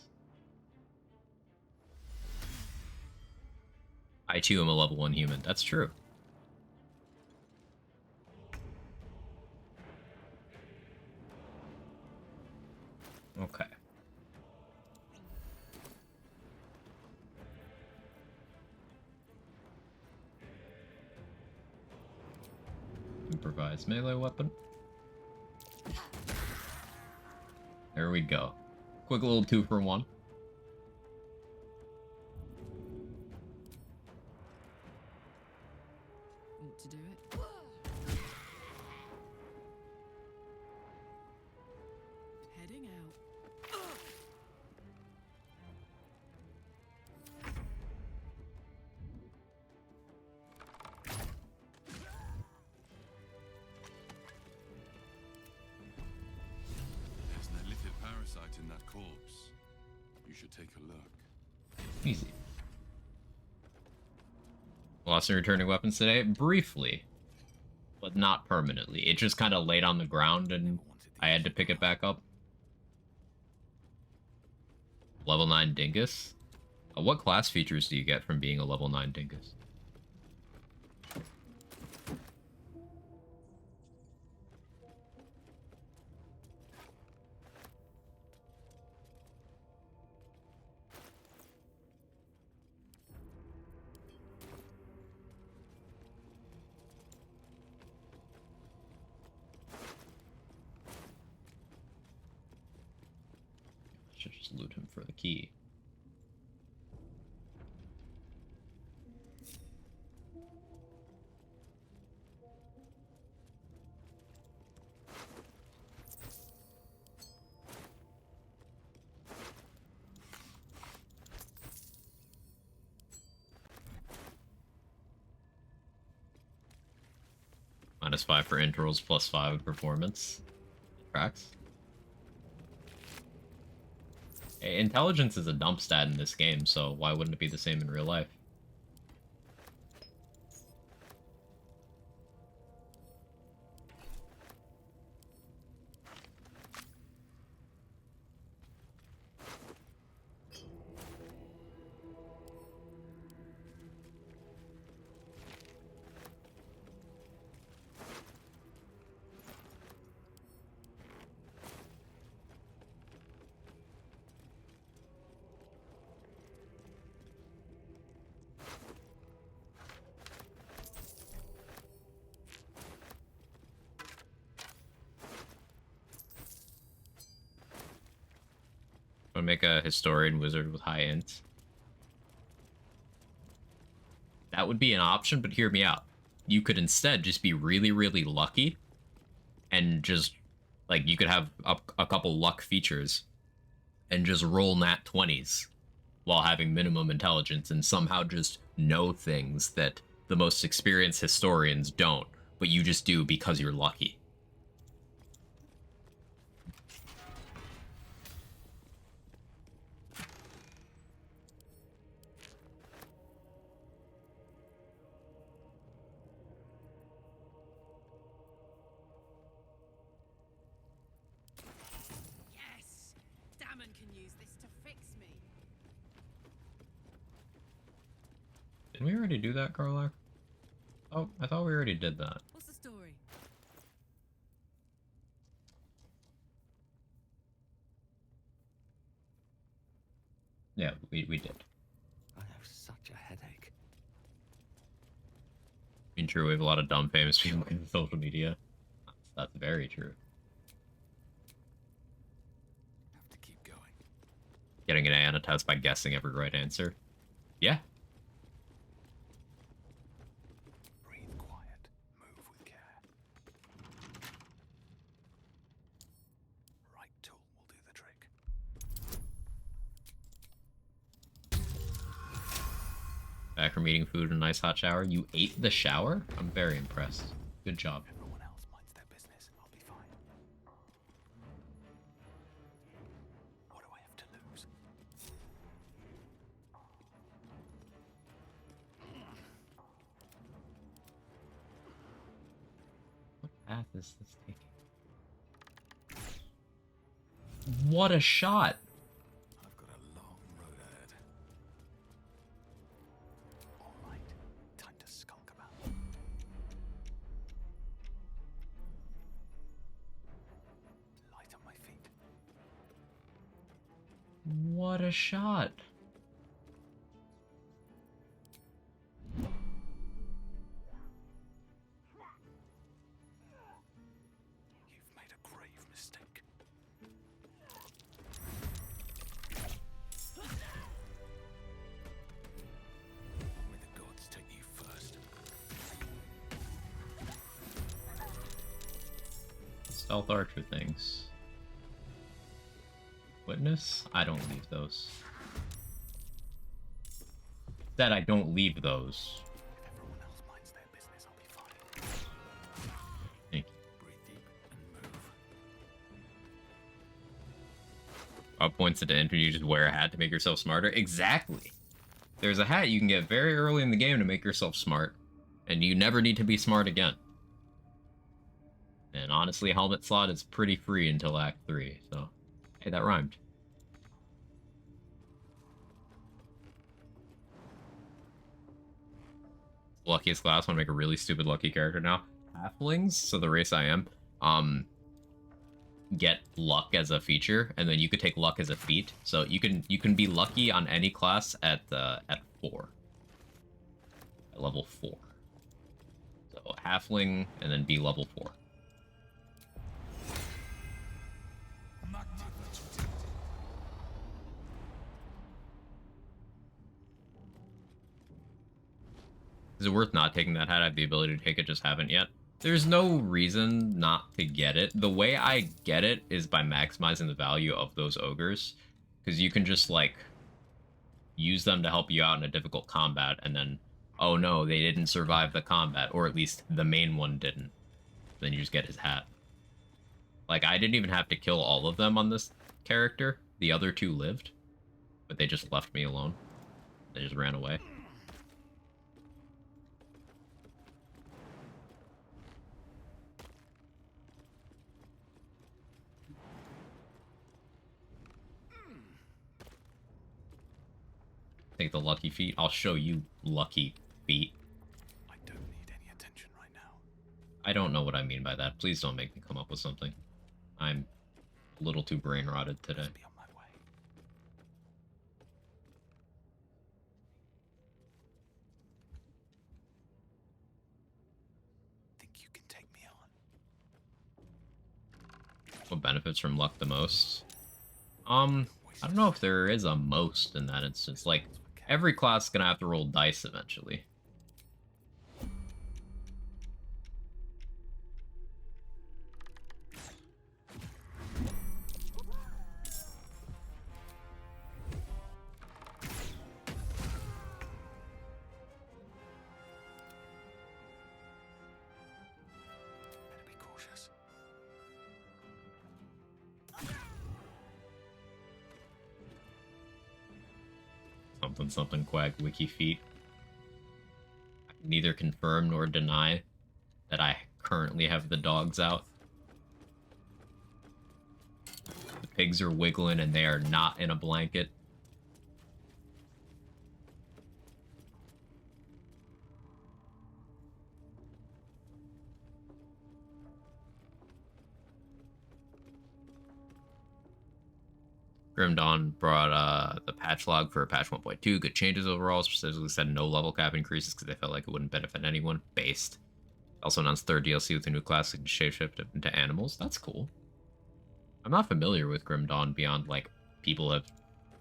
[SPEAKER 1] I too am a level 1 human. That's true. Okay. Improvise melee weapon. There we go. Quick little 2-for-1.
[SPEAKER 2] Want to do it? Heading out.
[SPEAKER 8] There's an illithid parasite in that corpse. You should take a look.
[SPEAKER 1] Easy. Lost some returning weapons today? Briefly. But not permanently. It just kind of laid on the ground and I had to pick it back up. Level 9 Dingus? What class features do you get from being a level 9 Dingus? Should just loot him for the key. -5 for intervals, +5 performance. Tracks. Intelligence is a dump stat in this game, so why wouldn't it be the same in real life? Want to make a historian wizard with high int? That would be an option, but hear me out. You could instead just be really, really lucky and just, like, you could have a couple luck features and just roll nat 20s while having minimum intelligence and somehow just know things that the most experienced historians don't, but you just do because you're lucky.
[SPEAKER 2] Yes! Damon can use this to fix me.
[SPEAKER 1] Didn't we already do that, Karlak? Oh, I thought we already did that.
[SPEAKER 2] What's the story?
[SPEAKER 1] Yeah, we did.
[SPEAKER 5] I have such a headache.
[SPEAKER 1] I mean, true, we have a lot of dumb famous people in social media. That's very true.
[SPEAKER 3] Have to keep going.
[SPEAKER 1] Getting an A on a test by guessing every right answer. Yeah.
[SPEAKER 3] Breathe quiet. Move with care. Right tool will do the trick.
[SPEAKER 1] Back from eating food and a nice hot shower. You ate the shower? I'm very impressed. Good job.
[SPEAKER 3] Everyone else minds their business. I'll be fine. What do I have to lose?
[SPEAKER 1] What path is this taking? What a shot!
[SPEAKER 3] I've got a long road ahead. All right, time to skulk about. Light on my feet.
[SPEAKER 1] What a shot!
[SPEAKER 3] You've made a grave mistake.
[SPEAKER 1] Stealth archer things. Witness? I don't leave those. That I don't leave those.
[SPEAKER 3] If everyone else minds their business, I'll be fine.
[SPEAKER 1] Thank you.
[SPEAKER 3] Breathe deep and move.
[SPEAKER 1] What points it in? You just wear a hat to make yourself smarter? Exactly. There's a hat you can get very early in the game to make yourself smart, and you never need to be smart again. And honestly, helmet slot is pretty free until Act 3, so... Hey, that rhymed. Luckiest class, want to make a really stupid lucky character now. Halflings, so the race I am, get luck as a feature, and then you could take luck as a feat. So you can be lucky on any class at 4. At level 4. So halfling, and then be level 4. Is it worth not taking that hat? I have the ability to take it, just haven't yet. There's no reason not to get it. The way I get it is by maximizing the value of those ogres. Because you can just, like, use them to help you out in a difficult combat, and then, oh no, they didn't survive the combat, or at least the main one didn't. Then you just get his hat. Like, I didn't even have to kill all of them on this character. The other 2 lived, but they just left me alone. They just ran away. Take the lucky feet. I'll show you lucky feet.
[SPEAKER 3] I don't need any attention right now.
[SPEAKER 1] I don't know what I mean by that. Please don't make me come up with something. I'm a little too brain rotted today.
[SPEAKER 3] Just be on my way. Think you can take me on?
[SPEAKER 1] What benefits from luck the most? I don't know if there is a most in that instance. Like, every class is gonna have to roll dice eventually.
[SPEAKER 3] Better be cautious.
[SPEAKER 1] Something quack wiki feet. I can neither confirm nor deny that I currently have the dogs out. The pigs are wiggling and they are not in a blanket. Grim Dawn brought the patch log for patch 1.2. Good changes overall. Specifically said no level cap increases because they felt like it wouldn't benefit anyone. Based. Also announced third DLC with a new class that can shapeshift into animals. That's cool. I'm not familiar with Grim Dawn beyond, like, people have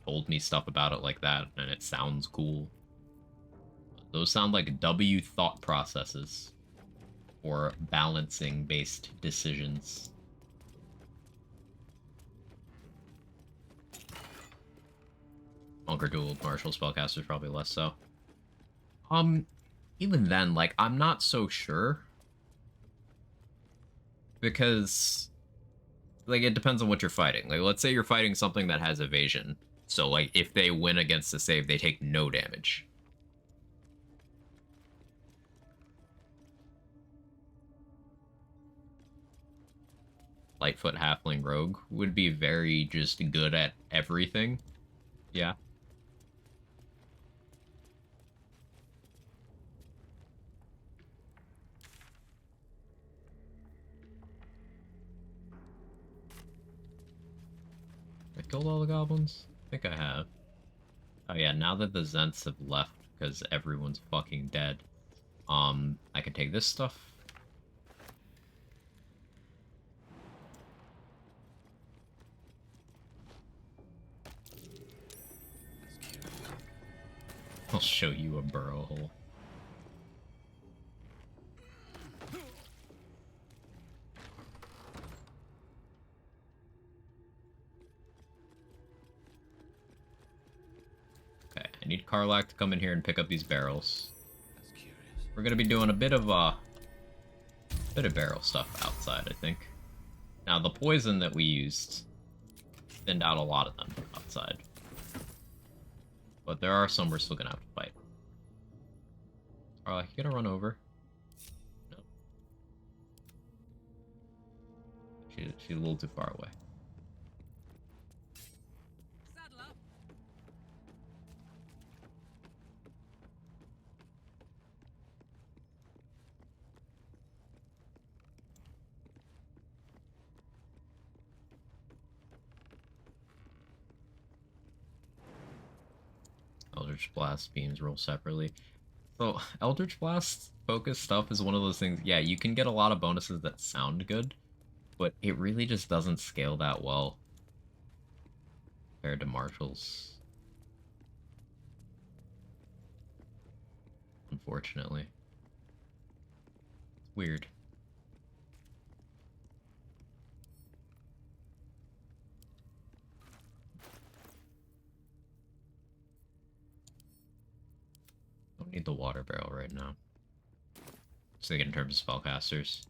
[SPEAKER 1] told me stuff about it like that, and it sounds cool. Those sound like W thought processes or balancing-based decisions. Monk or dual martial spellcasters probably less so. Even then, like, I'm not so sure. Because, like, it depends on what you're fighting. Like, let's say you're fighting something that has evasion. So, like, if they win against the save, they take no damage. Lightfoot Halfling Rogue would be very just good at everything. Yeah. I killed all the goblins? I think I have. Oh yeah, now that the Zents have left because everyone's fucking dead, I can take this stuff. I'll show you a burrow hole. need Karlak to come in here and pick up these barrels.
[SPEAKER 11] That's curious.
[SPEAKER 1] We're gonna be doing a bit of barrel stuff outside, I think. Now, the poison that we used thinned out a lot of them outside. But there are some we're still gonna have to fight. Karlak, you gonna run over? No. She's a little too far away.
[SPEAKER 2] Saddle up.
[SPEAKER 1] Eldritch Blast beams roll separately. So, Eldritch Blast focus stuff is one of those things, yeah, you can get a lot of bonuses that sound good, but it really just doesn't scale that well compared to Marshall's. Unfortunately. It's weird. Don't need the water barrel right now. Just thinking in terms of spellcasters.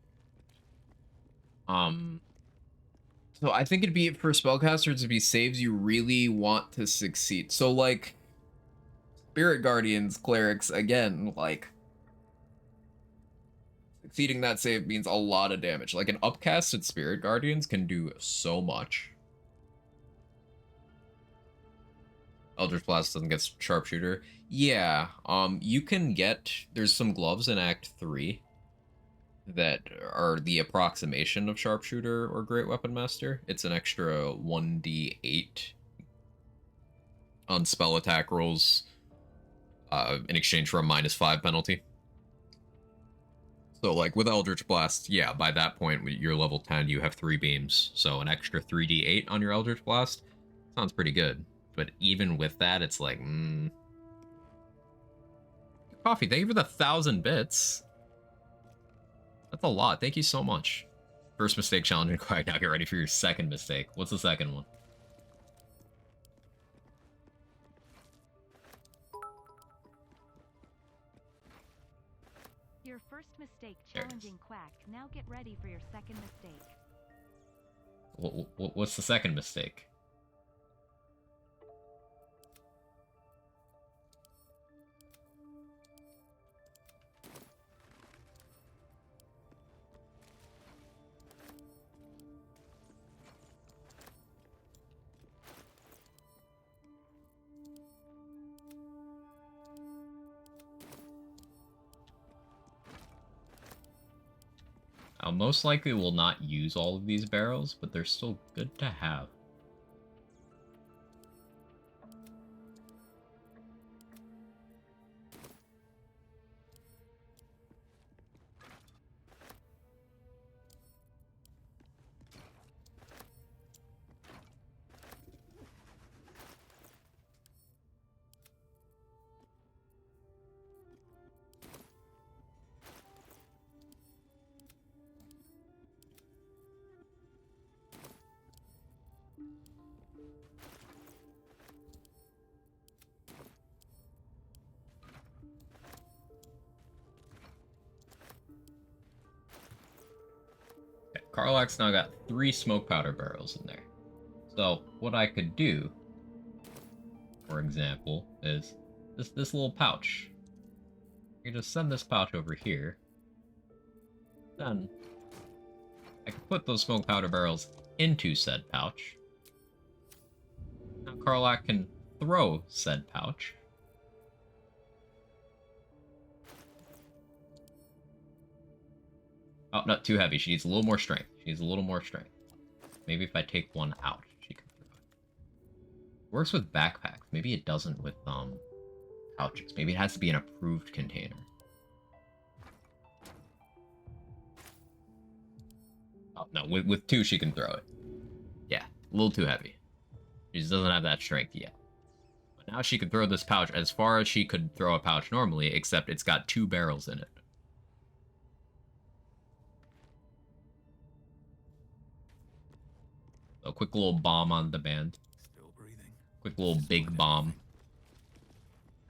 [SPEAKER 1] So I think it'd be for spellcasters to be saves you really want to succeed. So like Spirit Guardians, clerics, again, like succeeding that save means a lot of damage. Like an upcasted Spirit Guardians can do so much. Eldritch Blast doesn't get Sharpshooter. Yeah, you can get, there's some gloves in Act 3 that are the approximation of Sharpshooter or Great Weapon Master. It's an extra 1d8 on spell attack rolls in exchange for a -5 penalty. So, like, with Eldritch Blast, yeah, by that point, you're level 10, you have 3 beams. So an extra 3d8 on your Eldritch Blast sounds pretty good. But even with that, it's like, Coffee, thank you for the 1,000 bits. That's a lot. Thank you so much. First mistake challenge required. Now get ready for your second mistake. What's the second one?
[SPEAKER 12] Your first mistake challenging Quack. Now get ready for your second mistake.
[SPEAKER 1] What's the second mistake? I'll most likely will not use all of these barrels, but they're still good to have. Karlak's now got 3 smoke powder barrels in there. So what I could do, for example, is this little pouch. You just send this pouch over here. Then I can put those smoke powder barrels into said pouch. Now Karlak can throw said pouch. Oh, not too heavy. She needs a little more strength. She needs a little more strength. Maybe if I take one out, she can throw it. Works with backpacks. Maybe it doesn't with pouches. Maybe it has to be an approved container. Oh, no, with 2 she can throw it. Yeah, a little too heavy. She just doesn't have that strength yet. But now she could throw this pouch as far as she could throw a pouch normally, except it's got 2 barrels in it. A quick little bomb on the band.
[SPEAKER 3] Still breathing.
[SPEAKER 1] Quick little big bomb.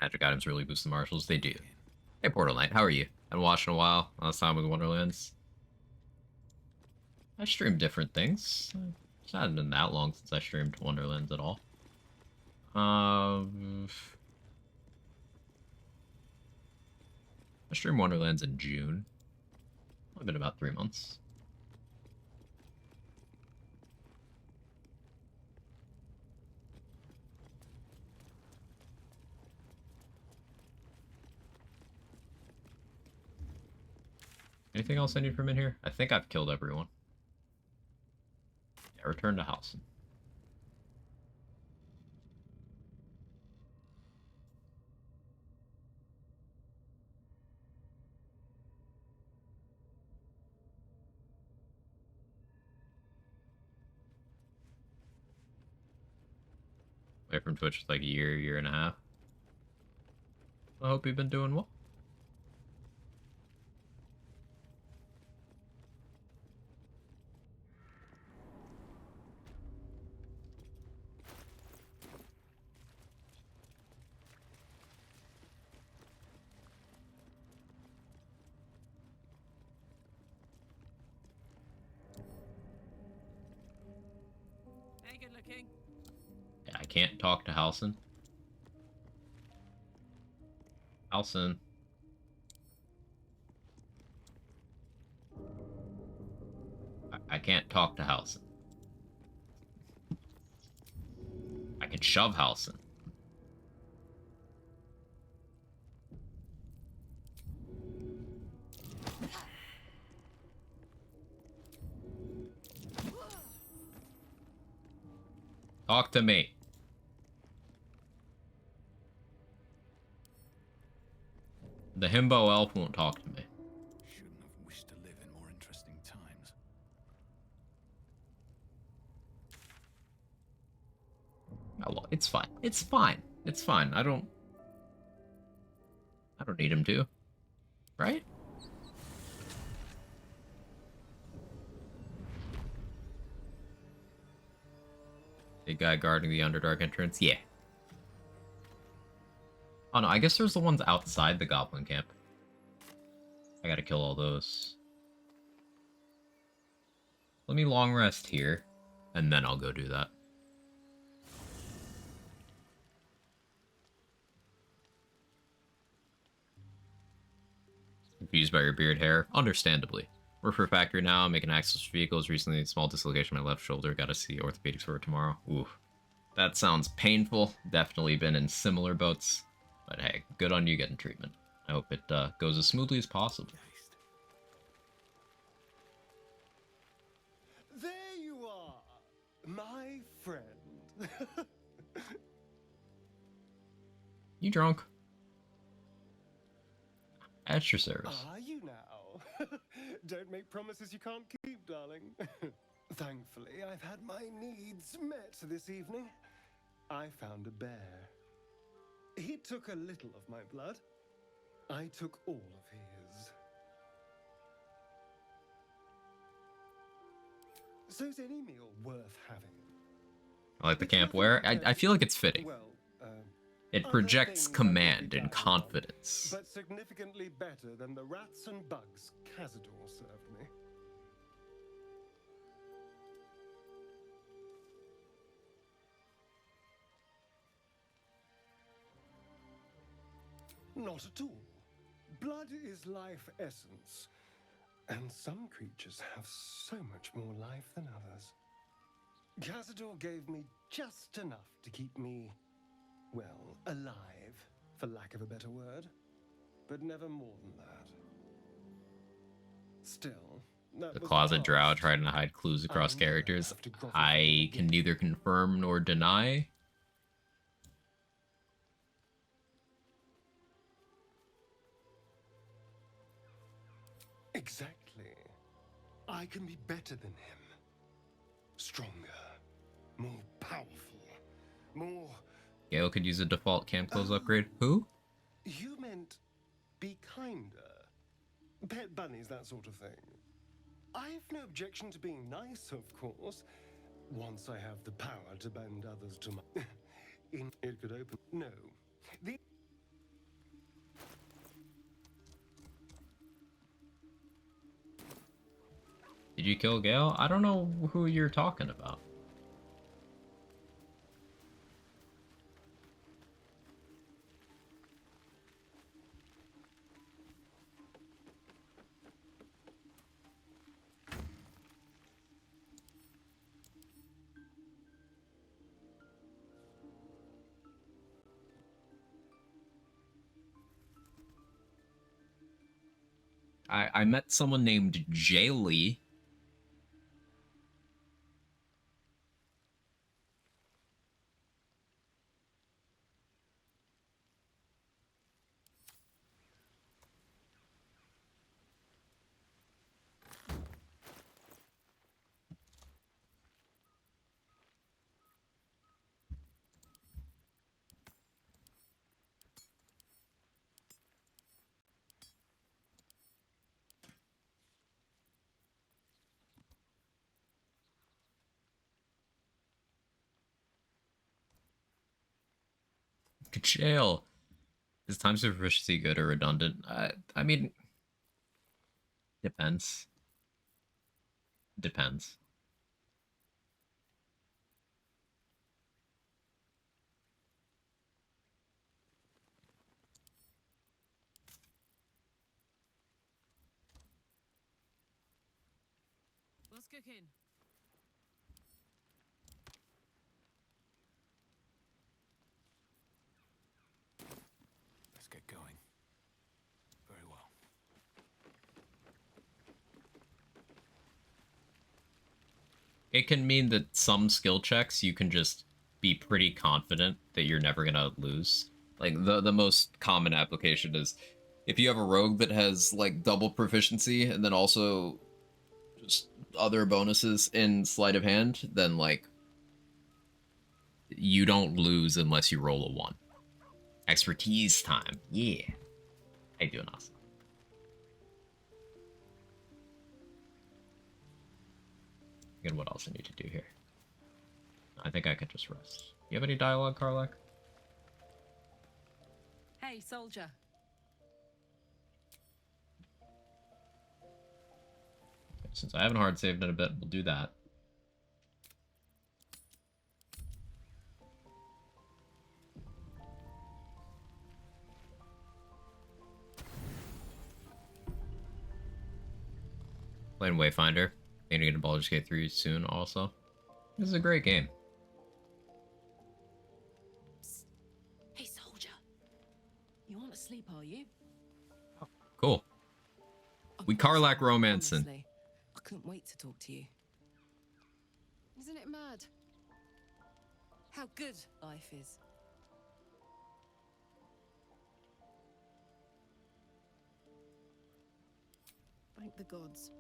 [SPEAKER 1] Magic items really boost the martials. They do. Hey, Portal Knight, how are you? I've been watching a while. Last time with Wonderlands. I streamed different things. It's not been that long since I streamed Wonderlands at all. I streamed Wonderlands in June. Only been about 3 months. Anything else I need from in here? I think I've killed everyone. Yeah, return to Halcyon. Away from Twitch for like a year and a half. I hope you've been doing well.
[SPEAKER 2] Hey, good looking.
[SPEAKER 1] Yeah, I can't talk to Halcyon. Halcyon. I can't talk to Halcyon. I can shove Halcyon. Talk to me. The himbo elf won't talk to me.
[SPEAKER 3] Shouldn't have wished to live in more interesting times.
[SPEAKER 1] Oh, well, it's fine. It's fine. It's fine. I don't need him to. Right? Big guy guarding the Underdark entrance? Yeah. Oh no, I guess there's the ones outside the Goblin camp. I gotta kill all those. Let me long rest here, and then I'll go do that. Confused by your beard hair? Understandably. Work for a factory now, making access for vehicles. Recently, a small dislocation in my left shoulder. Gotta see orthopedics for it tomorrow. Ooh. That sounds painful. Definitely been in similar boats. But hey, good on you getting treatment. I hope it goes as smoothly as possible.
[SPEAKER 9] There you are, my friend.
[SPEAKER 1] You drunk? At your service.
[SPEAKER 9] Are you now? Don't make promises you can't keep, darling. Thankfully, I've had my needs met this evening. I found a bear. He took a little of my blood. I took all of his. So's any meal worth having.
[SPEAKER 1] I like the camp wear. I feel like it's fitting.
[SPEAKER 9] Well,
[SPEAKER 1] It projects command and confidence.
[SPEAKER 9] but significantly better than the rats and bugs Cazador served me. Not at all. Blood is life essence, and some creatures have so much more life than others. Cazador gave me just enough to keep me, well, alive, for lack of a better word, but never more than that. Still, that
[SPEAKER 1] The
[SPEAKER 9] was
[SPEAKER 1] closet
[SPEAKER 9] past.
[SPEAKER 1] drow trying to hide clues across characters. I can neither confirm nor deny.
[SPEAKER 9] Exactly. I can be better than him. Stronger, more powerful, more...
[SPEAKER 1] Gale could use a default camp clothes upgrade. Who?
[SPEAKER 9] You meant be kinder. Pet bunnies, that sort of thing. I've no objection to being nice, of course. Once I have the power to bend others to my... It could open... No.
[SPEAKER 1] you kill Gale? I don't know who you're talking about. I met someone named Jaylee. Jail. Is times of proficiency good or redundant? I mean, depends. Depends.
[SPEAKER 2] What's cooking?
[SPEAKER 3] Let's get going. Very well.
[SPEAKER 1] It can mean that some skill checks you can just be pretty confident that you're never gonna lose. Like the most common application is if you have a rogue that has like double proficiency and then also just other bonuses in sleight of hand, then like you don't lose unless you roll a 1. Expertise time. Yeah. How you doing, Austin? And what else I need to do here? I think I could just rest. You have any dialogue, Karlak?
[SPEAKER 2] Hey, soldier.
[SPEAKER 1] Since I haven't hard saved in a bit, we'll do that. Playing Wayfinder. Going to get a Baldur's Gate 3 soon also. This is a great game.
[SPEAKER 2] Psst. Hey, soldier. You aren't asleep, are you?
[SPEAKER 1] Cool. We Karlak romancing.
[SPEAKER 2] Honestly, I couldn't wait to talk to you. Isn't it mad? How good life is. Thank the gods.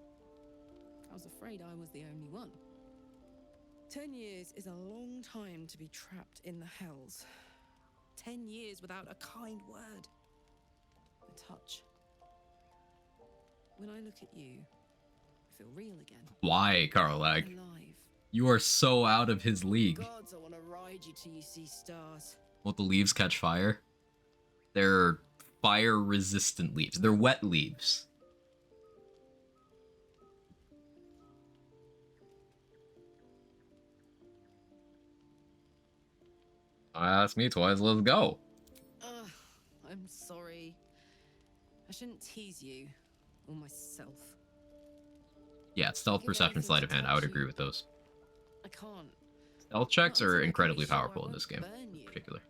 [SPEAKER 2] I was afraid I was the only one. 10 years is a long time to be trapped in the hells. 10 years without a kind word. A touch. When I look at you, I feel real again.
[SPEAKER 1] Why, Karlak?
[SPEAKER 2] Alive.
[SPEAKER 1] You are so out of his league.
[SPEAKER 2] Gods, I want to ride you till you see stars.
[SPEAKER 1] Won't the leaves catch fire? They're fire-resistant leaves. They're wet leaves. Ask me twice, let's go.
[SPEAKER 2] I'm sorry. I shouldn't tease you or myself.
[SPEAKER 1] Yeah, stealth, perception, sleight of hand. I would agree with those.
[SPEAKER 2] I can't.
[SPEAKER 1] Stealth checks are incredibly powerful in this game, in particular.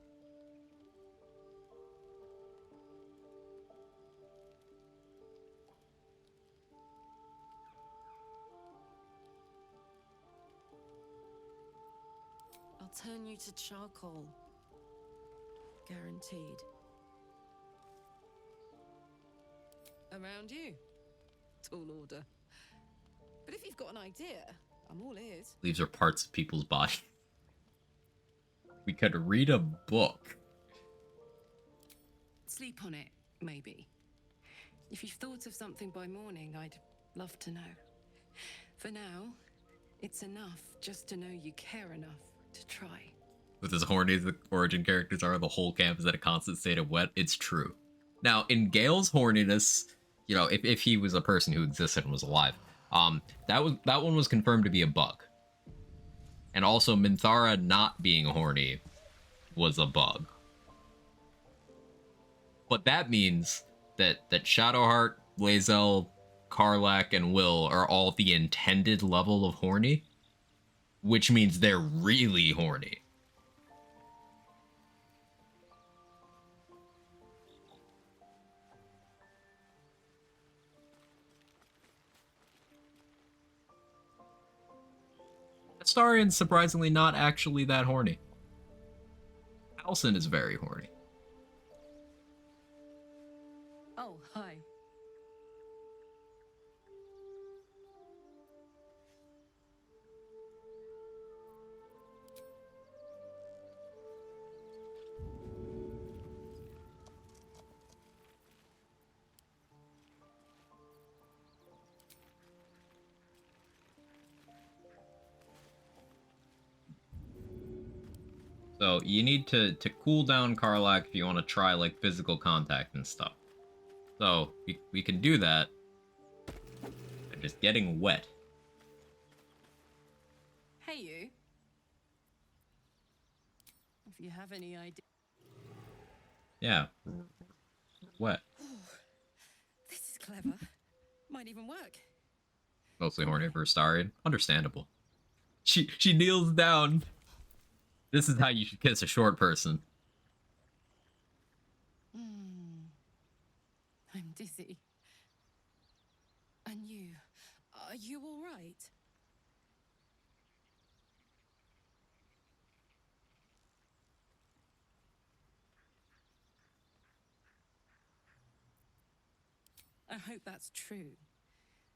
[SPEAKER 2] I'll turn you to charcoal. Guaranteed. Around you. Tall order. But if you've got an idea, I'm all ears.
[SPEAKER 1] Leaves are parts of people's body. We could read a book.
[SPEAKER 2] Sleep on it, maybe. If you've thought of something by morning, I'd love to know. For now, it's enough just to know you care enough to try.
[SPEAKER 1] With as horny as the origin characters are, the whole camp is at a constant state of wet. It's true. Now, in Gale's horniness, you know, if he was a person who existed and was alive, That one was confirmed to be a bug. And also Minthara not being horny was a bug. But that means that Shadowheart, Lae'zel, Karlach, and Will are all the intended level of horny, which means they're really horny. Astarian's surprisingly not actually that horny. Alcyn is very horny.
[SPEAKER 2] Oh, hi.
[SPEAKER 1] So you need to cool down Karlach if you want to try like physical contact and stuff. So we can do that by just getting wet.
[SPEAKER 2] Hey, you. If you have any idea.
[SPEAKER 1] Yeah, wet.
[SPEAKER 2] This is clever. Might even work.
[SPEAKER 1] Mostly horny for Astarian. Understandable. She kneels down. This is how you should kiss a short person.
[SPEAKER 2] I'm dizzy. And you? Are you all right? I hope that's true.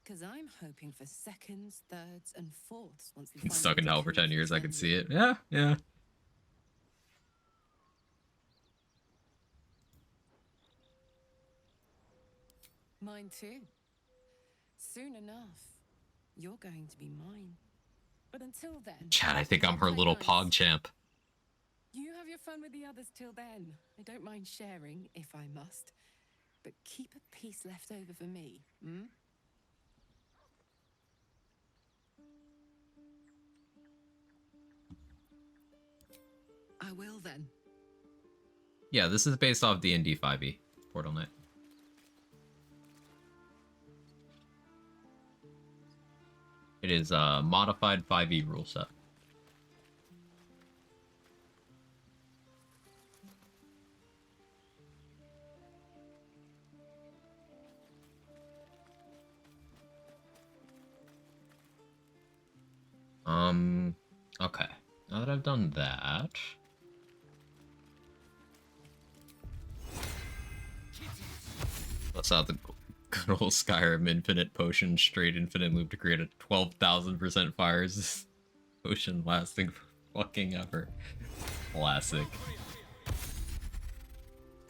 [SPEAKER 2] Because I'm hoping for seconds, thirds, and fourths once we find
[SPEAKER 1] Stuck in
[SPEAKER 2] out
[SPEAKER 1] hell for
[SPEAKER 2] who
[SPEAKER 1] 10 years, I can
[SPEAKER 2] concerns
[SPEAKER 1] see
[SPEAKER 2] you.
[SPEAKER 1] it. Yeah, yeah.
[SPEAKER 2] Mine too. Soon enough, you're going to be mine. But until then...
[SPEAKER 1] Chad, I think I'm her
[SPEAKER 2] play
[SPEAKER 1] little
[SPEAKER 2] nice.
[SPEAKER 1] pog champ.
[SPEAKER 2] You have your fun with the others till then. I don't mind sharing, if I must. But keep a piece left over for me, hmm? I will then.
[SPEAKER 1] Yeah, this is based off D&D 5e, Portal Knight. It is a modified 5e rule set. Okay. Now that I've done that... Let's out the good old Skyrim infinite potion, straight infinite loop to create a 12,000% fire resist potion lasting for fucking ever. Classic.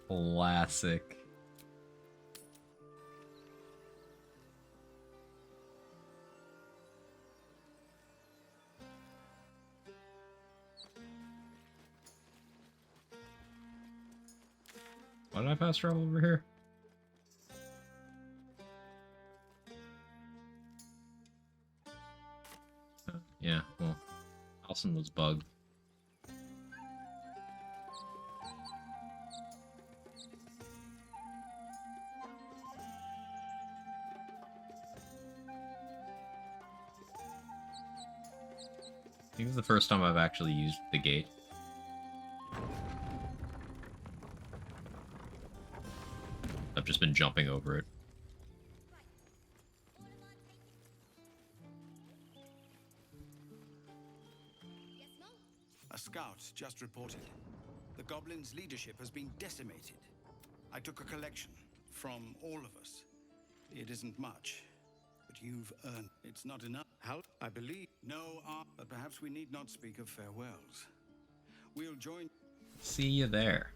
[SPEAKER 1] Classic. Why did I fast travel over here? Yeah, well, Alcyn was bugged. I think it's the first time I've actually used the gate. I've just been jumping over it.
[SPEAKER 13] A scout just reported. The goblins' leadership has been decimated. I took a collection from all of us. It isn't much, but you've earned. It's not enough. How? I believe. No, but perhaps we need not speak of farewells. We'll join.
[SPEAKER 1] See you there.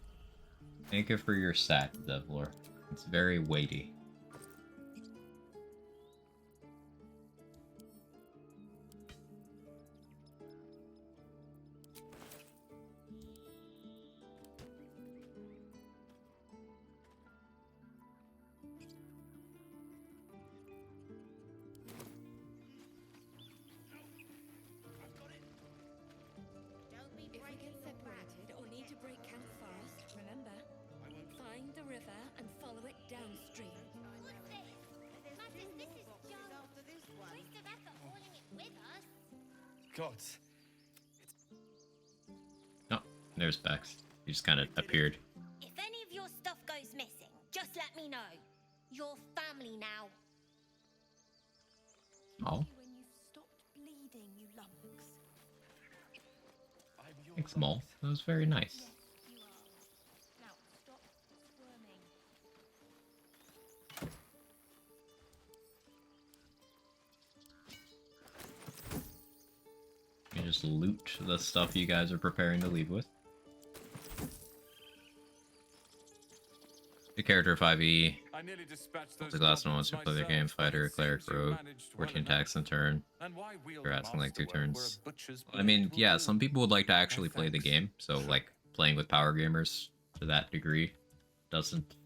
[SPEAKER 1] Thank you for your sack, Devlor. It's very weighty.
[SPEAKER 3] gods.
[SPEAKER 1] Oh, there's Bex. He just kind of appeared.
[SPEAKER 10] If any of your stuff goes missing, just let me know. You're family now.
[SPEAKER 1] Oh,
[SPEAKER 7] When you stopped bleeding, you lummox.
[SPEAKER 1] thanks, Mole. That was very nice.
[SPEAKER 7] Yes, you are. Now stop squirming.
[SPEAKER 1] You just loot the stuff you guys are preparing to leave with. The character 5e.
[SPEAKER 3] I nearly dispatched those
[SPEAKER 1] The last one wants to play the game
[SPEAKER 3] myself, but
[SPEAKER 1] fighter,
[SPEAKER 3] it
[SPEAKER 1] clerik,
[SPEAKER 3] seems you
[SPEAKER 1] rogue.
[SPEAKER 3] managed well
[SPEAKER 1] 14
[SPEAKER 3] enough.
[SPEAKER 1] attacks in turn.
[SPEAKER 3] And why wield
[SPEAKER 1] You're
[SPEAKER 3] a
[SPEAKER 1] asking like 2
[SPEAKER 3] masterwork where a
[SPEAKER 1] turns.
[SPEAKER 3] butcher's
[SPEAKER 1] I mean,
[SPEAKER 3] blade will
[SPEAKER 1] yeah,
[SPEAKER 3] do?
[SPEAKER 1] some people would like to actually
[SPEAKER 3] No
[SPEAKER 1] play the
[SPEAKER 3] thanks.
[SPEAKER 1] game, so like playing with power gamers to that degree doesn't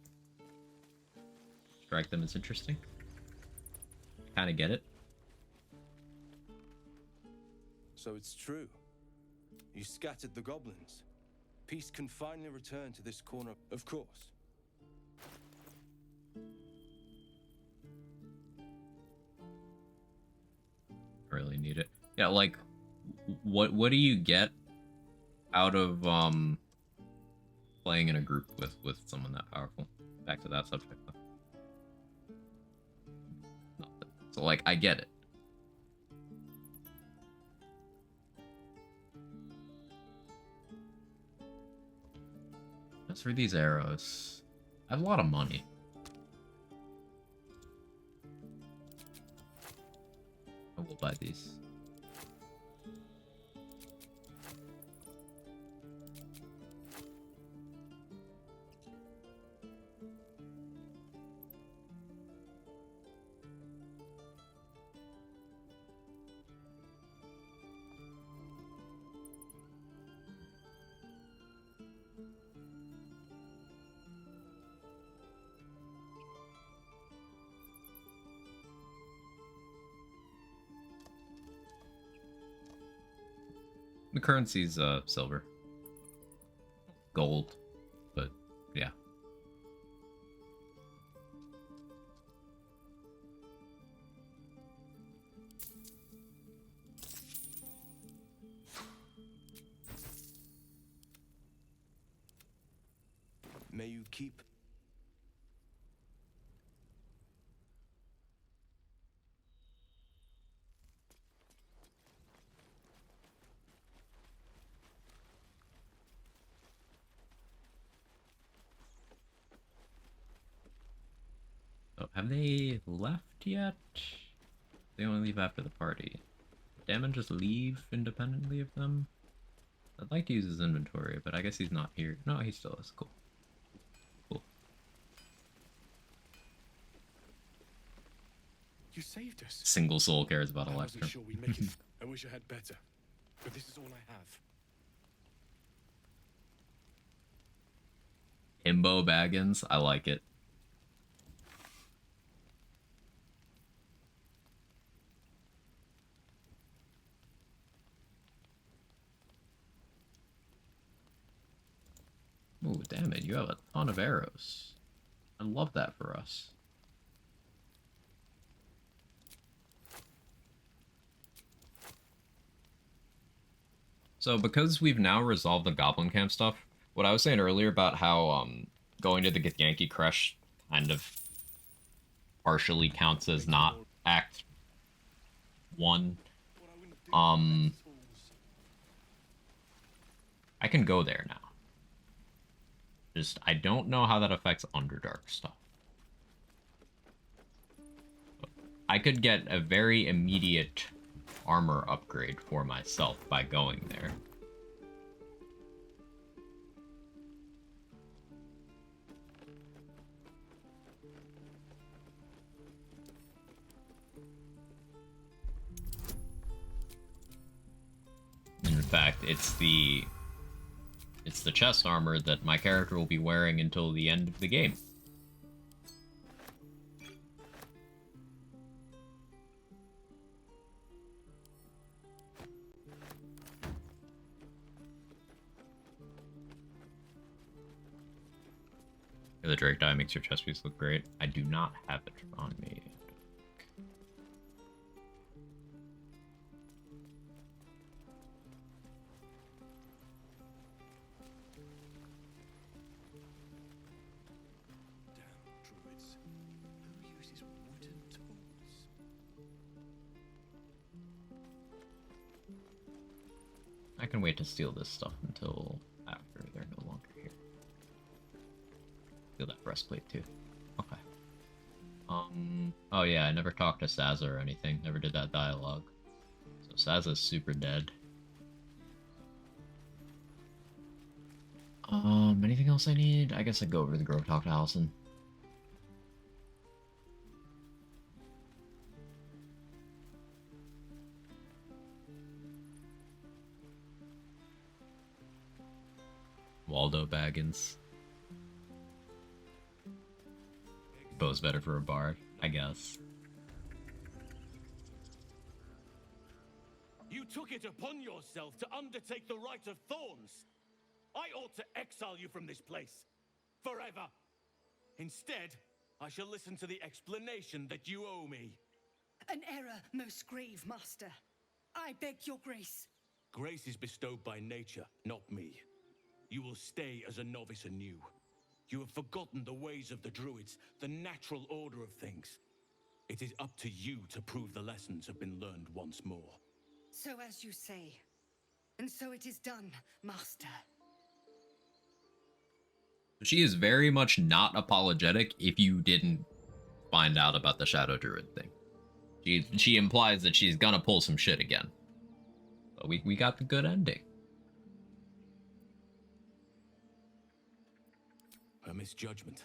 [SPEAKER 1] strike them as interesting. Kind of get it.
[SPEAKER 14] So it's true. You scattered the goblins. Peace can finally return to this corner, of course.
[SPEAKER 1] Really need it. Yeah, like what do you get out of playing in a group with someone that powerful? Back to that subject though. Nothing. So like I get it. As for these arrows, I have a lot of money. I will buy these. The currency's silver. Gold. But yeah.
[SPEAKER 14] May you keep...
[SPEAKER 1] Oh, have they left yet? They only leave after the party. Damon just leave independently of them? I'd like to use his inventory, but I guess he's not here. No, he still is. Cool. Cool.
[SPEAKER 3] You saved us.
[SPEAKER 1] Single soul cares about
[SPEAKER 3] I
[SPEAKER 1] a
[SPEAKER 3] wasn't
[SPEAKER 1] lectern.
[SPEAKER 3] sure we'd make it. I wish I had better, but this is all I have.
[SPEAKER 1] Himbo Baggins, I like it. Ooh, damn it, you have a ton of arrows. I love that for us. So because we've now resolved the Goblin Camp stuff, what I was saying earlier about how going to the Githyanki Crush kind of partially counts as not Act 1, I can go there now. Just, I don't know how that affects Underdark stuff. I could get a very immediate armor upgrade for myself by going there. In fact, it's the chest armor that my character will be wearing until the end of the game. The Drake die makes your chest piece look great. I do not have it on me. I can wait to steal this stuff until after they're no longer here. Steal that breastplate too. Okay. Oh yeah, I never talked to Saza or anything. Never did that dialogue. So Saza's super dead. Anything else I need? I guess I'd go over to the Grove, talk to Allison. Waldo Baggins. Bow's better for a bard, I guess.
[SPEAKER 11] You took it upon yourself to undertake the Rite of Thorns. I ought to exile you from this place. Forever. Instead, I shall listen to the explanation that you owe me.
[SPEAKER 2] An error most grave, master. I beg your grace.
[SPEAKER 11] Grace is bestowed by nature, not me. You will stay as a novice anew. You have forgotten the ways of the druids, the natural order of things. It is up to you to prove the lessons have been learned once more.
[SPEAKER 2] So as you say. And so it is done, master.
[SPEAKER 1] She is very much not apologetic if you didn't find out about the Shadow Druid thing. She implies that she's gonna pull some shit again. But we got the good ending.
[SPEAKER 11] A misjudgment.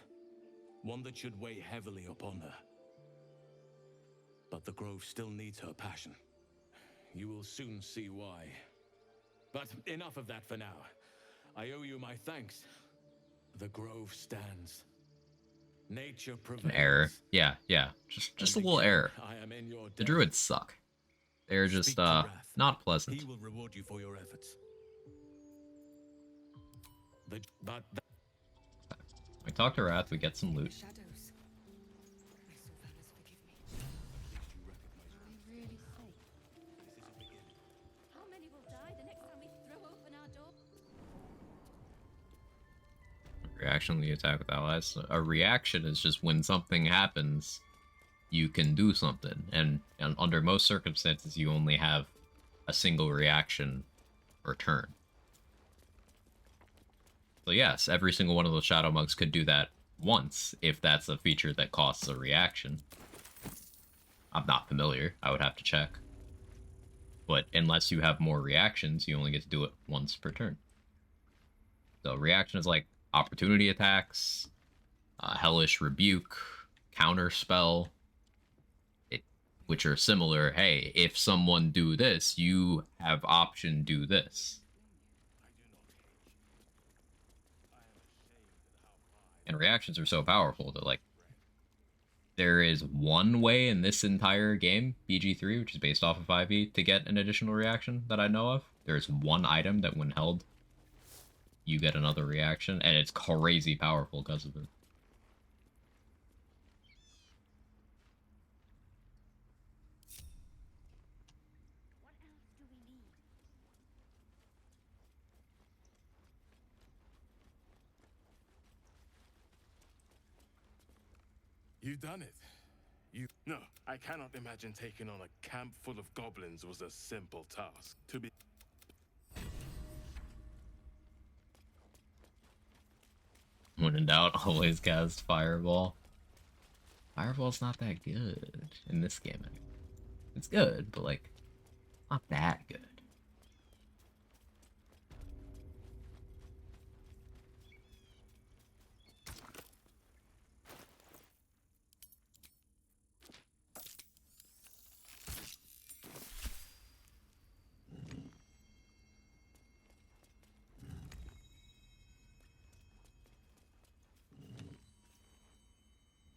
[SPEAKER 11] One that should weigh heavily upon her. But the Grove still needs her passion. You will soon see why. But enough of that for now. I owe you my thanks. The Grove stands. Nature prevails.
[SPEAKER 1] An error. Yeah. Just a little error.
[SPEAKER 11] I am in your
[SPEAKER 1] The druids suck. They're just not pleasant.
[SPEAKER 11] He will reward you for your efforts.
[SPEAKER 1] We talk to Wrath, we get some loot.
[SPEAKER 2] Shadows. My Sylvanas, forgive me.
[SPEAKER 7] I really say. How many will die the next time we throw open our door?
[SPEAKER 1] Reaction to the attack with allies. A reaction is just when something happens, you can do something. And under most circumstances, you only have a single reaction per turn. So yes, every single one of those Shadow Monks could do that once, if that's a feature that costs a reaction. I'm not familiar, I would have to check. But unless you have more reactions, you only get to do it once per turn. So reaction is like opportunity attacks, Hellish Rebuke, Counterspell, which are similar. Hey, if someone do this, you have option do this. And reactions are so powerful that, like, there is one way in this entire game, BG3, which is based off of 5e, to get an additional reaction that I know of. There's one item that when held, you get another reaction, and it's crazy powerful because of it.
[SPEAKER 15] You've done it. No, I cannot imagine taking on a camp full of goblins was a simple task. To be...
[SPEAKER 1] When in doubt, always cast Fireball. Fireball's not that good in this game. It's good, but, like, not that good.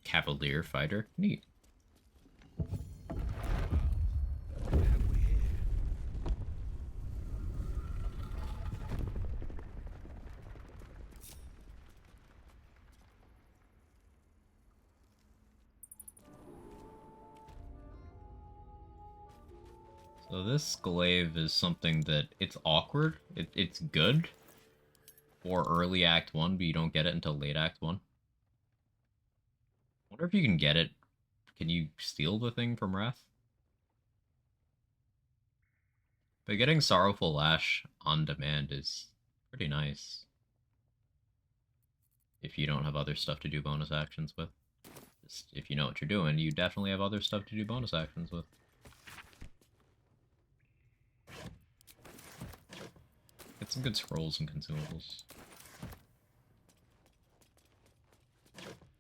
[SPEAKER 1] Cavalier Fighter. Neat. So this glaive is something that it's awkward. It's good for early Act 1, but you don't get it until late Act 1. Wonder if you can get it. Can you steal the thing from Wrath? But getting Sorrowful Lash on demand is pretty nice. If you don't have other stuff to do bonus actions with. Just if you know what you're doing, you definitely have other stuff to do bonus actions with. Get some good scrolls and consumables.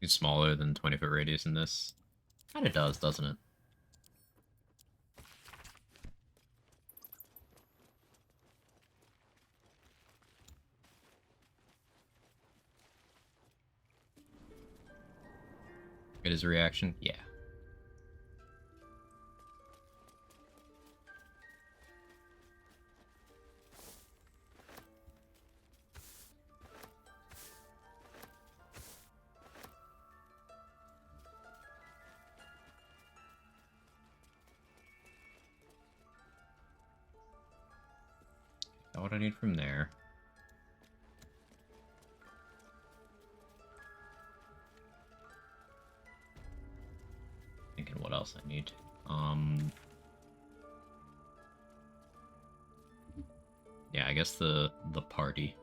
[SPEAKER 1] It's smaller than 20-foot radius in this. Kinda does, doesn't it? Get his reaction? Yeah. Got what I need from there. Thinking what else I need. Yeah, I guess the party.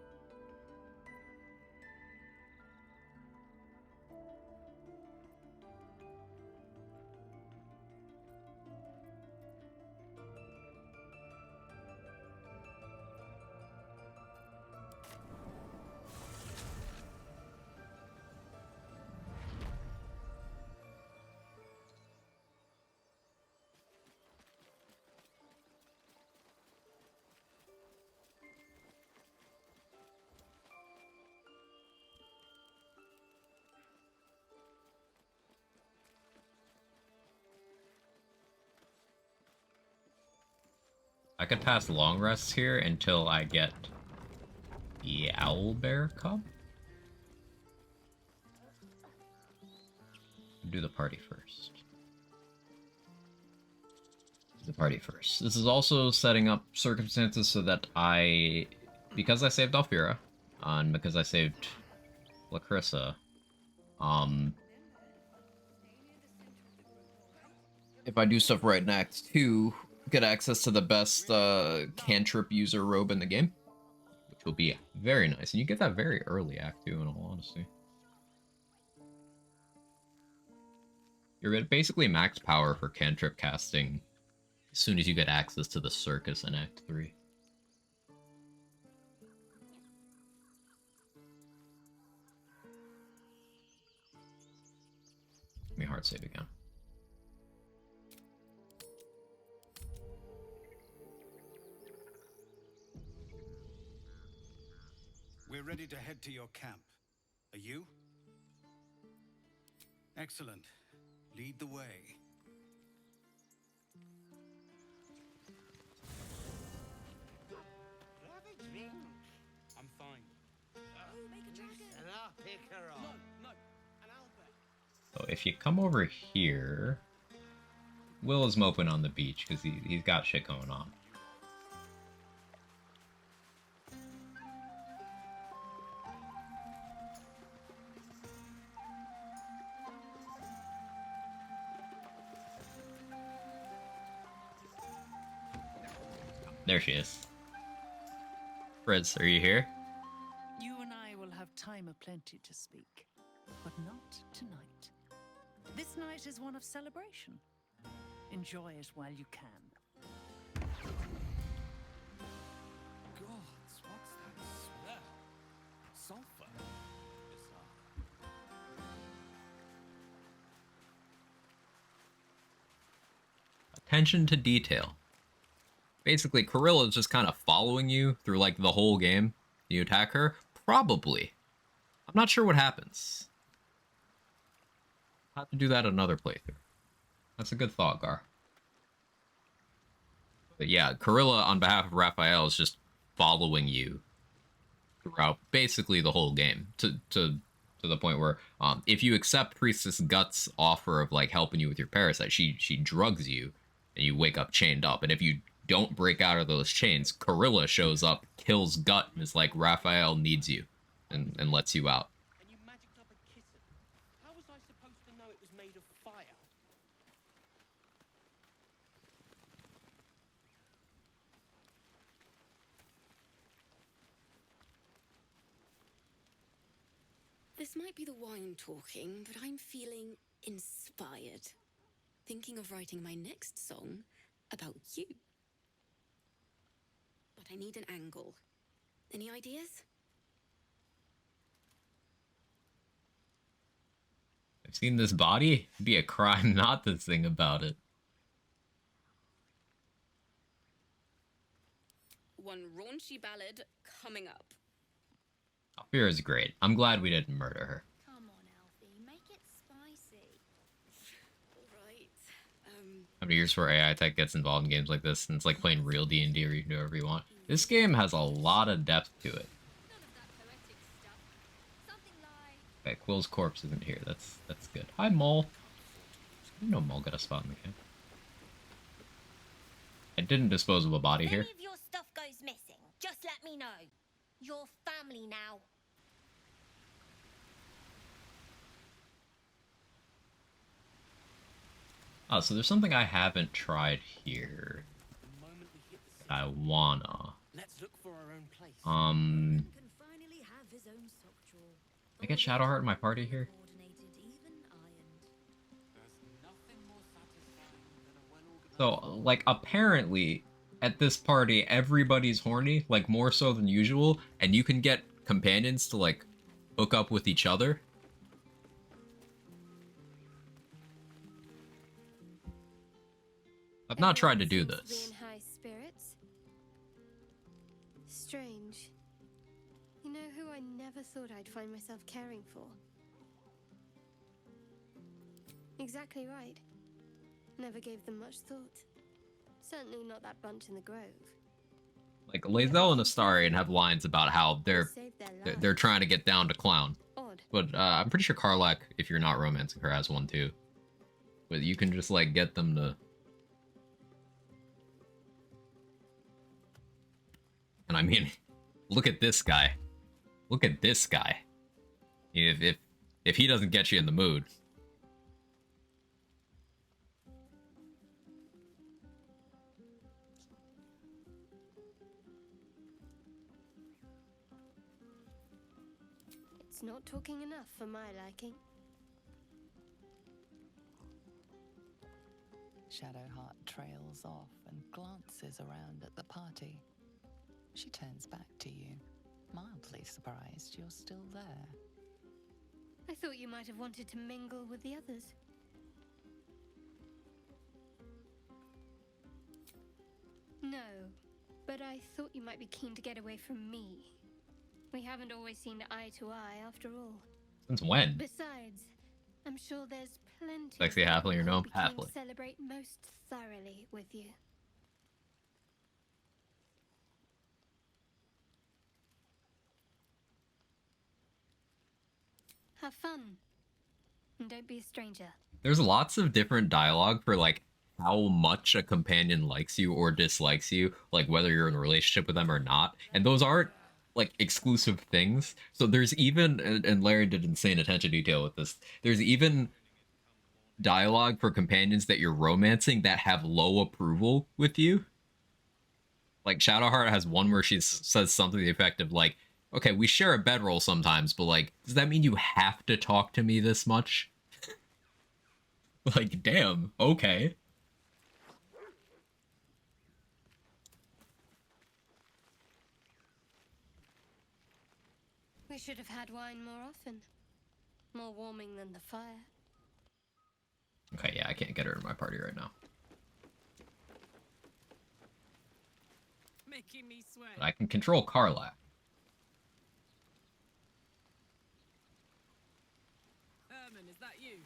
[SPEAKER 1] I could pass long rests here until I get the owlbear cub. Do the party first. The party first. This is also setting up circumstances so that because I saved Alfira, and because I saved Lacrissa, if I do stuff right in Act 2, get access to the best cantrip user robe in the game, which will be very nice. And you get that very early, Act 2, in all honesty. You're at basically max power for cantrip casting as soon as you get access to the circus in Act 3. Let me hard save again.
[SPEAKER 13] We're ready to head to your camp. Are you? Excellent. Lead the way.
[SPEAKER 16] Have a drink.
[SPEAKER 3] I'm fine.
[SPEAKER 16] Oh, make a dragon. And I'll pick her up.
[SPEAKER 3] No.
[SPEAKER 16] And Albert.
[SPEAKER 1] So if you come over here, Will is moping on the beach because he's got shit going on. There she is. Fritz, are you here?
[SPEAKER 17] You and I will have time aplenty to speak, but not tonight. This night is one of celebration. Enjoy it while you can.
[SPEAKER 3] Gods, what's that smell? Sulfur.
[SPEAKER 1] Attention to detail. Basically, Corilla is just kind of following you through, like, the whole game. You attack her? Probably. I'm not sure what happens. I'll have to do that another playthrough. That's a good thought, Gar. But yeah, Corilla, on behalf of Raphael, is just following you throughout basically the whole game. To the point where, if you accept Priestess Gut's offer of, like, helping you with your parasite, she drugs you, and you wake up chained up. And if you don't break out of those chains, Corilla shows up, kills Gut, and is like, Raphael needs you, and lets you out.
[SPEAKER 16] And you magicked up a kitten. How was I supposed to know it was made of fire?
[SPEAKER 18] This might be the wine talking, but I'm feeling inspired. Thinking of writing my next song about you. But I need an angle. Any ideas?
[SPEAKER 1] I've seen this body. It'd be a crime not to sing about it.
[SPEAKER 18] One raunchy ballad coming up.
[SPEAKER 1] Alfira is great. I'm glad we didn't murder her.
[SPEAKER 7] Come on, Alfie, make it spicy.
[SPEAKER 18] Alright,
[SPEAKER 1] How many years before AI tech gets involved in games like this, and it's like playing real D&D where you can do whatever you want. This game has a lot of depth to it. Okay, Quill's corpse isn't here. That's good. Hi, Mole. I didn't know Mole got a spot in the game. I didn't dispose of a body here.
[SPEAKER 10] If your stuff goes missing, just let me know. You're family now.
[SPEAKER 1] Oh, so there's something I haven't tried here. I wanna.
[SPEAKER 16] Let's look for our own place.
[SPEAKER 1] I get Shadowheart in my party here? So, like, apparently, at this party, everybody's horny, like, more so than usual, and you can get companions to, like, hook up with each other. I've not tried to do this.
[SPEAKER 19] In high spirits. Strange. You know who I never thought I'd find myself caring for? Exactly right. Never gave them much thought. Certainly not that bunch in the grove.
[SPEAKER 1] Like, Lae'zel and Astarion have lines about how they're trying to get down to clown. But I'm pretty sure Karlach, if you're not romancing her, has one too. But you can just, like, get them to... And I mean, look at this guy. Look at this guy. If he doesn't get you in the mood.
[SPEAKER 19] It's not talking enough for my liking.
[SPEAKER 4] Shadowheart trails off and glances around at the party. She turns back to you, mildly surprised you're still there.
[SPEAKER 19] I thought you might have wanted to mingle with the others. No, but I thought you might be keen to get away from me. We haven't always seen eye to eye, after all.
[SPEAKER 1] Since when?
[SPEAKER 19] Besides, I'm sure there's plenty.
[SPEAKER 1] Sexy halfling or no?
[SPEAKER 19] Halfling.
[SPEAKER 1] Halfling.
[SPEAKER 19] Celebrate most thoroughly with you. Have fun. And don't be a stranger.
[SPEAKER 1] There's lots of different dialogue for, like, how much a companion likes you or dislikes you, like, whether you're in a relationship with them or not. And those aren't, like, exclusive things. So there's even, and Larry did insane attention to detail with this, there's even dialogue for companions that you're romancing that have low approval with you. Like, Shadowheart has one where she says something to the effect of, like, okay, we share a bedroll sometimes, but, like, does that mean you have to talk to me this much? Like, damn, okay.
[SPEAKER 19] We should have had wine more often. More warming than the fire.
[SPEAKER 1] Okay, yeah, I can't get her in my party right now.
[SPEAKER 2] Making me sweat.
[SPEAKER 1] But I can control Karlach.
[SPEAKER 2] Herman, is that you?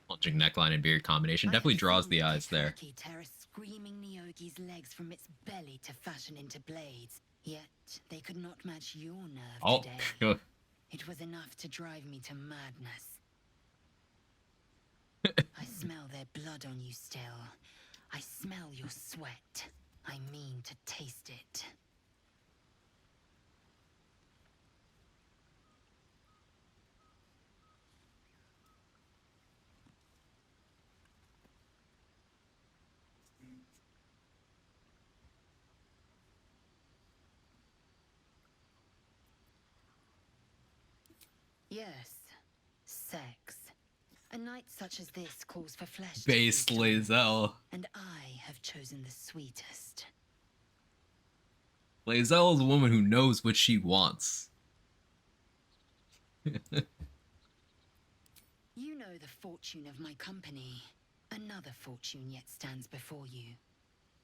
[SPEAKER 1] Bulging neckline and beard combination definitely draws the eyes there.
[SPEAKER 20] Tear a screaming Nyogi's legs from its belly to fashion into blades. Yet they could not match your nerve today. It was enough to drive me to madness. I smell their blood on you still. I smell your sweat. I mean to taste it. Yes, sex. A night such as this calls for flesh.
[SPEAKER 1] Base Lae'zel.
[SPEAKER 20] And I have chosen the sweetest.
[SPEAKER 1] Lae'zel is a woman who knows what she wants.
[SPEAKER 20] You know the fortune of my company. Another fortune yet stands before you.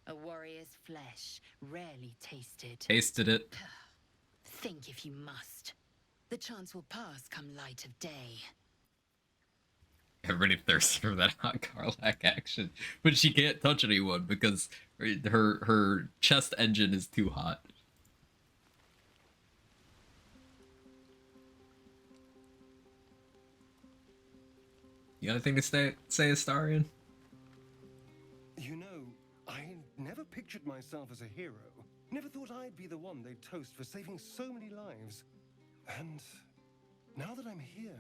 [SPEAKER 20] A warrior's flesh, rarely tasted.
[SPEAKER 1] Tasted it.
[SPEAKER 20] Think if you must. The chance will pass come light of day.
[SPEAKER 1] Everybody thirsts for that hot Karlach action, but she can't touch anyone because her chest engine is too hot. You got anything to say, Astarion?
[SPEAKER 9] You know, I never pictured myself as a hero. Never thought I'd be the one they'd toast for saving so many lives. And now that I'm here...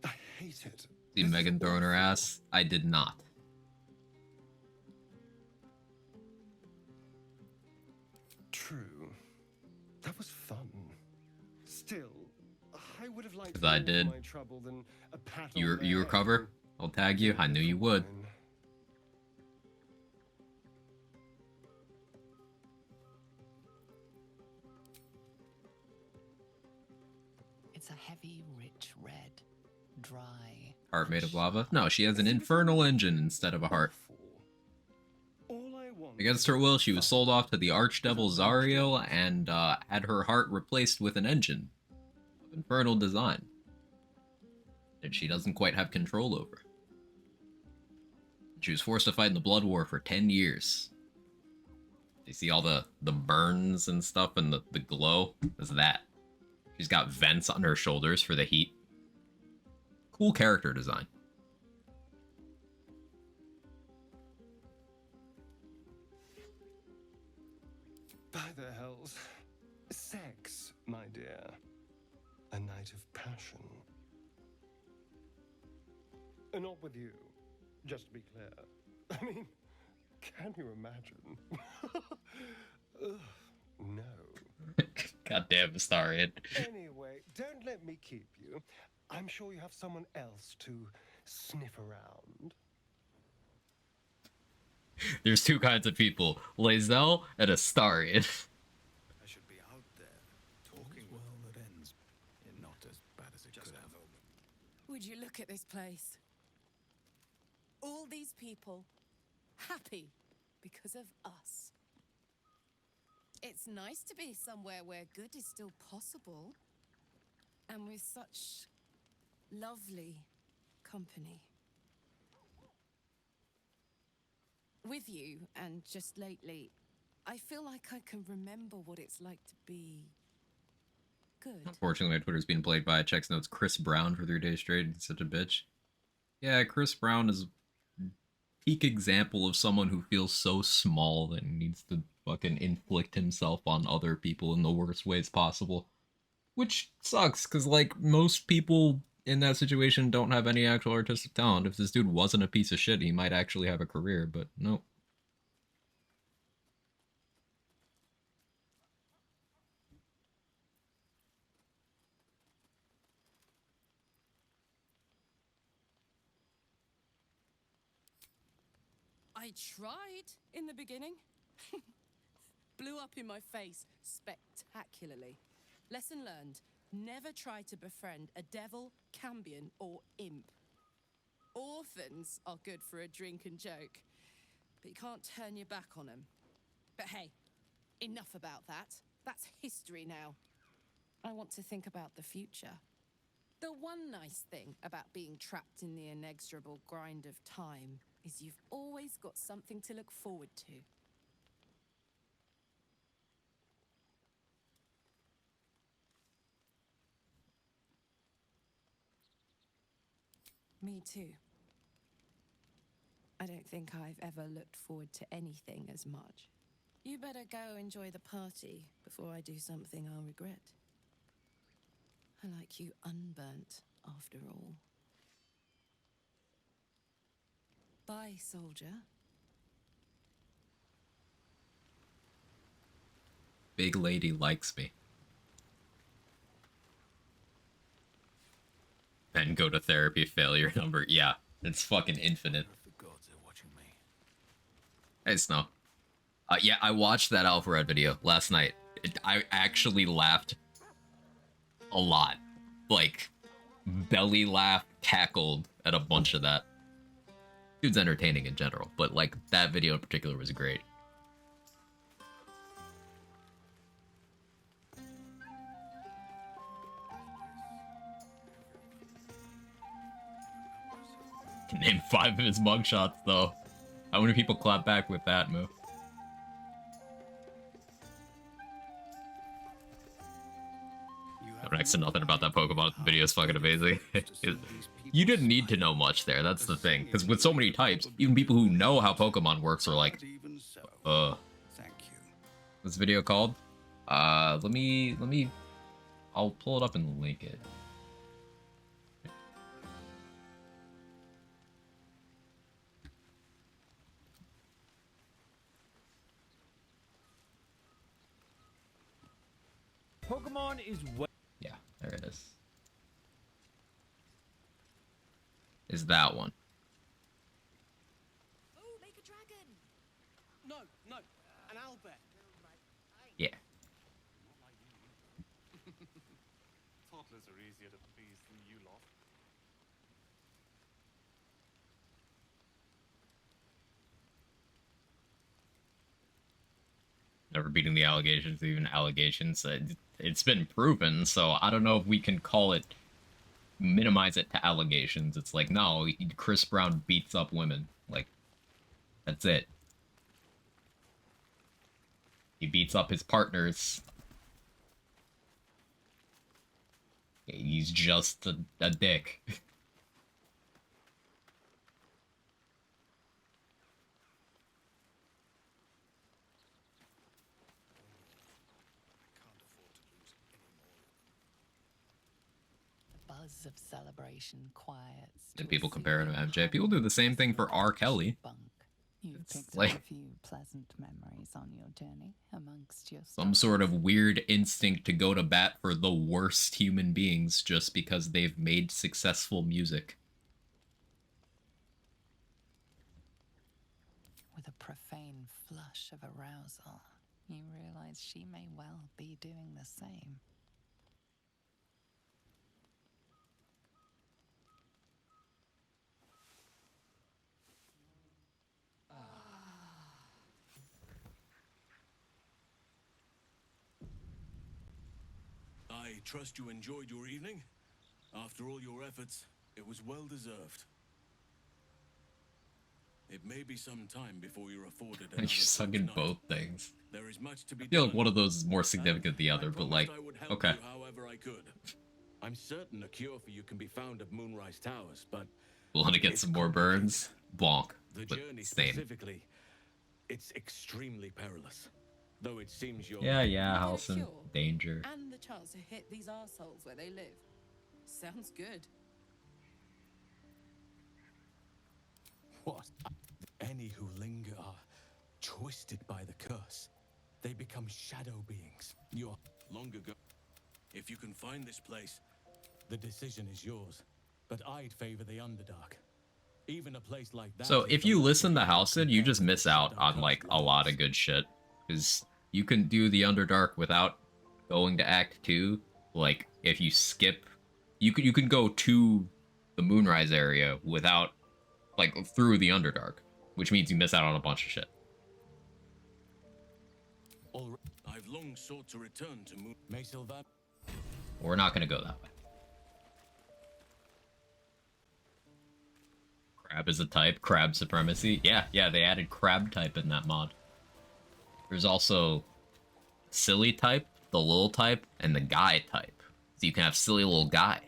[SPEAKER 9] I hate it.
[SPEAKER 1] See Megan throwing her ass? I did not.
[SPEAKER 9] True. That was fun. Still, I would have liked
[SPEAKER 1] Because I
[SPEAKER 9] more
[SPEAKER 1] did.
[SPEAKER 9] of my trouble than a pat on
[SPEAKER 1] You
[SPEAKER 9] the
[SPEAKER 1] you
[SPEAKER 9] head.
[SPEAKER 1] recover? I'll tag you. I knew you would.
[SPEAKER 4] It's a heavy, rich red. Dry.
[SPEAKER 1] Heart made of lava? No, she has an infernal engine instead of a heart. Against her will, she was sold off to the archdevil Zariel and had her heart replaced with an engine of infernal design that she doesn't quite have control over. She was forced to fight in the Blood War for 10 years. You see all the burns and stuff and the glow? Is that. She's got vents on her shoulders for the heat. Cool character design.
[SPEAKER 9] By the hells. Sex, my dear. A night of passion. Not with you, just to be clear. I mean, can you imagine? Ugh, no.
[SPEAKER 1] Goddamn, Astarion.
[SPEAKER 9] Anyway, don't let me keep you. I'm sure you have someone else to sniff around.
[SPEAKER 1] There's two kinds of people, Lae'zel and Astarion.
[SPEAKER 13] I should be out there, talking well that ends in not as bad as it could have.
[SPEAKER 2] Would you look at this place? All these people happy because of us. It's nice to be somewhere where good is still possible, and with such lovely company. With you, and just lately, I feel like I can remember what it's like to be good.
[SPEAKER 1] Unfortunately, my Twitter's being played by Checks Notes Chris Brown for 3 days straight. He's such a bitch. Yeah, Chris Brown is peak example of someone who feels so small that he needs to fucking inflict himself on other people in the worst ways possible. Which sucks, because, like, most people in that situation don't have any actual artistic talent. If this dude wasn't a piece of shit, he might actually have a career, but nope.
[SPEAKER 2] I tried in the beginning. Blew up in my face spectacularly. Lesson learned. Never try to befriend a devil, cambion, or imp. Orphans are good for a drink and joke, but you can't turn your back on them. But hey, enough about that. That's history now. I want to think about the future. The one nice thing about being trapped in the inexorable grind of time is you've always got something to look forward to. Me too. I don't think I've ever looked forward to anything as much. You better go enjoy the party before I do something I'll regret. I like you unburnt, after all. Bye, soldier.
[SPEAKER 1] big lady likes me. And go to therapy, failure number. Yeah, it's fucking infinite. Hey, Snow. Yeah, I watched that Alpharad video last night. I actually laughed a lot. Like, belly laughed, cackled at a bunch of that. Dude's entertaining in general, but like, that video in particular was great. Can name 5 of his mugshots, though. How many people clap back with that move? Next to nothing about that Pokemon video is fucking amazing. You didn't need to know much there, that's the thing. Because with so many types, even people who know how Pokemon works are like, What's the video called? Let me, I'll pull it up and link it.
[SPEAKER 21] Pokemon is
[SPEAKER 1] yeah, there it is. Is that one?
[SPEAKER 16] Oh, make a dragon. No, an owlbear.
[SPEAKER 1] Yeah.
[SPEAKER 15] Toddlers are easier to please than you lot.
[SPEAKER 1] Never beating the allegations, even allegations. It's been proven, so I don't know if we can call it, minimize it to allegations. It's like, no, Chris Brown beats up women. Like, that's it. He beats up his partners. He's just a dick.
[SPEAKER 4] Buzz of celebration quiets.
[SPEAKER 1] And people compare him to MJ. People do the same thing for R. Kelly.
[SPEAKER 4] You've
[SPEAKER 1] It's
[SPEAKER 4] picked
[SPEAKER 1] like
[SPEAKER 4] up a few pleasant memories on your journey amongst your
[SPEAKER 1] some sort of weird instinct to go to bat for the worst human beings just because they've made successful music.
[SPEAKER 4] With a profane flush of arousal, you realize she may well be doing the same.
[SPEAKER 11] I trust you enjoyed your evening. After all your efforts, it was well deserved. It may be some time before you're afforded
[SPEAKER 1] And you suck in both things.
[SPEAKER 11] There is much to be
[SPEAKER 1] I feel
[SPEAKER 11] done.
[SPEAKER 1] like one of those is more significant than the other, but like,
[SPEAKER 11] I would help
[SPEAKER 1] okay.
[SPEAKER 11] you however I could. I'm certain a cure for you can be found at Moonrise Towers, but
[SPEAKER 1] Want to get some more burns? Bonk.
[SPEAKER 11] the
[SPEAKER 1] But
[SPEAKER 11] journey
[SPEAKER 1] same.
[SPEAKER 11] specifically, it's extremely perilous. Though it seems you're
[SPEAKER 1] Yeah, Halson. Danger.
[SPEAKER 2] And the chance to hit these arseholes where they live. Sounds good.
[SPEAKER 14] What? Any who linger are twisted by the curse. They become shadow beings. You're
[SPEAKER 11] long ago. If you can find this place,
[SPEAKER 14] the decision is yours. But I'd favor the Underdark. Even a place like that.
[SPEAKER 1] So if you listen to Halson, you just miss out on like a lot of good shit. Because you can do the Underdark without going to Act 2. Like, if you skip, you can go to the Moonrise area without, like, through the Underdark. Which means you miss out on a bunch of shit.
[SPEAKER 11] I've long sought to return to Moon.
[SPEAKER 1] We're not gonna go that way. Crab is a type. Crab supremacy. Yeah, they added crab type in that mod. There's also silly type, the lil type, and the guy type. So you can have silly little guy.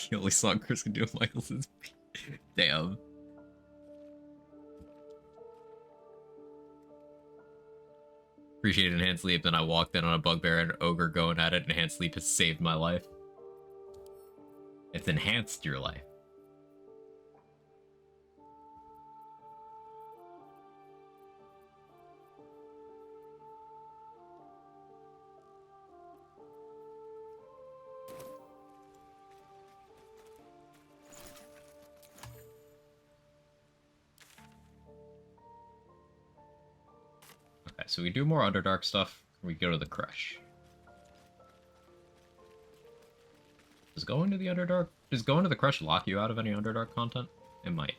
[SPEAKER 1] The only song Chris can do of Michael's is damn. Appreciate Enhanced Sleep, then I walked in on a bugbear and ogre going at it. Enhanced Sleep has saved my life. It's enhanced your life. Okay, so we do more Underdark stuff. We go to the Crush. Does going to the Underdark... Does going to the Crush lock you out of any Underdark content? It might.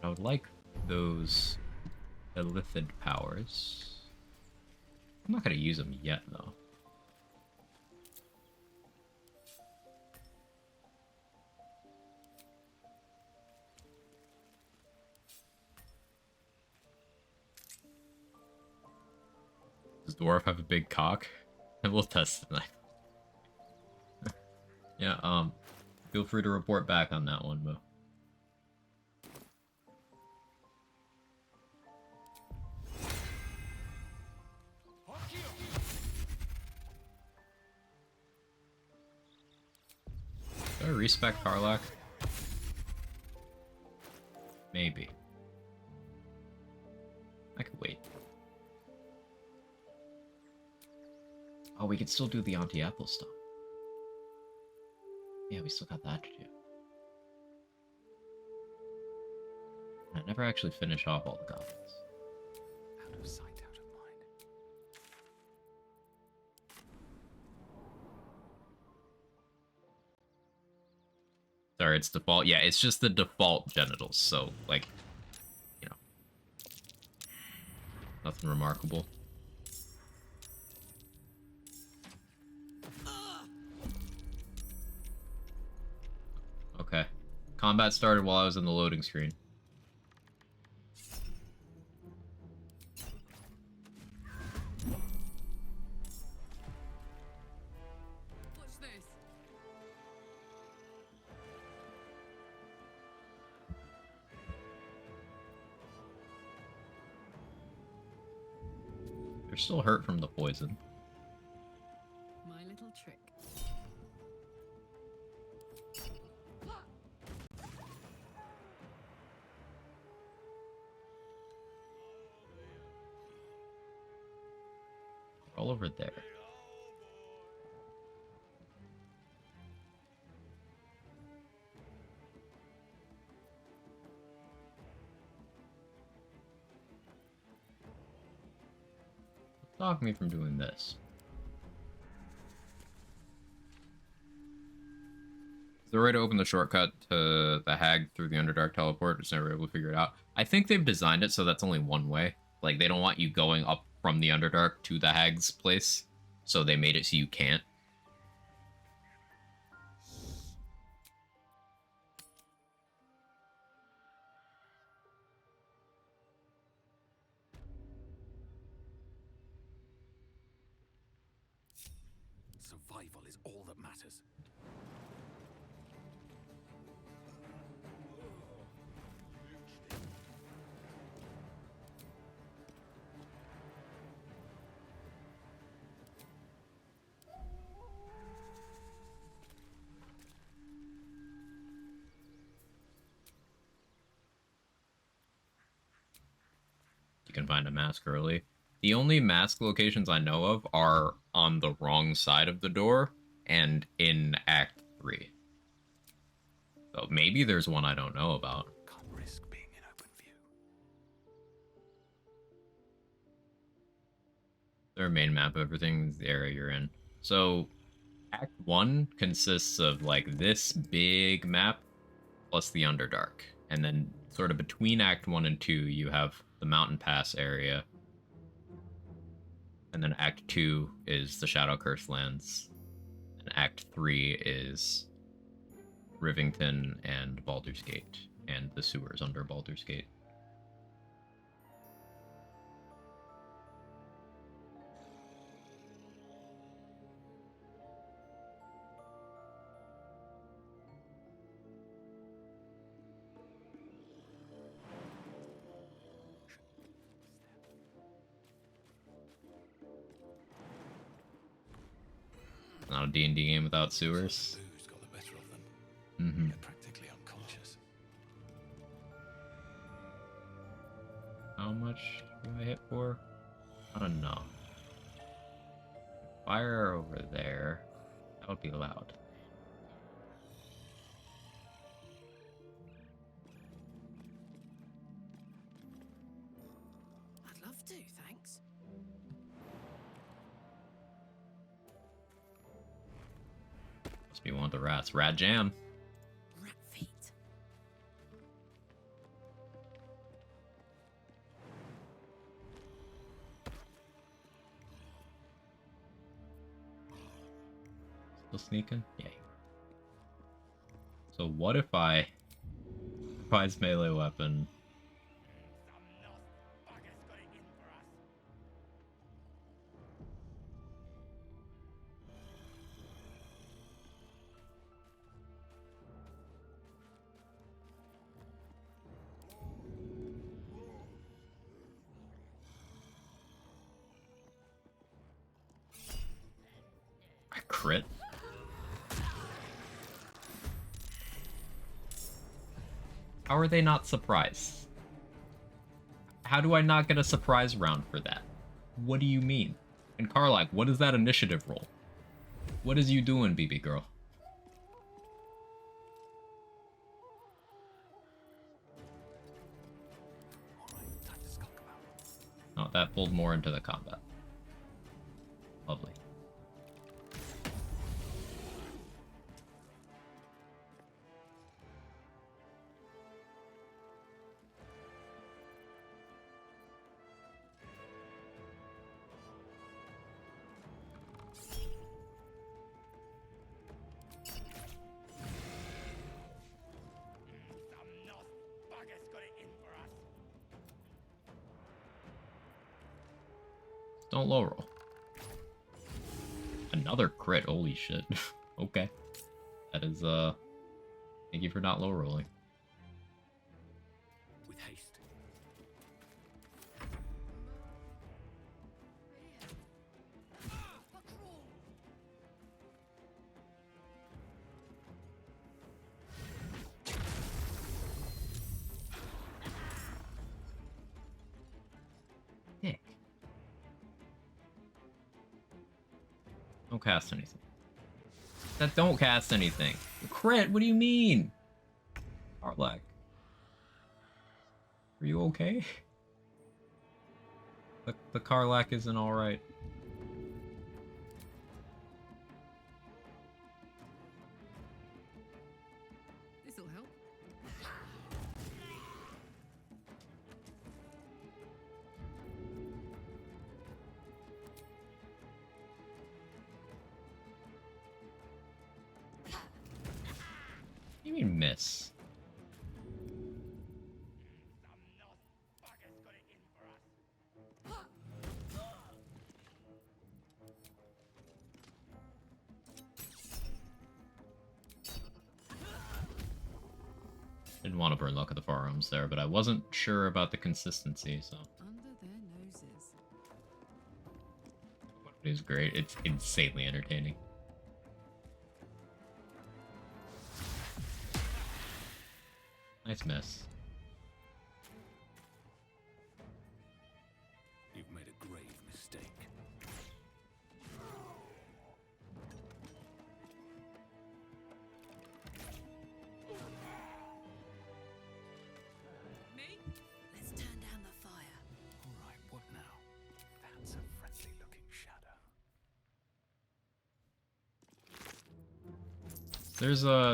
[SPEAKER 1] I would like those Illithid powers. I'm not going to use them yet, though. Does Dwarf have a big cock? And we'll test tonight. Yeah, feel free to report back on that one, Mo. Do I respec Karlak? Maybe. I could wait. Oh, we could still do the anti-apple stuff. Yeah, we still got that to do. I never actually finish off all the goblins.
[SPEAKER 3] Out of sight, out of mind.
[SPEAKER 1] Sorry, it's default. Yeah, it's just the default genitals, so, like, you know. Nothing remarkable. Okay. Combat started while I was in the loading screen.
[SPEAKER 2] What's this?
[SPEAKER 1] They're still hurt from the poison.
[SPEAKER 2] My little trick.
[SPEAKER 1] All over there. Stop me from doing this. Is there a way to open the shortcut to the Hag through the Underdark teleport? Just never able to figure it out. I think they've designed it so that's only one way. Like, they don't want you going up from the Underdark to the Hag's place, so they made it so you can't.
[SPEAKER 3] Survival is all that matters.
[SPEAKER 1] You can find a mask early. The only mask locations I know of are on the wrong side of the door and in Act 3. So maybe there's one I don't know about.
[SPEAKER 3] Can't risk being in open view.
[SPEAKER 1] Their main map of everything is the area you're in. So Act 1 consists of like this big map plus the Underdark. And then sort of between Act 1 and 2 you have the Mountain Pass area. And then Act 2 is the Shadow Curse lands. And Act 3 is Rivington and Baldur's Gate, and the sewers under Baldur's Gate. not a D&D game without sewers.
[SPEAKER 8] Booze got the better of them.
[SPEAKER 1] Mm-hmm.
[SPEAKER 8] They're practically unconscious.
[SPEAKER 1] How much do I hit for? Not enough. Fire over there. That would be loud.
[SPEAKER 2] I'd love to, thanks.
[SPEAKER 1] Must be one of the rats. Rat jam.
[SPEAKER 2] Rat feet.
[SPEAKER 1] Still sneaking? Yay. So what if I prize melee weapon? I crit? How are they not surprised? How do I not get a surprise round for that? What do you mean? And Karlak, what is that initiative roll? What is you doing, BB girl? Oh, that pulled more into the combat. Lovely. Don't low roll. Another crit, holy shit. Okay. That is, thank you for not low rolling.
[SPEAKER 11] With haste.
[SPEAKER 1] Dick. Don't cast anything. That don't cast anything. Crit, what do you mean? Karlak. Are you okay? The Karlak isn't alright.
[SPEAKER 2] This'll help.
[SPEAKER 1] What do you mean miss? Didn't want to burn luck at the forearms there, but I wasn't sure about the consistency, so.
[SPEAKER 2] Under their noses.
[SPEAKER 1] It is great. It's insanely entertaining. Nice miss.
[SPEAKER 11] You've made a grave mistake.
[SPEAKER 2] Me?
[SPEAKER 18] Let's turn down the fire.
[SPEAKER 3] All right, what now? That's a friendly-looking shadow.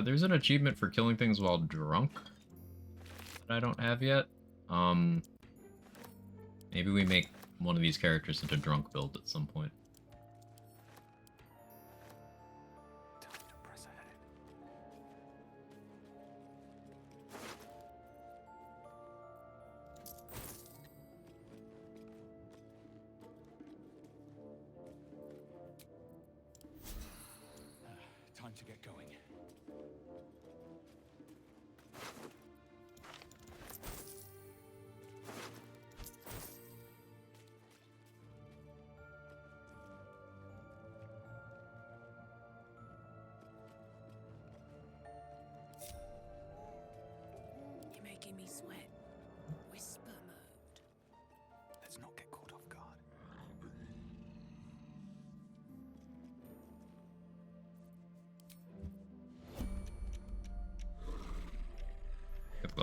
[SPEAKER 1] There's an achievement for killing things while drunk that I don't have yet. Maybe we make one of these characters into drunk build at some point.
[SPEAKER 3] Time to press ahead.
[SPEAKER 11] Time to get going.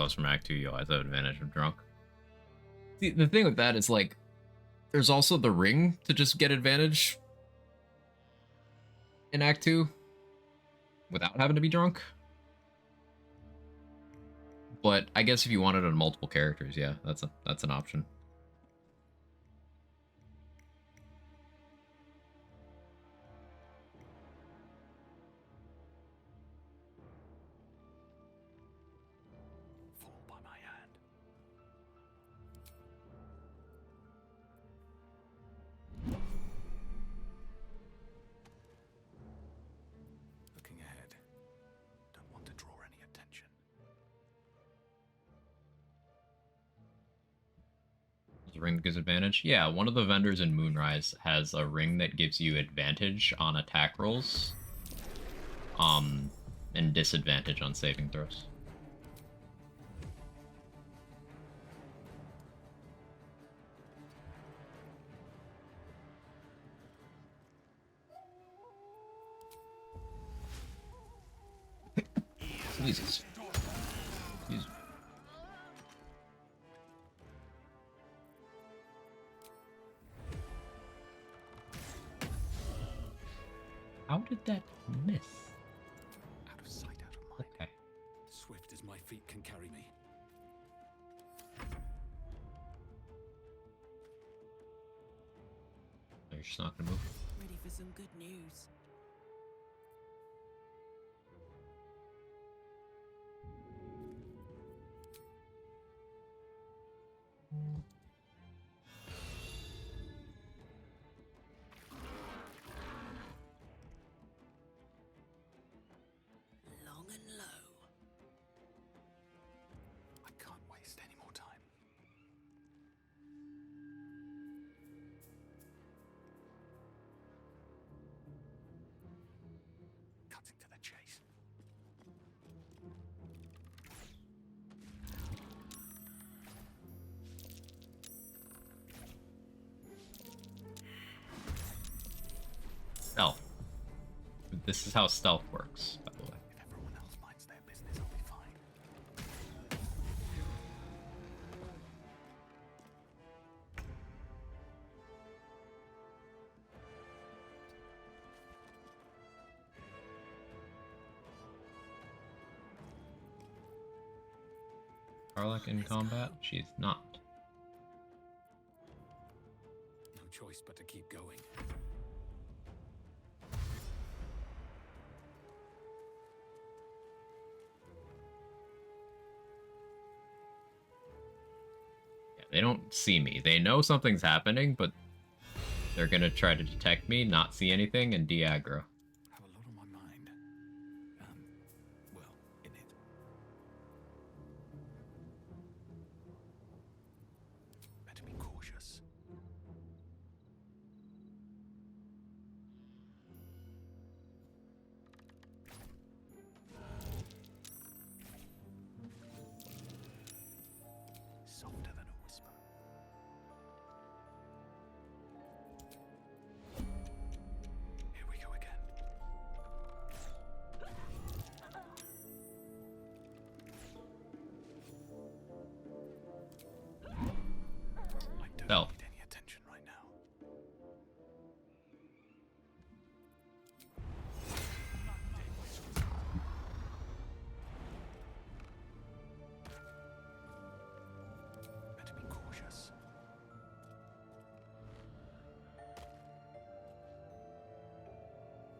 [SPEAKER 1] goes from Act 2, you always have advantage of drunk. See, the thing with that is, like, there's also the ring to just get advantage in Act 2 without having to be drunk. But I guess if you wanted it on multiple characters, yeah, that's an option.
[SPEAKER 3] Fall by my hand. Looking ahead. Don't want to draw any attention.
[SPEAKER 1] The ring that gives advantage? Yeah, one of the vendors in Moonrise has a ring that gives you advantage on attack rolls. And disadvantage on saving throws. Jesus. Jesus. How did that miss?
[SPEAKER 3] Out of sight, out of mind.
[SPEAKER 1] Okay.
[SPEAKER 3] Swift as my feet can carry me.
[SPEAKER 1] You're just not gonna move.
[SPEAKER 2] Ready for some good news. Long and low.
[SPEAKER 3] I can't waste any more time. Cutting to the chase.
[SPEAKER 1] Stealth. This is how stealth works, by the way.
[SPEAKER 3] If everyone else minds their business, I'll be fine.
[SPEAKER 1] Karlach in combat? She's not.
[SPEAKER 3] No choice but to keep going.
[SPEAKER 1] Yeah, they don't see me. They know something's happening, but they're gonna try to detect me, not see anything, and de-aggro.
[SPEAKER 3] Have a lot on my mind. Well, in it. Better be cautious. Softer than a whisper. Here we go again. I don't
[SPEAKER 1] Stealth.
[SPEAKER 3] need any attention right now. Better be cautious.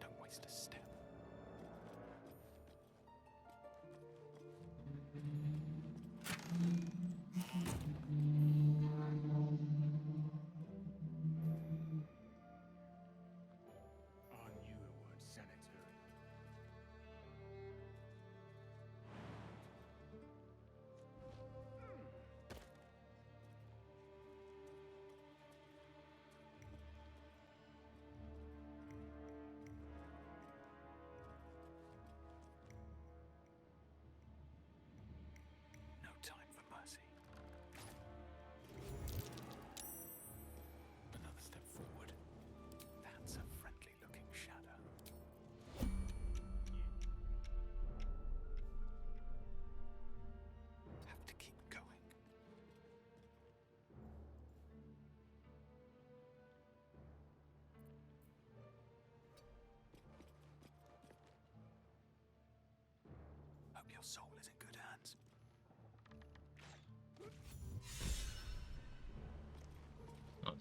[SPEAKER 3] Don't waste a step.
[SPEAKER 15] Are you a word sanitary?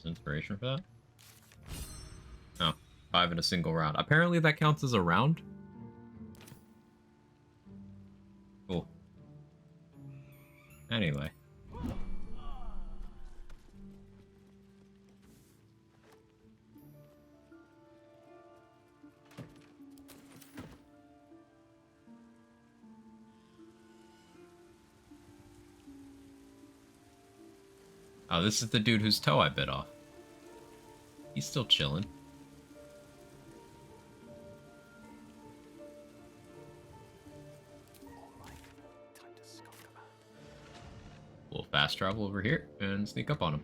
[SPEAKER 1] inspiration for that? Oh, 5 in a single round. Apparently that counts as a round? Cool. Anyway. Oh, this is the dude whose toe I bit off. He's still chilling. We'll fast travel over here and sneak up on him.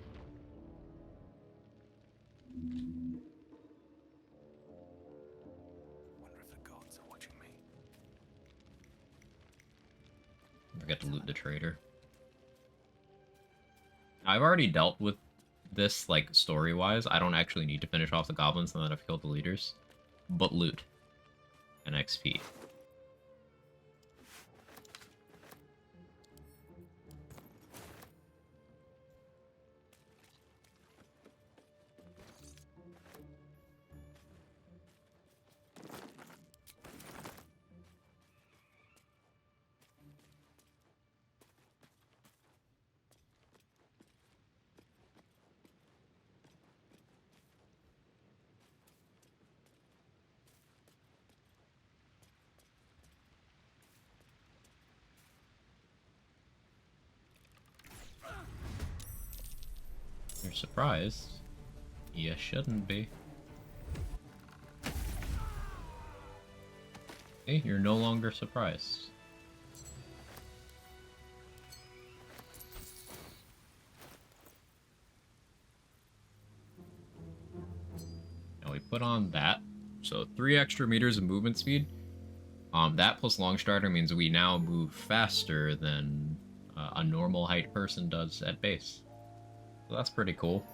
[SPEAKER 3] Wonder if the gods are watching me.
[SPEAKER 1] Forget to loot the trader. I've already dealt with this, like, story-wise. I don't actually need to finish off the goblins now that I've killed the leaders. But loot. And XP. You're surprised? You shouldn't be. Okay, you're no longer surprised. Now we put on that. So 3 extra meters of movement speed. That plus long strider means we now move faster than a normal height person does at base. So that's pretty cool.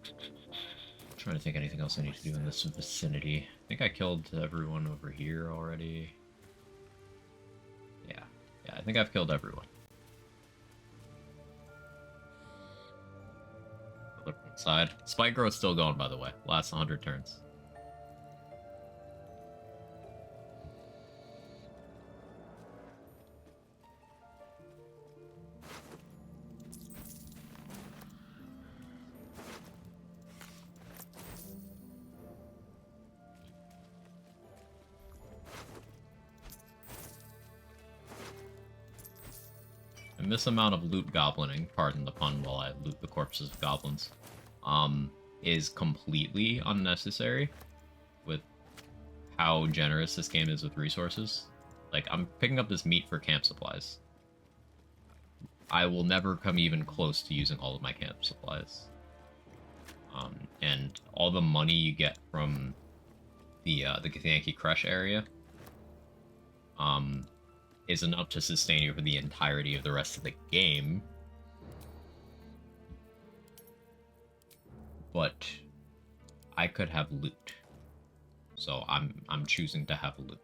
[SPEAKER 1] I'm trying to think anything else I need to do in this vicinity. I think I killed everyone over here already. Yeah, I think I've killed everyone. Look inside. Spike growth's still going, by the way. Lasts 100 turns. And this amount of loot goblining, pardon the pun while I loot the corpses of goblins, is completely unnecessary with how generous this game is with resources. Like, I'm picking up this meat for camp supplies. I will never come even close to using all of my camp supplies. And all the money you get from the Githyanki Crush area, is enough to sustain you for the entirety of the rest of the game. But I could have loot. So I'm choosing to have loot.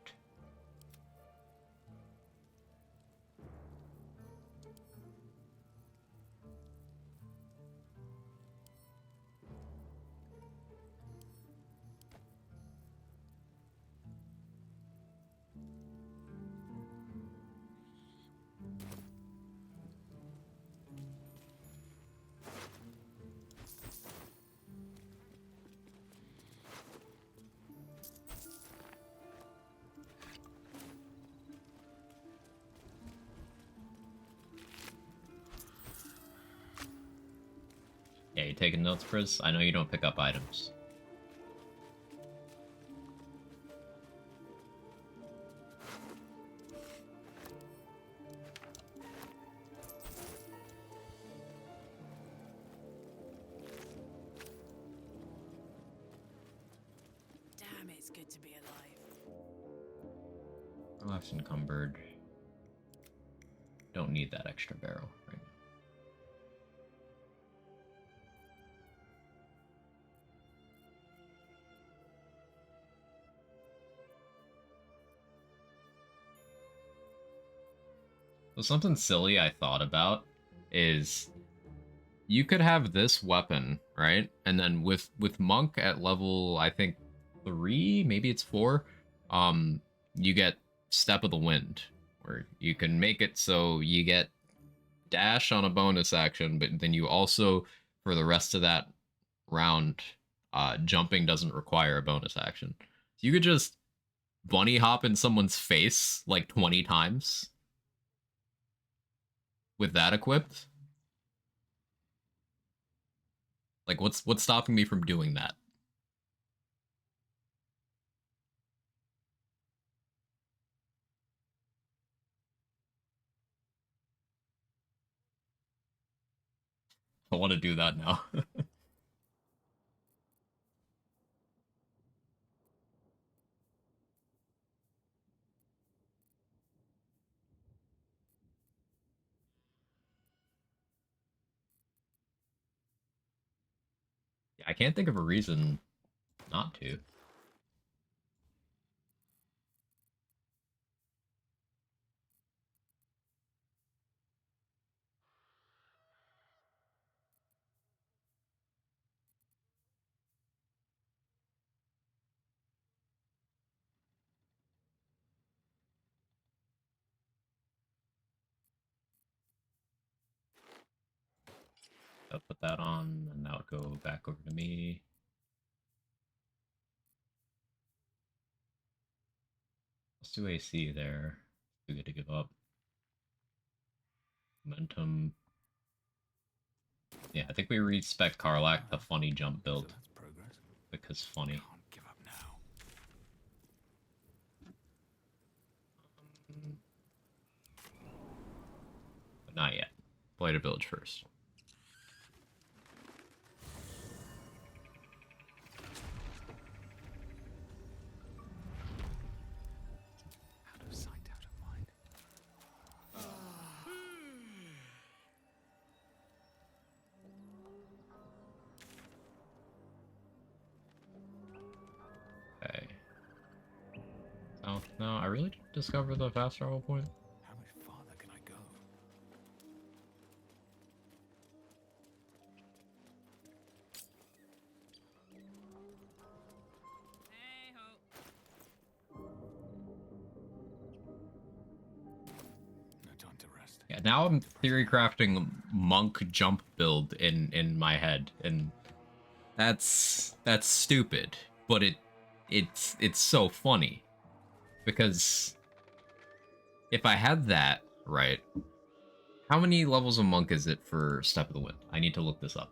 [SPEAKER 1] Yeah, you taking notes, Priz? I know you don't pick up items.
[SPEAKER 2] Damn, it's good to be alive.
[SPEAKER 1] Life's encumbered. Don't need that extra barrel right now. So something silly I thought about is you could have this weapon, right? And then with Monk at level, I think 3, maybe it's 4, you get Step of the Wind, where you can make it so you get dash on a bonus action, but then you also, for the rest of that round, jumping doesn't require a bonus action. So you could just bunny hop in someone's face like 20 times with that equipped. Like, what's stopping me from doing that? I want to do that now. I can't think of a reason not to. I'll put that on, and now it'll go back over to me. Let's do AC there. Too good to give up. Momentum. Yeah, I think we respec Karlak, the funny jump build. Because funny. But not yet. Play to village first.
[SPEAKER 3] Out of sight, out of mind.
[SPEAKER 1] Okay. Oh, no, I really didn't discover the fast travel point.
[SPEAKER 3] How much farther can I go? No time to rest.
[SPEAKER 1] Yeah, now I'm theory crafting monk jump build in my head, and that's stupid, but it's so funny. Because if I had that, right, how many levels of monk is it for Step of the Wind? I need to look this up.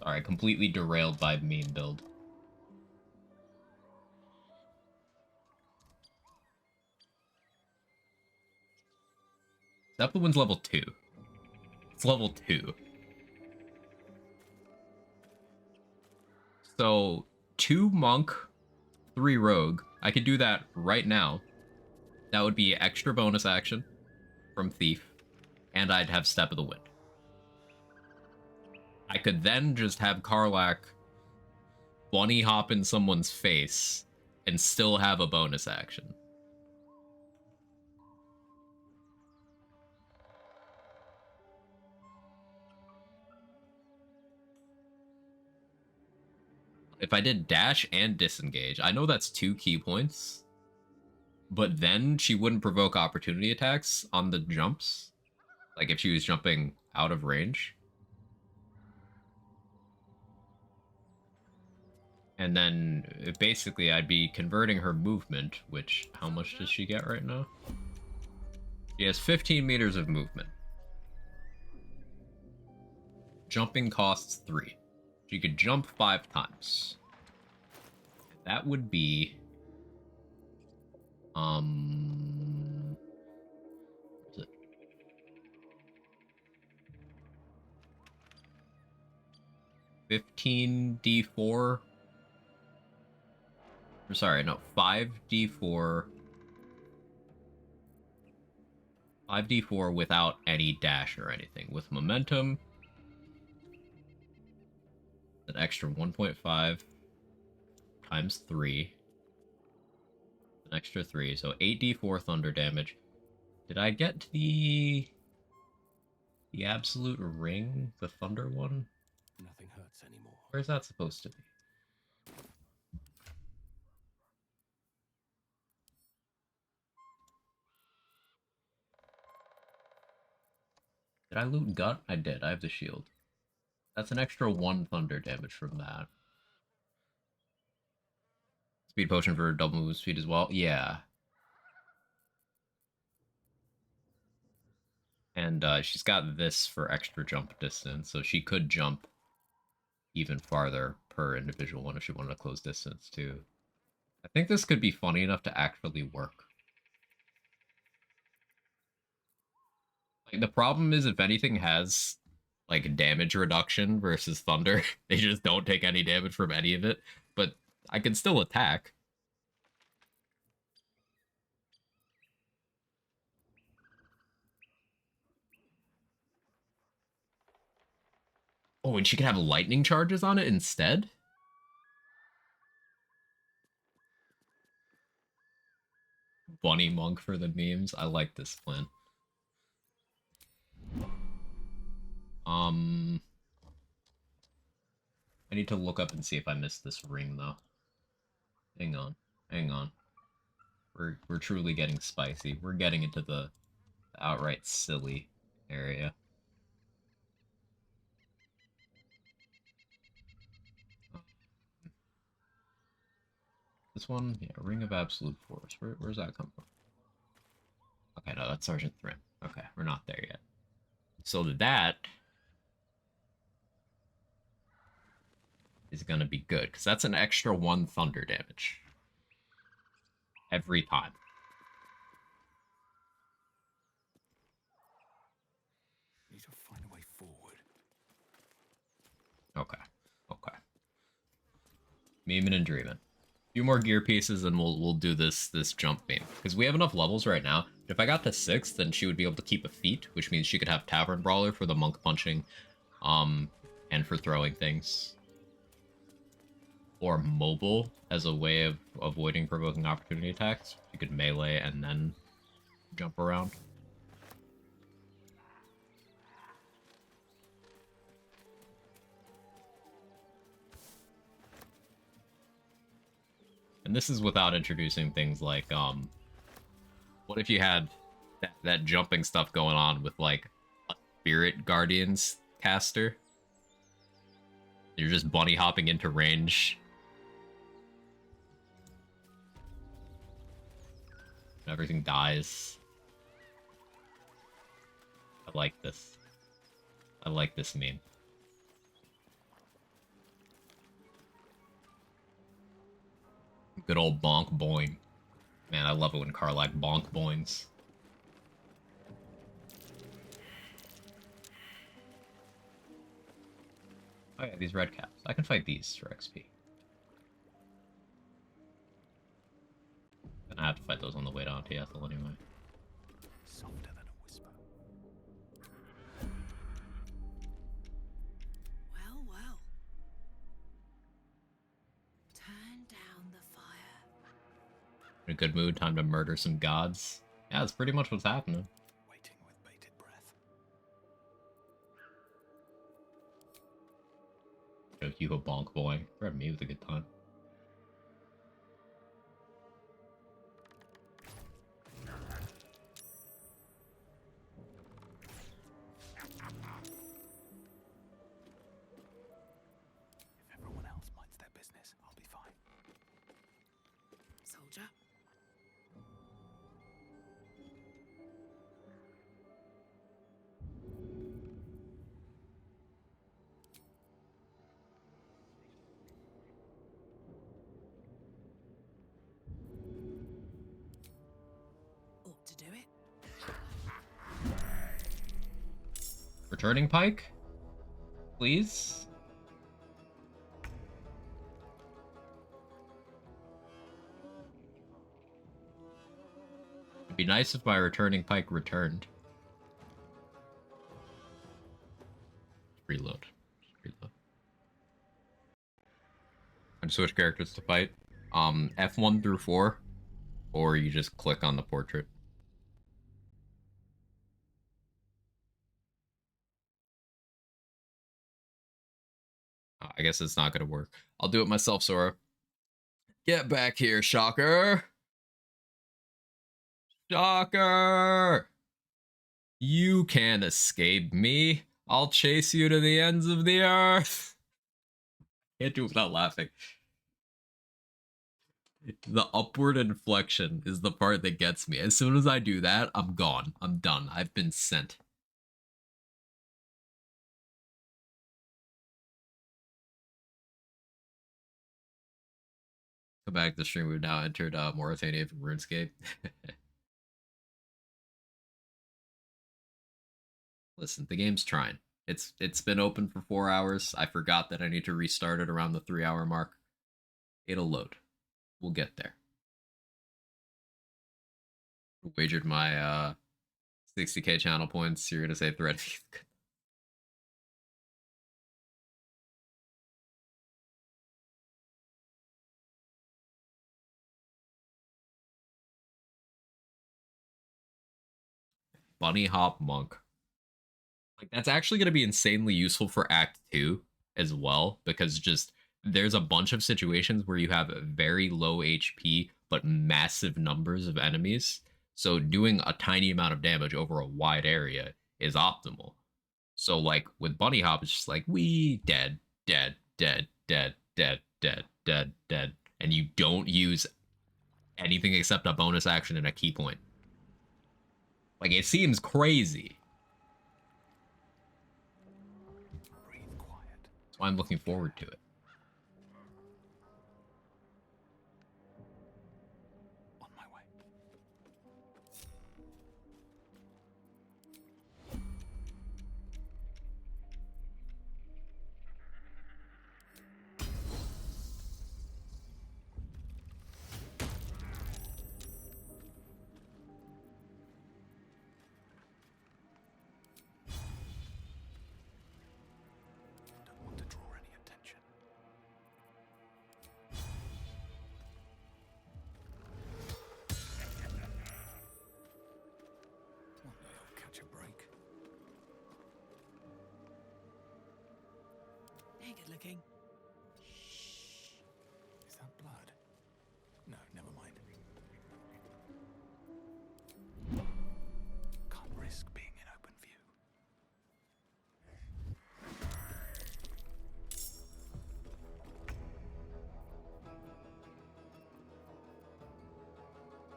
[SPEAKER 1] Sorry, completely derailed by meme build. Step of the Wind's level 2. It's level 2. So, 2 monk, 3 rogue. I could do that right now. That would be extra bonus action from Thief, and I'd have Step of the Wind. I could then just have Karlak bunny hop in someone's face and still have a bonus action. If I did dash and disengage, I know that's 2 key points, but then she wouldn't provoke opportunity attacks on the jumps, like if she was jumping out of range. And then basically I'd be converting her movement, which, how much does she get right now? She has 15 meters of movement. Jumping costs 3. She could jump 5 times. That would be... what is it? $15d4. Or sorry, no, 5d4. 5d4 without any dash or anything. With momentum, an extra 1.5 times 3. An extra 3, so 8d4 thunder damage. Did I get the absolute ring, the thunder one?
[SPEAKER 11] Nothing hurts anymore.
[SPEAKER 1] Where's that supposed to be? Did I loot gut? I did. I have the shield. That's an extra 1 thunder damage from that. Speed potion for double move speed as well? Yeah. And she's got this for extra jump distance, so she could jump even farther per individual one if she wanted to close distance too. I think this could be funny enough to actually work. Like, the problem is if anything has like damage reduction versus thunder, they just don't take any damage from any of it, but I can still attack. Oh, and she can have lightning charges on it instead? Bunny monk for the memes. I like this plan. I need to look up and see if I missed this ring though. Hang on. Hang on. We're truly getting spicy. We're getting into the outright silly area. This one, yeah, Ring of Absolute Force. Where's that come from? Okay, no, that's Sergeant Thrin. Okay, we're not there yet. So that is gonna be good, because that's an extra 1 thunder damage. Every time.
[SPEAKER 11] Need to find a way forward.
[SPEAKER 1] Okay. Okay. Memeing and dreaming. A few more gear pieces and we'll do this jump beam. Because we have enough levels right now. If I got to 6, then she would be able to keep a feat, which means she could have Tavern Brawler for the monk punching, and for throwing things. Or mobile as a way of avoiding provoking opportunity attacks. You could melee and then jump around. And this is without introducing things like, what if you had that jumping stuff going on with, like, a Spirit Guardians caster? You're just bunny hopping into range. Everything dies. I like this. I like this meme. Good old bonk boing. Man, I love it when Karlach bonk boings. Oh yeah, these red caps. I can fight these for XP. And I have to fight those on the way down to Ethel anyway.
[SPEAKER 11] Softer than a whisper.
[SPEAKER 2] Well, well. Turn down the fire.
[SPEAKER 1] In a good mood, time to murder some gods. Yeah, that's pretty much what's happening.
[SPEAKER 11] Waiting with bated breath.
[SPEAKER 1] Yo, you a bonk boy. Grab me with a good time.
[SPEAKER 11] If everyone else minds their business, I'll be fine.
[SPEAKER 2] Soldier. Ought to do it.
[SPEAKER 1] Returning pike? Please? It'd be nice if my returning pike returned. Reload. Reload. And switch characters to fight. F1 through 4, or you just click on the portrait. I guess it's not gonna work. I'll do it myself, Sora. Get back here, Shocker! Shocker! You can't escape me. I'll chase you to the ends of the earth. Can't do it without laughing. The upward inflection is the part that gets me. As soon as I do that, I'm gone. I'm done. I've been sent. Come back to the stream. We've now entered Mauritania from RuneScape. Listen, the game's trying. It's been open for 4 hours. I forgot that I need to restart it around the 3-hour mark. It'll load. We'll get there. Wagered my 60k channel points. You're gonna say thread. Bunny Hop Monk. Like, that's actually going to be insanely useful for Act 2 as well, because just there's a bunch of situations where you have very low HP but massive numbers of enemies. So doing a tiny amount of damage over a wide area is optimal. So like with Bunny Hop, it's just like, we dead, dead, dead, dead, dead, dead, dead, dead. And you don't use anything except a bonus action and a key point. Like, it seems crazy. That's why I'm looking forward to it.
[SPEAKER 3] On my way. Don't want to draw any attention. One day I'll catch a break.
[SPEAKER 20] Hey, good looking.
[SPEAKER 3] Is that blood? No, never mind. Can't risk being in open view.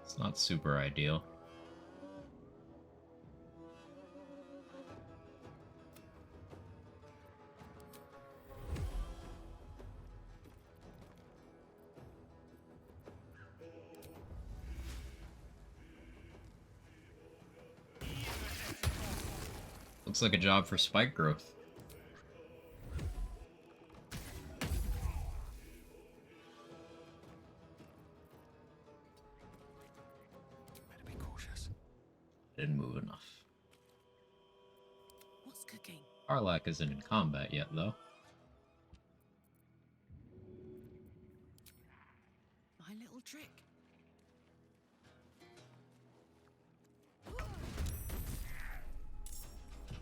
[SPEAKER 1] It's not super ideal. Looks like a job for spike growth.
[SPEAKER 3] Better be cautious.
[SPEAKER 1] Didn't move enough.
[SPEAKER 20] What's cooking?
[SPEAKER 1] Arlak isn't in combat yet, though.
[SPEAKER 20] My little trick.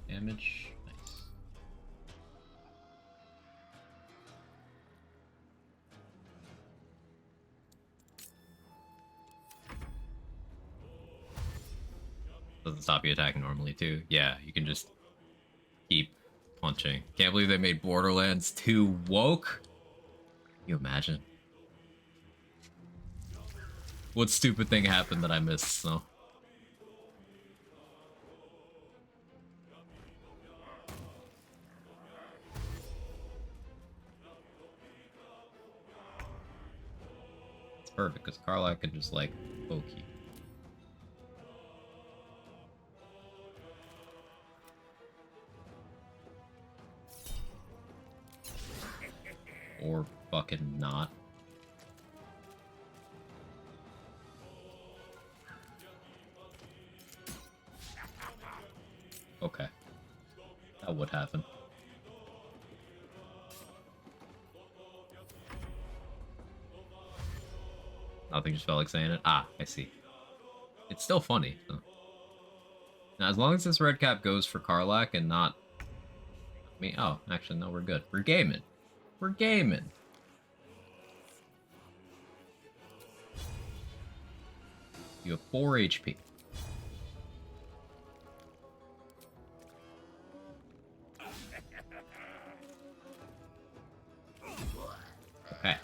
[SPEAKER 1] Damage. Nice. Doesn't stop you attacking normally, too. Yeah, you can just keep punching. Can't believe they made Borderlands 2 woke. Can you imagine? What stupid thing happened that I missed, so... It's perfect, because Karlak can just, like, poke you. Or fucking not. Okay. That would happen. Nothing, just felt like saying it. Ah, I see. It's still funny. So. Now, as long as this red cap goes for Karlak and not me. Oh, actually, no, we're good. We're gaming. We're gaming. You have 4 HP. Okay.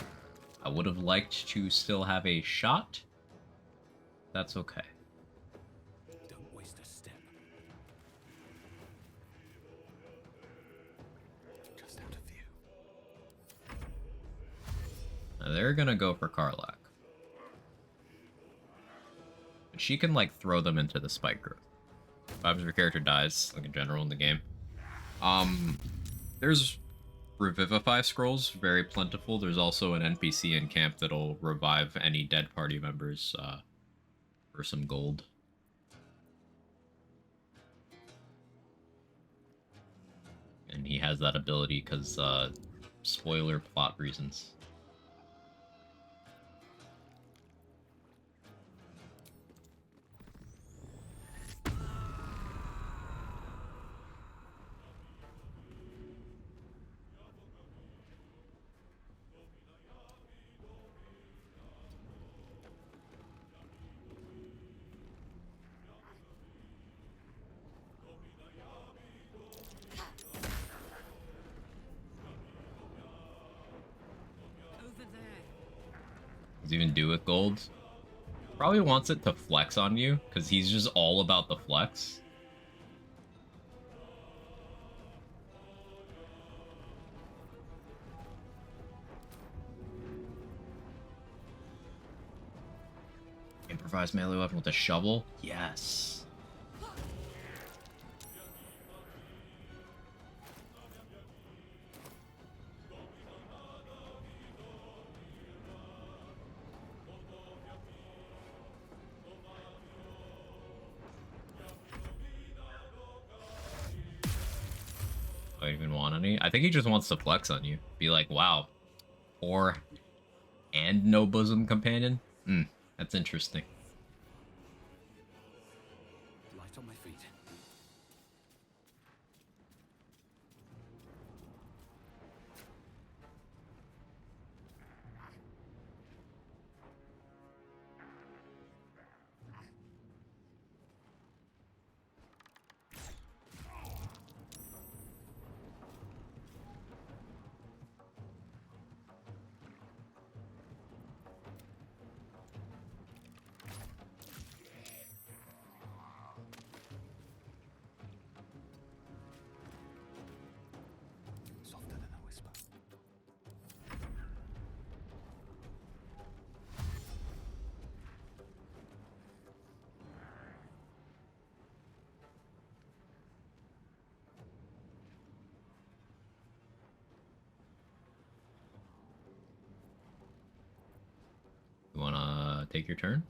[SPEAKER 1] I would have liked to still have a shot. That's okay.
[SPEAKER 3] Don't waste a step. Just out of view.
[SPEAKER 1] Now they're gonna go for Karlak. But she can, like, throw them into the spike growth. Sometimes your character dies, like in general in the game. There's Revivify scrolls, very plentiful. There's also an NPC in camp that'll revive any dead party members for some gold. And he has that ability because, spoiler plot reasons. Does he even do with gold? Probably wants it to flex on you, because he's just all about the flex. Improvised melee weapon with a shovel? Yes. Do I even want any? I think he just wants to flex on you. Be like, wow. Or and no bosom companion? That's interesting.
[SPEAKER 3] Light on my feet. Softer than a whisper.
[SPEAKER 1] You wanna take your turn?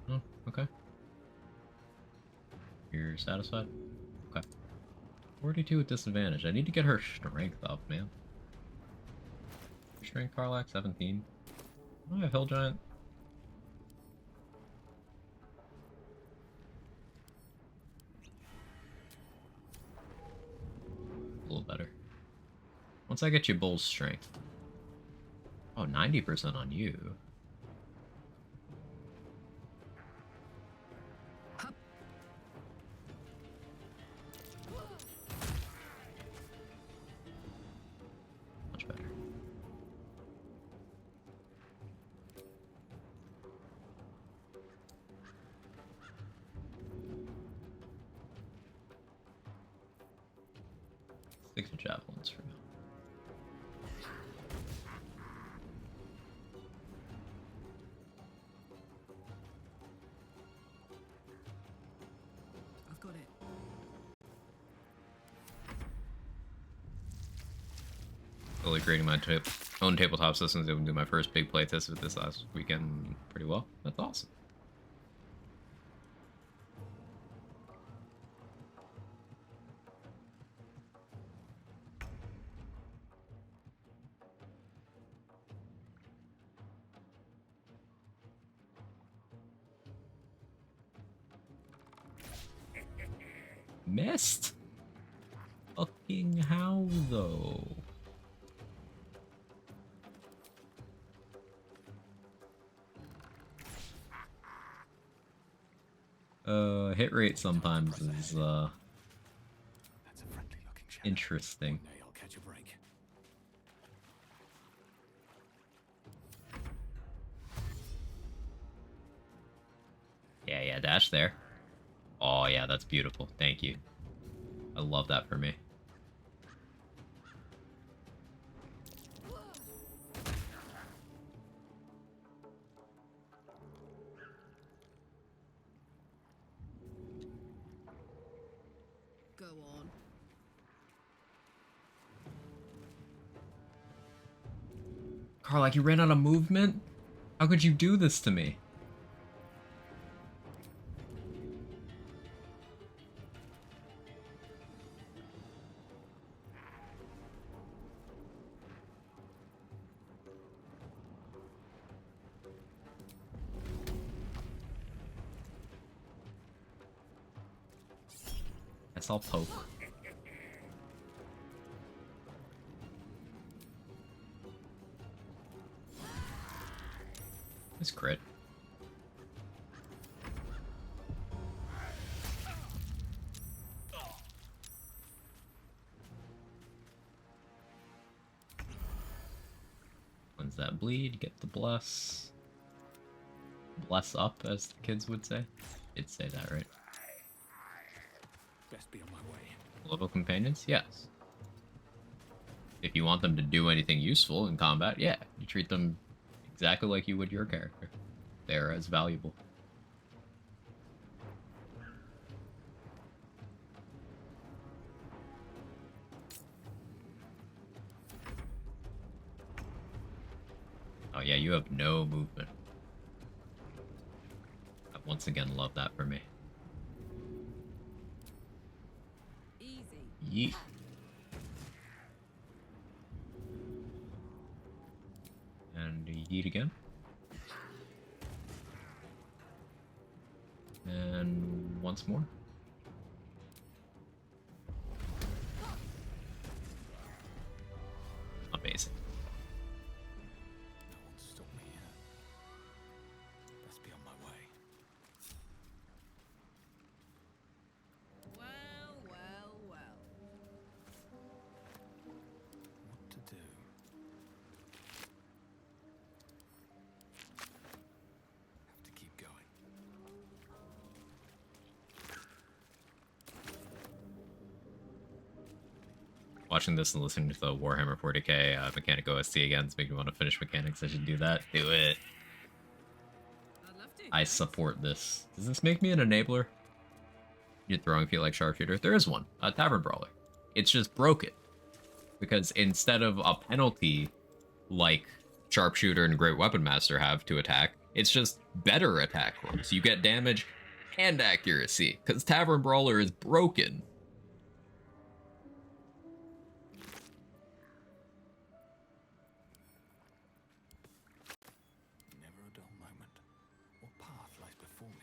[SPEAKER 1] Oh, okay. You're satisfied? Okay. 42 with disadvantage. I need to get her strength up, man. Strength Karlak, 17. Oh, I have Hill Giant. A little better. Once I get you Bull's strength. Oh, 90% on you. Much better. Six javelins for now.
[SPEAKER 2] I've got it.
[SPEAKER 1] Totally creating my own tabletop systems. Able to do my first big playtest with this last weekend pretty well. That's awesome. missed? Fucking how, though? Hit rate sometimes is, interesting.
[SPEAKER 3] I'll catch a break.
[SPEAKER 1] Yeah, dash there. Oh, yeah, that's beautiful. Thank you. I love that for me.
[SPEAKER 2] Go on.
[SPEAKER 1] Carl, like you ran out of movement? How could you do this to me? Guess I'll poke. This crit. Cleanse that bleed, get the bless. Bless up, as the kids would say. Did say that, right?
[SPEAKER 3] Best be on my way.
[SPEAKER 1] Level companions? Yes. If you want them to do anything useful in combat, yeah, you treat them exactly like you would your character. They're as valuable. Oh yeah, you have no movement. I once again love that for me.
[SPEAKER 2] Easy.
[SPEAKER 1] Yeet. And yeet again. And once more. Amazing.
[SPEAKER 3] No one stop me here. Best be on my way.
[SPEAKER 2] Well, well, well.
[SPEAKER 3] What to do? Have to keep going.
[SPEAKER 1] Watching this and listening to the Warhammer 40k Mechanic OST again is making me want to finish mechanics. I should do that. Do it. I support this. Does this make me an enabler? Your throwing feet like sharpshooter? There is one. A Tavern Brawler. It's just broken. Because instead of a penalty like Sharpshooter and Great Weapon Master have to attack, it's just better attack rolls. You get damage and accuracy. Because Tavern Brawler is broken.
[SPEAKER 3] Never a dull moment. What path lies before me?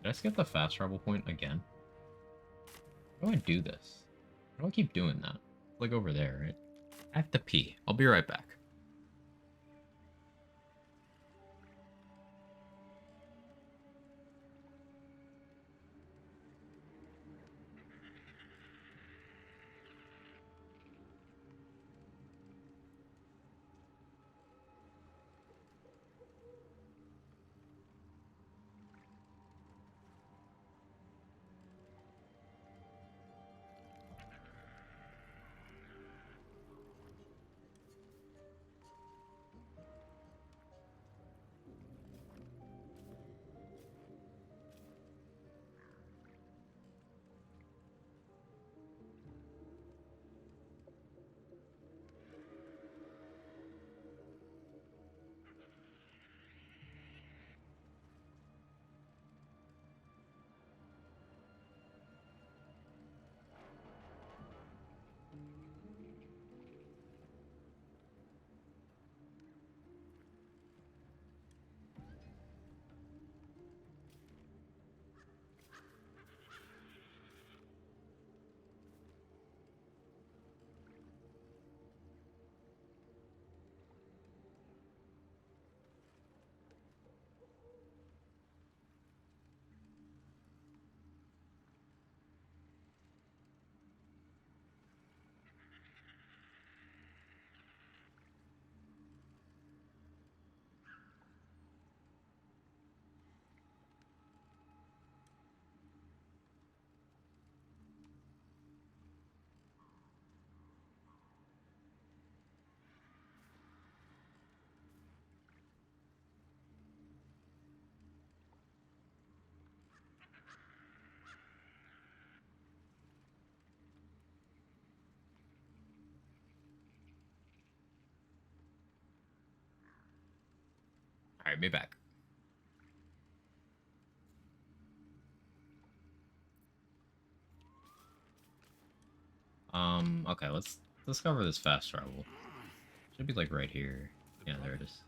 [SPEAKER 1] Did I skip the fast travel point again? How do I do this? How do I keep doing that? It's like over there, right? I have to pee. I'll be right back. Alright, be back. Okay, let's discover this fast travel. Should be like right here. Yeah, there it is.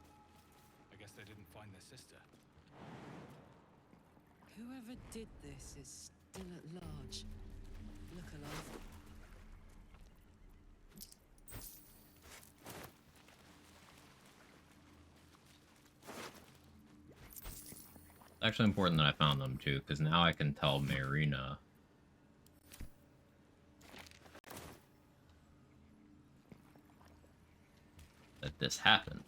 [SPEAKER 3] I guess they didn't find their sister.
[SPEAKER 2] Whoever did this is still at large. Look alive.
[SPEAKER 1] It's actually important that I found them too, because now I can tell Marina that this happened.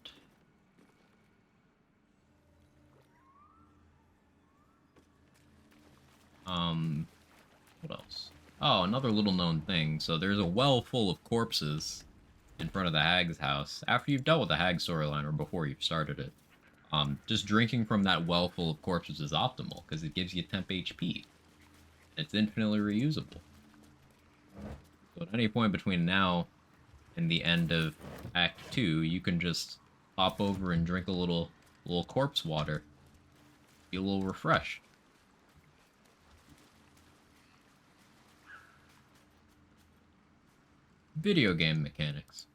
[SPEAKER 1] What else? Oh, another little known thing. So there's a well full of corpses in front of the hag's house. After you've dealt with the hag storyline or before you've started it, just drinking from that well full of corpses is optimal because it gives you temp HP. It's infinitely reusable. So at any point between now and the end of Act 2, you can just hop over and drink a little corpse water. Be a little refreshed. Video game mechanics.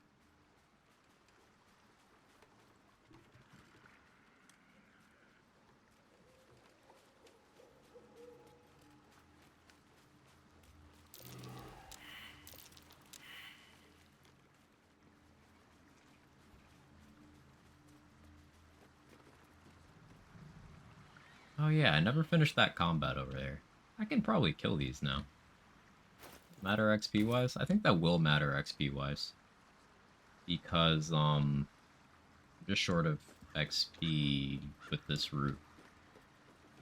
[SPEAKER 1] Oh yeah, I never finished that combat over there. I can probably kill these now. Matter XP wise? I think that will matter XP wise. Because, just short of XP with this route,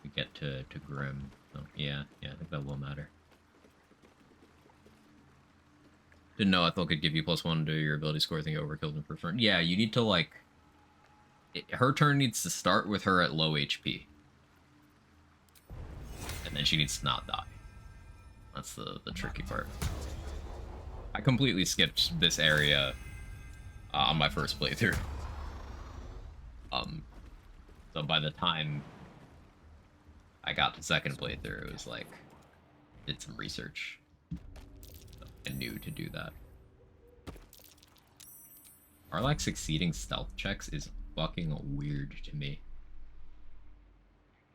[SPEAKER 1] we get to Grim. So, yeah, I think that will matter. Didn't know I thought could give you +1 to your ability score. I think overkilled in first turn. Yeah, you need to, like... her turn needs to start with her at low HP. And then she needs to not die. That's the tricky part. I completely skipped this area on my first playthrough. So by the time I got to second playthrough, it was like, did some research. So I knew to do that. Arlax succeeding stealth checks is fucking weird to me.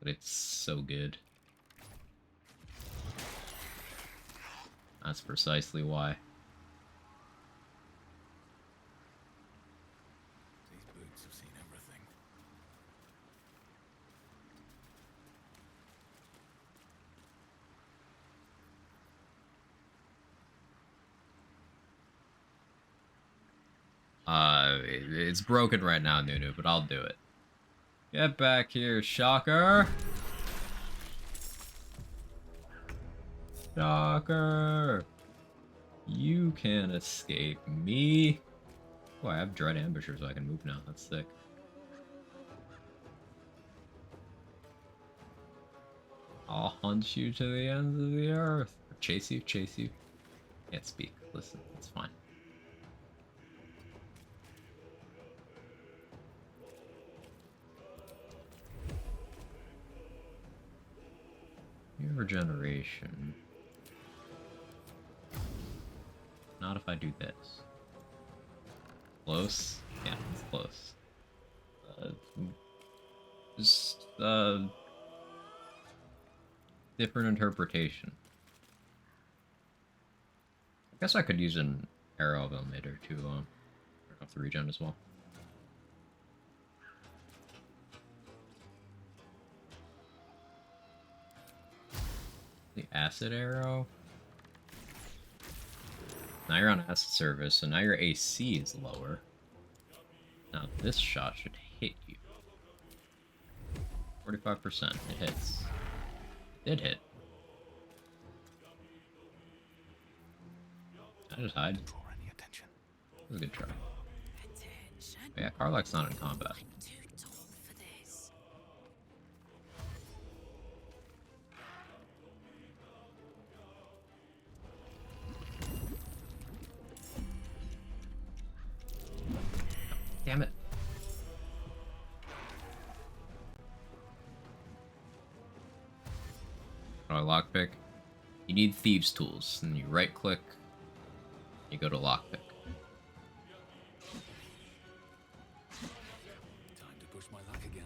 [SPEAKER 1] But it's so good. That's precisely why.
[SPEAKER 3] These boots have seen everything.
[SPEAKER 1] It's broken right now, Nunu, but I'll do it. Get back here, Shocker! Shocker! You can't escape me. Oh, I have Dread Ambusher, so I can move now. That's sick. I'll hunt you to the ends of the earth. Or chase you. Can't speak. Listen, it's fine. New regeneration. Not if I do this. Close? Yeah, it's close. Just, different interpretation. I guess I could use an arrow of Elmater to, turn off the regen as well. The acid arrow. Now you're on acid service, so now your AC is lower. Now this shot should hit you. 45%. It hits. It did hit. I just hide. That was a good try. Oh, yeah, Karlach's not in combat. Damn it. lockpick. You need thieves' tools, and you right-click, you go to lockpick.
[SPEAKER 3] Time to push my luck again.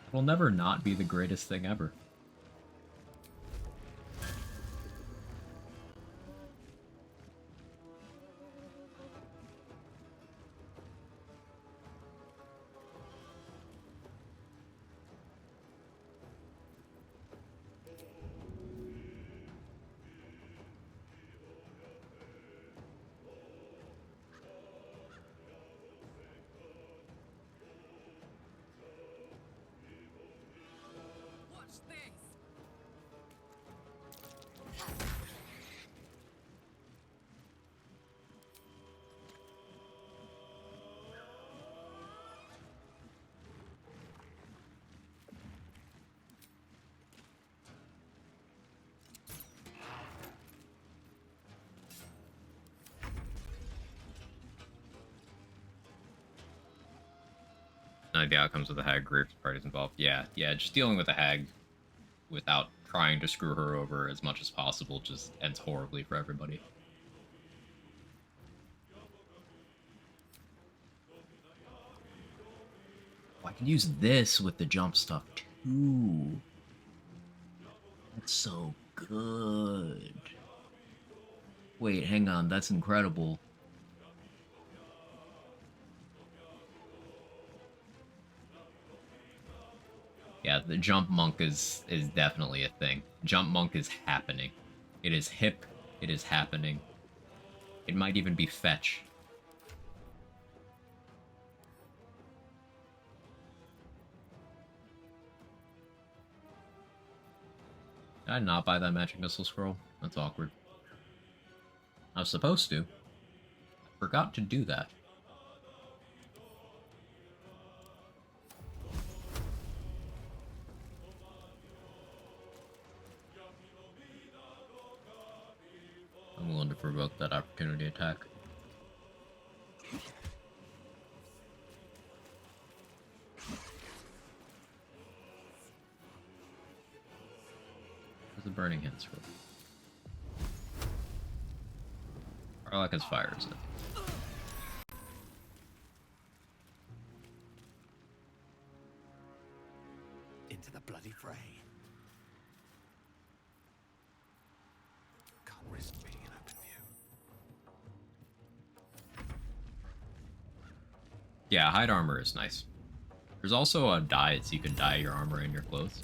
[SPEAKER 1] It'll never not be the greatest thing ever. The outcomes of the hag group parties involved. Yeah, just dealing with a hag without trying to screw her over as much as possible just ends horribly for everybody. Oh, I can use this with the jump stuff too. That's so good. Wait, hang on, that's incredible. Yeah, the jump monk is definitely a thing. Jump monk is happening. It is hip. It is happening. It might even be fetch. Did I not buy that magic missile scroll? That's awkward. I was supposed to. I forgot to do that. I'm willing to provoke that opportunity attack. Where's the burning hands for? Arlaka's fire is it?
[SPEAKER 3] Into the bloody fray. Can't risk being in open view.
[SPEAKER 1] Yeah, hide armor is nice. There's also a dye, so you can dye your armor and your clothes.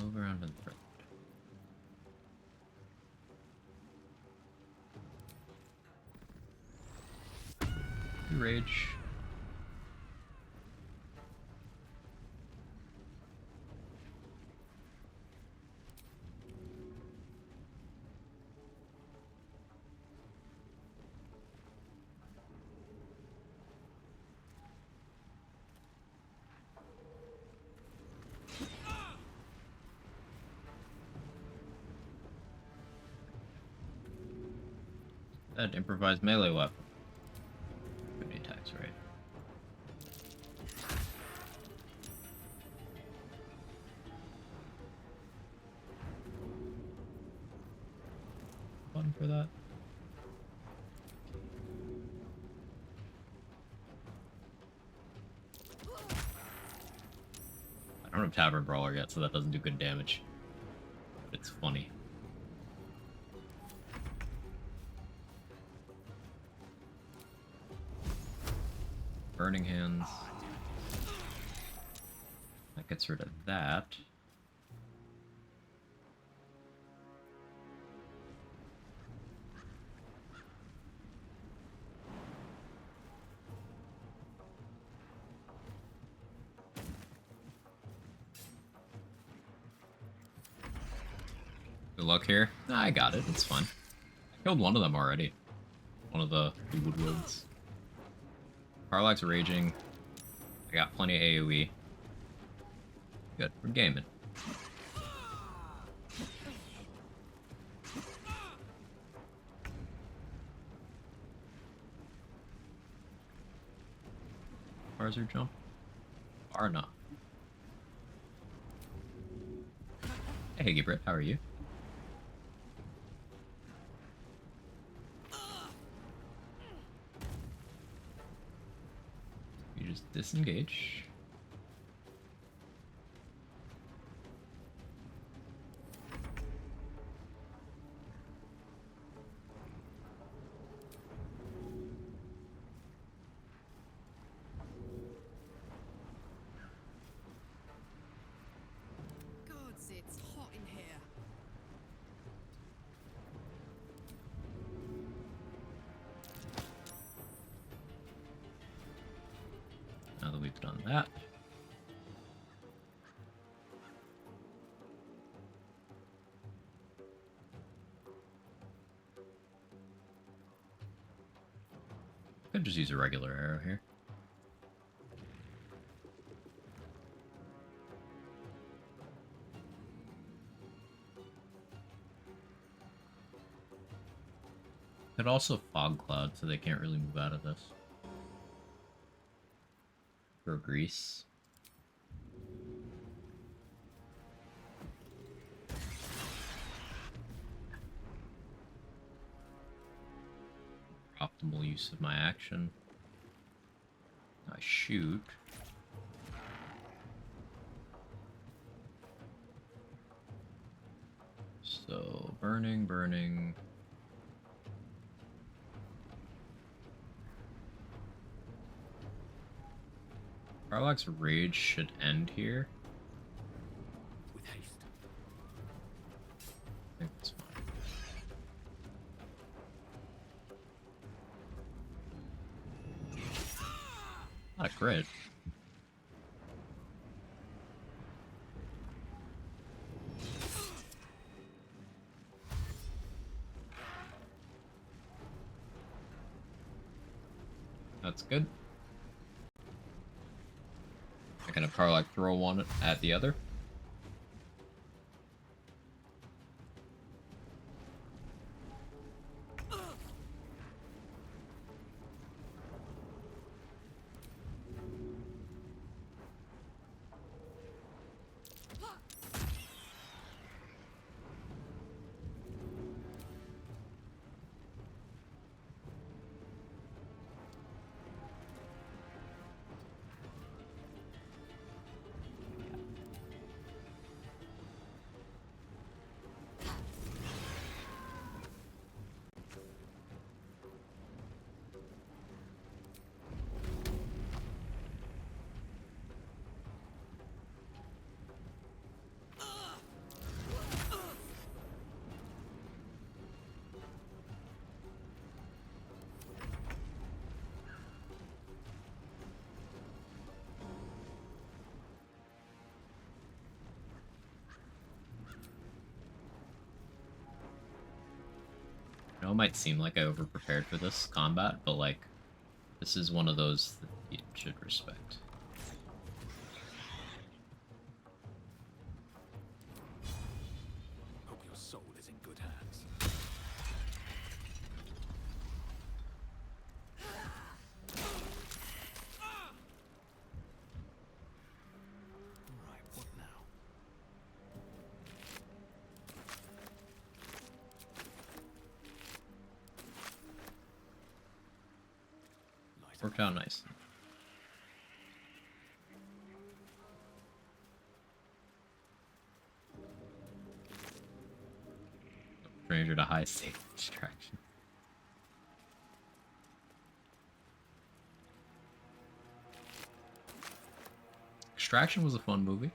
[SPEAKER 1] Move around and throw. Rage. That improvised melee weapon. Good attacks, right? Button for that. I don't have Tavern Brawler yet, so that doesn't do good damage. But it's funny. Burning Hands. That gets rid of that. Good luck here. Nah, I got it. It's fine. I killed one of them already. One of the woodwoods. Karlach's raging. I got plenty of AoE. Good. We're gaming. Bars or jump? Bar not. Hey, Gibrit, how are you? You just disengage.
[SPEAKER 2] Gods, it's hot in here.
[SPEAKER 1] Now that we've done that. Could just use a regular arrow here. Could also fog cloud so they can't really move out of this. Throw grease. Optimal use of my action. I shoot. So, burning, burning. Karlach's rage should end here.
[SPEAKER 11] With haste.
[SPEAKER 1] I think that's fine. Not a crit. That's good. I can have Karlach throw one at the other. I know it might seem like I over-prepared for this combat, but like, this is one of those that you should respect.
[SPEAKER 11] Hope your soul is in good hands. Right, what now?
[SPEAKER 1] Worked out nice. Stranger to high state distraction. Extraction was a fun movie.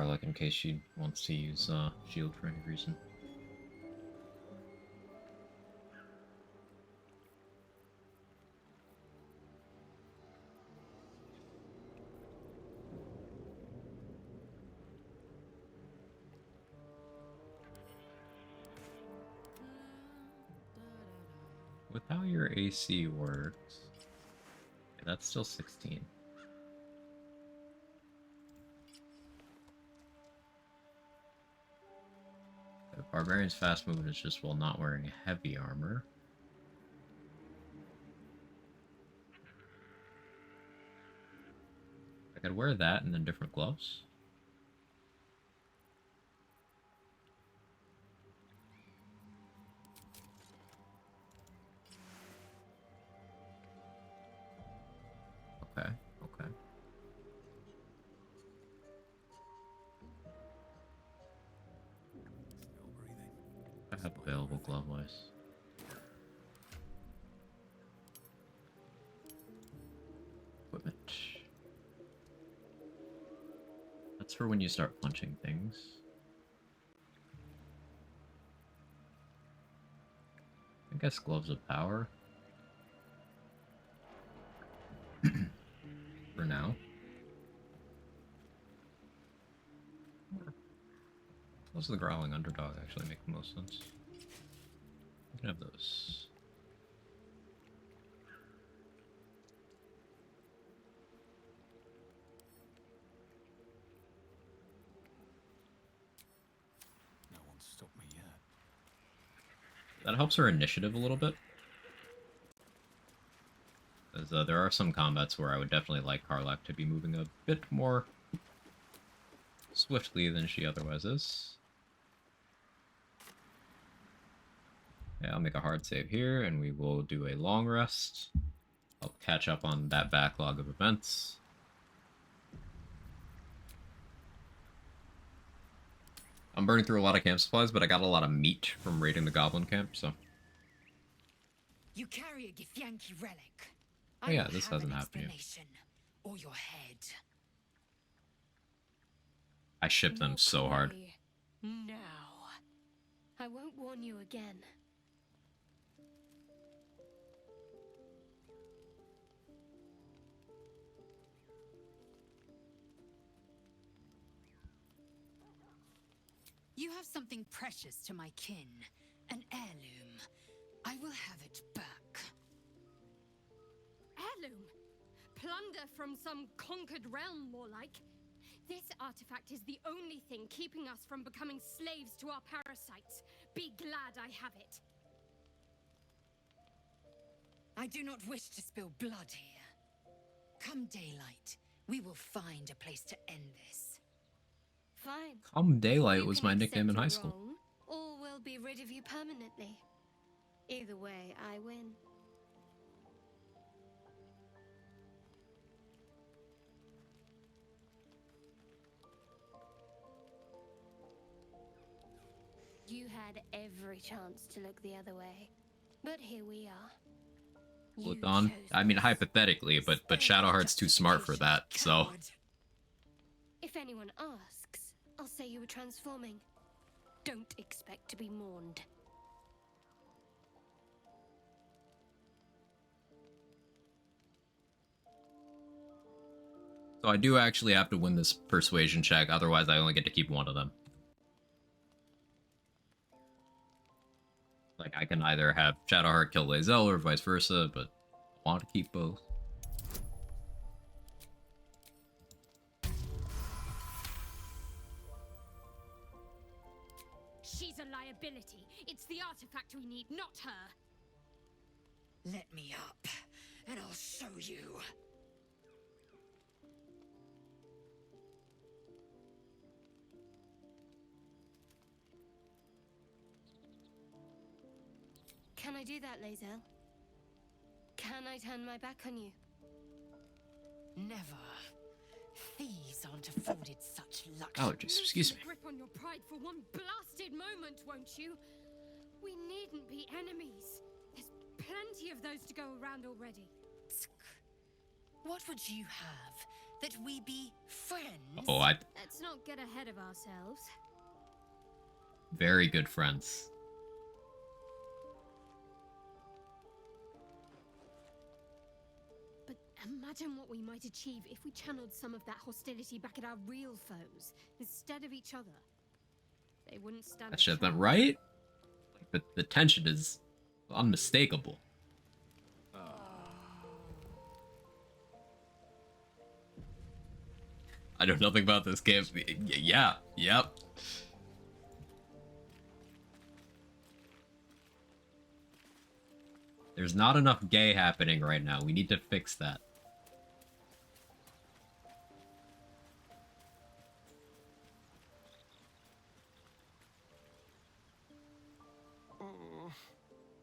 [SPEAKER 1] Karlach in case she wants to use shield for any reason. With how your AC works, that's still 16. The Barbarian's fast movement is just while not wearing heavy armor. I could wear that and then different gloves. Okay, okay. I have available glove-wise. Equipment. That's for when you start punching things. I guess gloves of power. For now. Those of the Growling Underdog actually make the most sense. You can have those.
[SPEAKER 3] No one's stopped me yet.
[SPEAKER 1] That helps her initiative a little bit. As, there are some combats where I would definitely like Karlach to be moving a bit more swiftly than she otherwise is. Yeah, I'll make a hard save here, and we will do a long rest. I'll catch up on that backlog of events. I'm burning through a lot of camp supplies, but I got a lot of meat from raiding the goblin camp, so...
[SPEAKER 20] You carry a Githyanki relic.
[SPEAKER 1] Oh yeah, this hasn't happened yet.
[SPEAKER 20] Or your head.
[SPEAKER 1] I ship them so hard.
[SPEAKER 19] Now. I won't warn you again.
[SPEAKER 20] You have something precious to my kin. An heirloom. I will have it back.
[SPEAKER 19] Heirloom? Plunder from some conquered realm, more like. This artifact is the only thing keeping us from becoming slaves to our parasites. Be glad I have it.
[SPEAKER 20] I do not wish to spill blood here. Come daylight, we will find a place to end this.
[SPEAKER 19] Fine.
[SPEAKER 1] Calm Daylight
[SPEAKER 19] You
[SPEAKER 1] was
[SPEAKER 19] can
[SPEAKER 1] my nickname in
[SPEAKER 19] accept
[SPEAKER 1] high
[SPEAKER 19] you're
[SPEAKER 1] school.
[SPEAKER 19] wrong, or we'll be rid of you permanently. Either way, I win. You had every chance to look the other way, but here we are.
[SPEAKER 1] Look on. I mean, hypothetically, but Shadowheart's too smart for that, so...
[SPEAKER 19] If anyone asks, I'll say you were transforming. Don't expect to be mourned.
[SPEAKER 1] So I do actually have to win this persuasion check, otherwise I only get to keep one of them. Like, I can either have Shadowheart kill Lae'zel or vice versa, but I want to keep both.
[SPEAKER 19] She's a liability. It's the artifact we need, not her.
[SPEAKER 20] Let me up, and I'll show you.
[SPEAKER 19] Can I do that, Lae'zel? Can I turn my back on you?
[SPEAKER 20] Never. Thieves aren't afforded such luxury.
[SPEAKER 1] Allergies, excuse me.
[SPEAKER 19] Grip on your pride for one blasted moment, won't you? We needn't be enemies. There's plenty of those to go around already.
[SPEAKER 20] What would you have That we be friends?
[SPEAKER 1] Oh,
[SPEAKER 19] Let's not get ahead of ourselves.
[SPEAKER 1] very good friends.
[SPEAKER 19] But imagine what we might achieve if we channeled some of that hostility back at our real foes instead of each other. They wouldn't stand.
[SPEAKER 1] That's just not right. Like the tension is unmistakable. I know nothing about this game. Yeah, yep. There's not enough gay happening right now. We need to fix that.
[SPEAKER 9] Oh,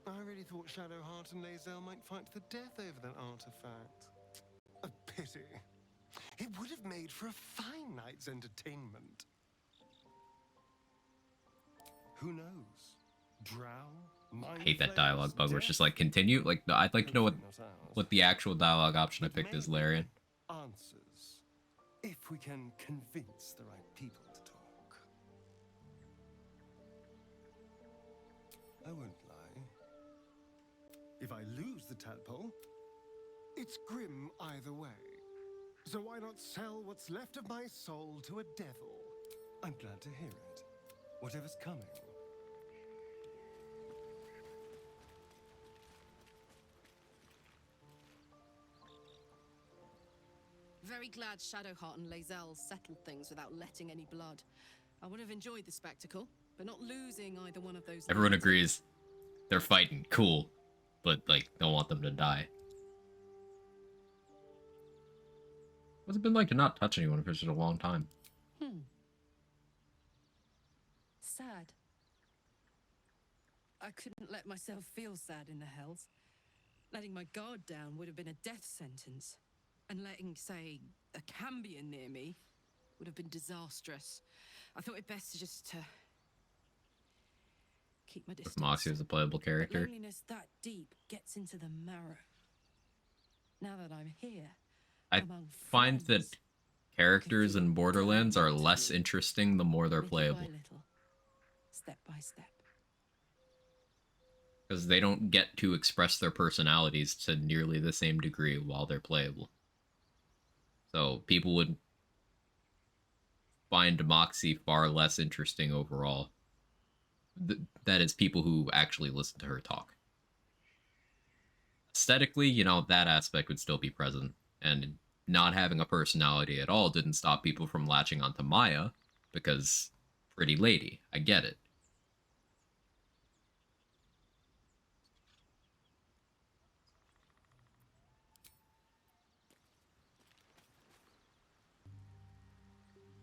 [SPEAKER 9] I really thought Shadowheart and Lae'zel might fight to the death over that artifact. A pity. It would have made for a fine night's entertainment. Who knows? Drow?
[SPEAKER 1] I hate that dialogue bug where it's just like continue. Like I'd like to know what the actual dialogue option I picked is, Larian.
[SPEAKER 9] Answers. If we can convince the right people to talk. I won't lie. If I lose the tadpole, it's grim either way. So why not sell what's left of my soul to a devil? I'm glad to hear it. Whatever's coming.
[SPEAKER 2] Very glad Shadowheart and Lae'zel settled things without letting any blood. I would have enjoyed the spectacle, but not losing either one of those.
[SPEAKER 1] Everyone agrees. They're fighting. Cool. But, like, don't want them to die. What's it been like to not touch anyone for such a long time?
[SPEAKER 2] Sad. I couldn't let myself feel sad in the Hells. Letting my guard down would have been a death sentence. And letting, say, a Cambion near me would have been disastrous. I thought it best to keep my distance.
[SPEAKER 1] If Moxie was a playable character.
[SPEAKER 2] But loneliness that deep gets into the marrow. Now that I'm here,
[SPEAKER 1] I find that characters in Borderlands are less interesting the more they're playable.
[SPEAKER 2] little, step by step.
[SPEAKER 1] Because they don't get to express their personalities to nearly the same degree while they're playable. So people would find Moxie far less interesting overall. That is, people who actually listen to her talk. Aesthetically, you know, that aspect would still be present. And not having a personality at all didn't stop people from latching onto Maya, because pretty lady. I get it.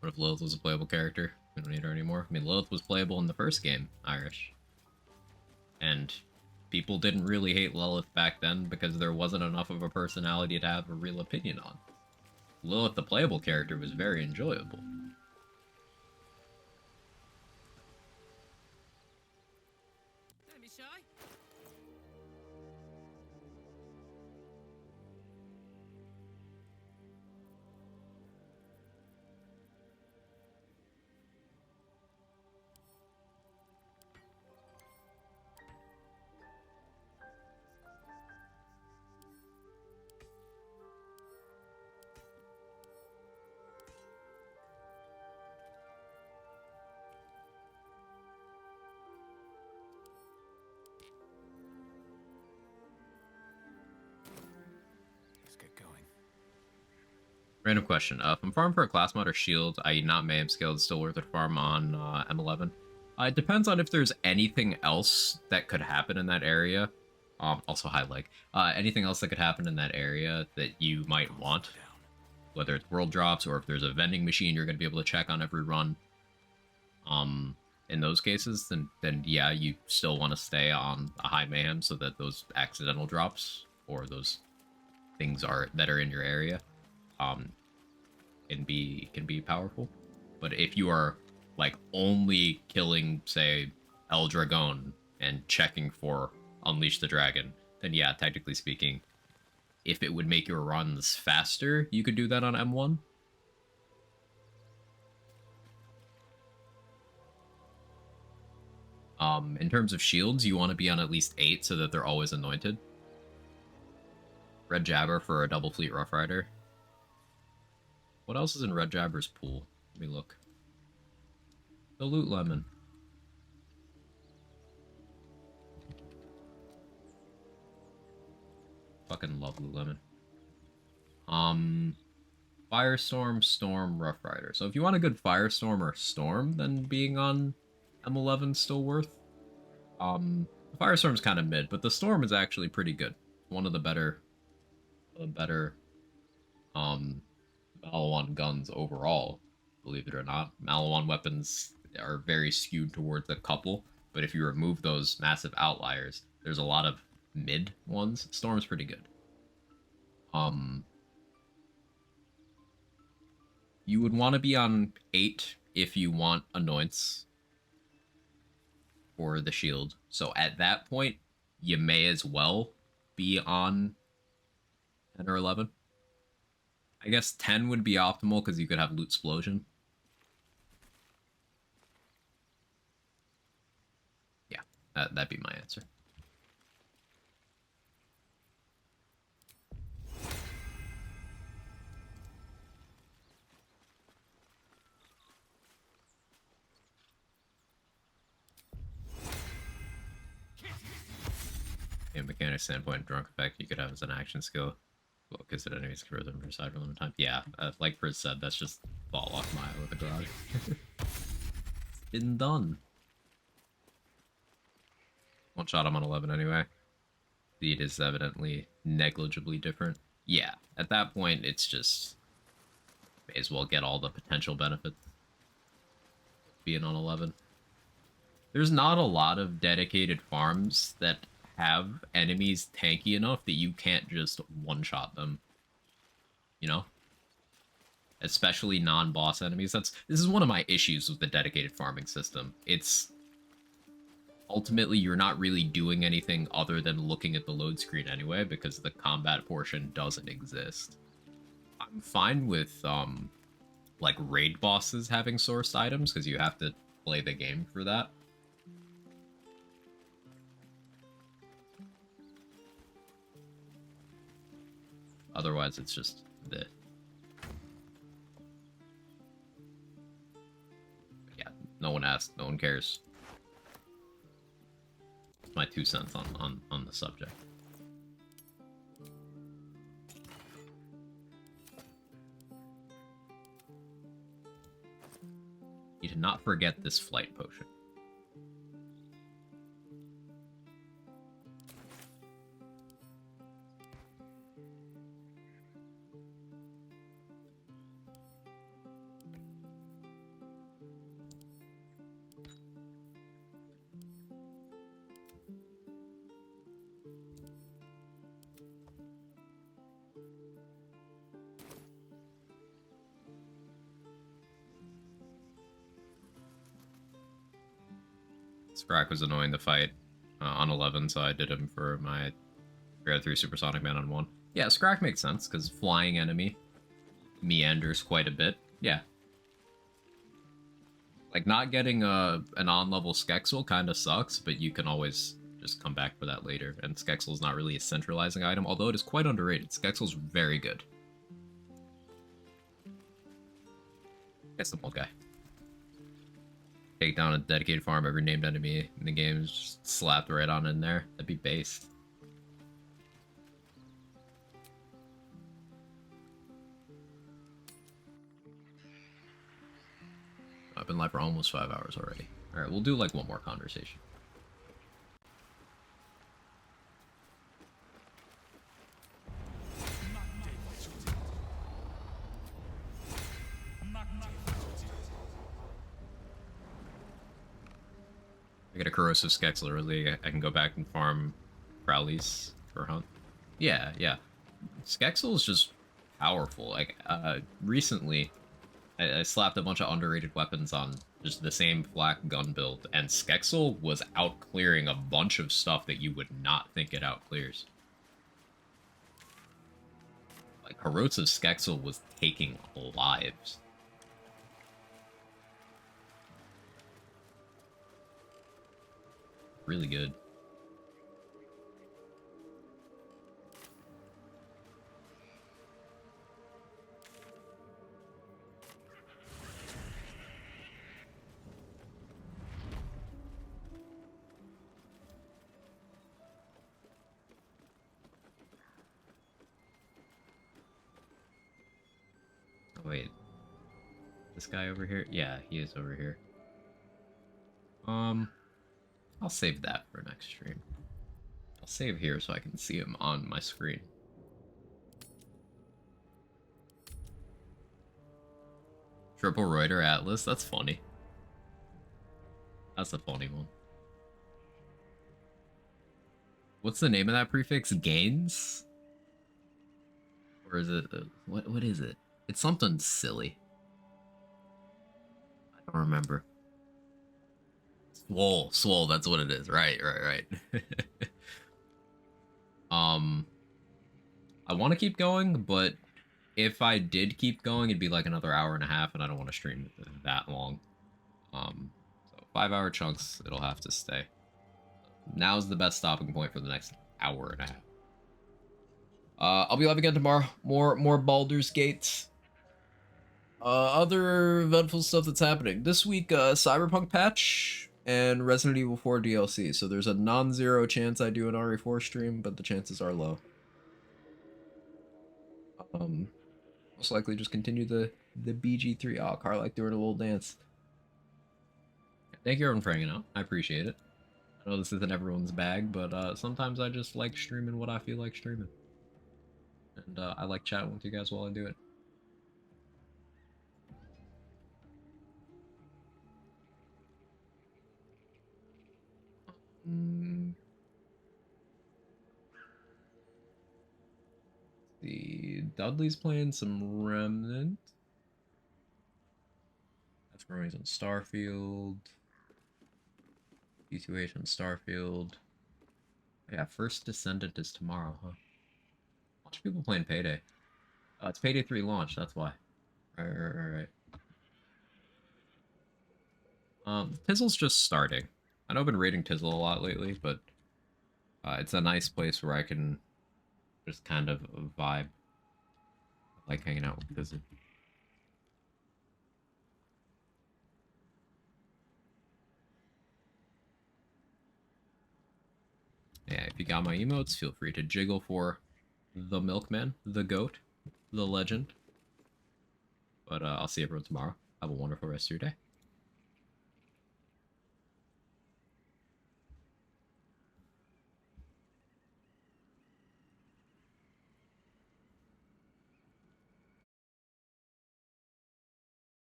[SPEAKER 1] What if Lilith was a playable character? We don't need her anymore. I mean, Lilith was playable in the first game, Irish. And people didn't really hate Lilith back then because there wasn't enough of a personality to have a real opinion on. Lilith, the playable character, was very enjoyable.
[SPEAKER 2] Don't be shy.
[SPEAKER 1] Random question. If I'm farming for a class mod or shield, i.e. not mayhem scaled, still worth it to farm on M11? It depends on if there's anything else that could happen in that area. Also high leg. Anything else that could happen in that area that you might want. Whether it's world drops or if there's a vending machine you're going to be able to check on every run. In those cases, then yeah, you still want to stay on a high mayhem so that those accidental drops or those things that are in your area can be powerful. But if you are like only killing, say, El Dragon and checking for Unleash the Dragon, then yeah, technically speaking, if it would make your runs faster, you could do that on M1. In terms of shields, you want to be on at least 8 so that they're always anointed. Red Jabber for a double fleet Rough Rider. What else is in Red Jabber's pool? Let me look. The Loot Lemon. Fucking love Loot Lemon. Firestorm, Storm, Rough Rider. So if you want a good Firestorm or Storm, then being on M11's still worth. The Firestorm's kind of mid, but the Storm is actually pretty good. One of the better Malawan guns overall, believe it or not. Malawan weapons are very skewed towards a couple, but if you remove those massive outliers, there's a lot of mid ones. Storm's pretty good. You would want to be on 8 if you want Anoints for the shield. So at that point, you may as well be on 10 or 11. I guess 10 would be optimal because you could have Loot Explosion. Yeah, that'd be my answer. Yeah, mechanic standpoint, drunk effect you could have as an action skill. Well, because the enemies can them for side roll in time. Yeah, like Frizz said, that's just fall off my eye with a garage. It's been done. One shot, I'm on 11 anyway. Speed is evidently negligibly different. Yeah, at that point, it's just may as well get all the potential benefits being on 11. There's not a lot of dedicated farms that have enemies tanky enough that you can't just one-shot them. You know? Especially non-boss enemies. This is one of my issues with the dedicated farming system. It's ultimately you're not really doing anything other than looking at the load screen anyway, because the combat portion doesn't exist. I'm fine with like raid bosses having sourced items, because you have to play the game for that. Otherwise, it's just the... Yeah, no one asked, no one cares. It's my 2 cents on the subject. You did not forget this flight potion. Scrack was annoying to fight on 11, so I did him for my Grad 3 Supersonic Man on 1. Yeah, Scrack makes sense, because flying enemy meanders quite a bit. Yeah. Like, not getting an on-level Skexel kind of sucks, but you can always just come back for that later. And Skexel's not really a centralizing item, although it is quite underrated. Skexel's very good. It's the old guy. Take down a dedicated farm, every named enemy in the game is just slapped right on in there. That'd be based. I've been live for almost 5 hours already. Alright, we'll do like one more conversation. I get a corrosive Skexel early, I can go back and farm Crowleys for hunt. Yeah, yeah. Skexel is just powerful. Like, recently, I slapped a bunch of underrated weapons on just the same flak gun build, and Skexel was out clearing a bunch of stuff that you would not think it out clears. Like, Corrosive Skexel was taking lives. Really good. Oh, wait. This guy over here? Yeah, he is over here. I'll save that for next stream. I'll save here so I can see him on my screen. Triple Reuter Atlas, that's funny. That's a funny one. What's the name of that prefix? Gains? Or is it... what is it? It's something silly. I don't remember. Swole, that's what it is. Right. I want to keep going, but if I did keep going, it'd be like another hour and a half, and I don't want to stream that long. So 5-hour chunks, it'll have to stay. Now's the best stopping point for the next hour and a half. I'll be live again tomorrow. More Baldur's Gate. Other eventful stuff that's happening. This week, Cyberpunk patch and Resident Evil 4 DLC. So there's a non-zero chance I do an RE4 stream, but the chances are low. Most likely just continue the BG3. Oh, Carl doing a little dance. Thank you everyone for hanging out. I appreciate it. I know this isn't everyone's bag, but sometimes I just like streaming what I feel like streaming. And I like chatting with you guys while I do it. The Dudley's playing some Remnant. That's Growing on Starfield. D2H on Starfield. Yeah, First Descendant is tomorrow, huh? A bunch of people playing Payday. It's Payday 3 launch, that's why. Right. Tizzle's just starting. I know I've been raiding Tizzle a lot lately, but it's a nice place where I can just kind of vibe. I like hanging out with Tizzle. Yeah, if you got my emotes, feel free to jiggle for the Milkman, the Goat, the Legend. But I'll see everyone tomorrow. Have a wonderful rest of your day.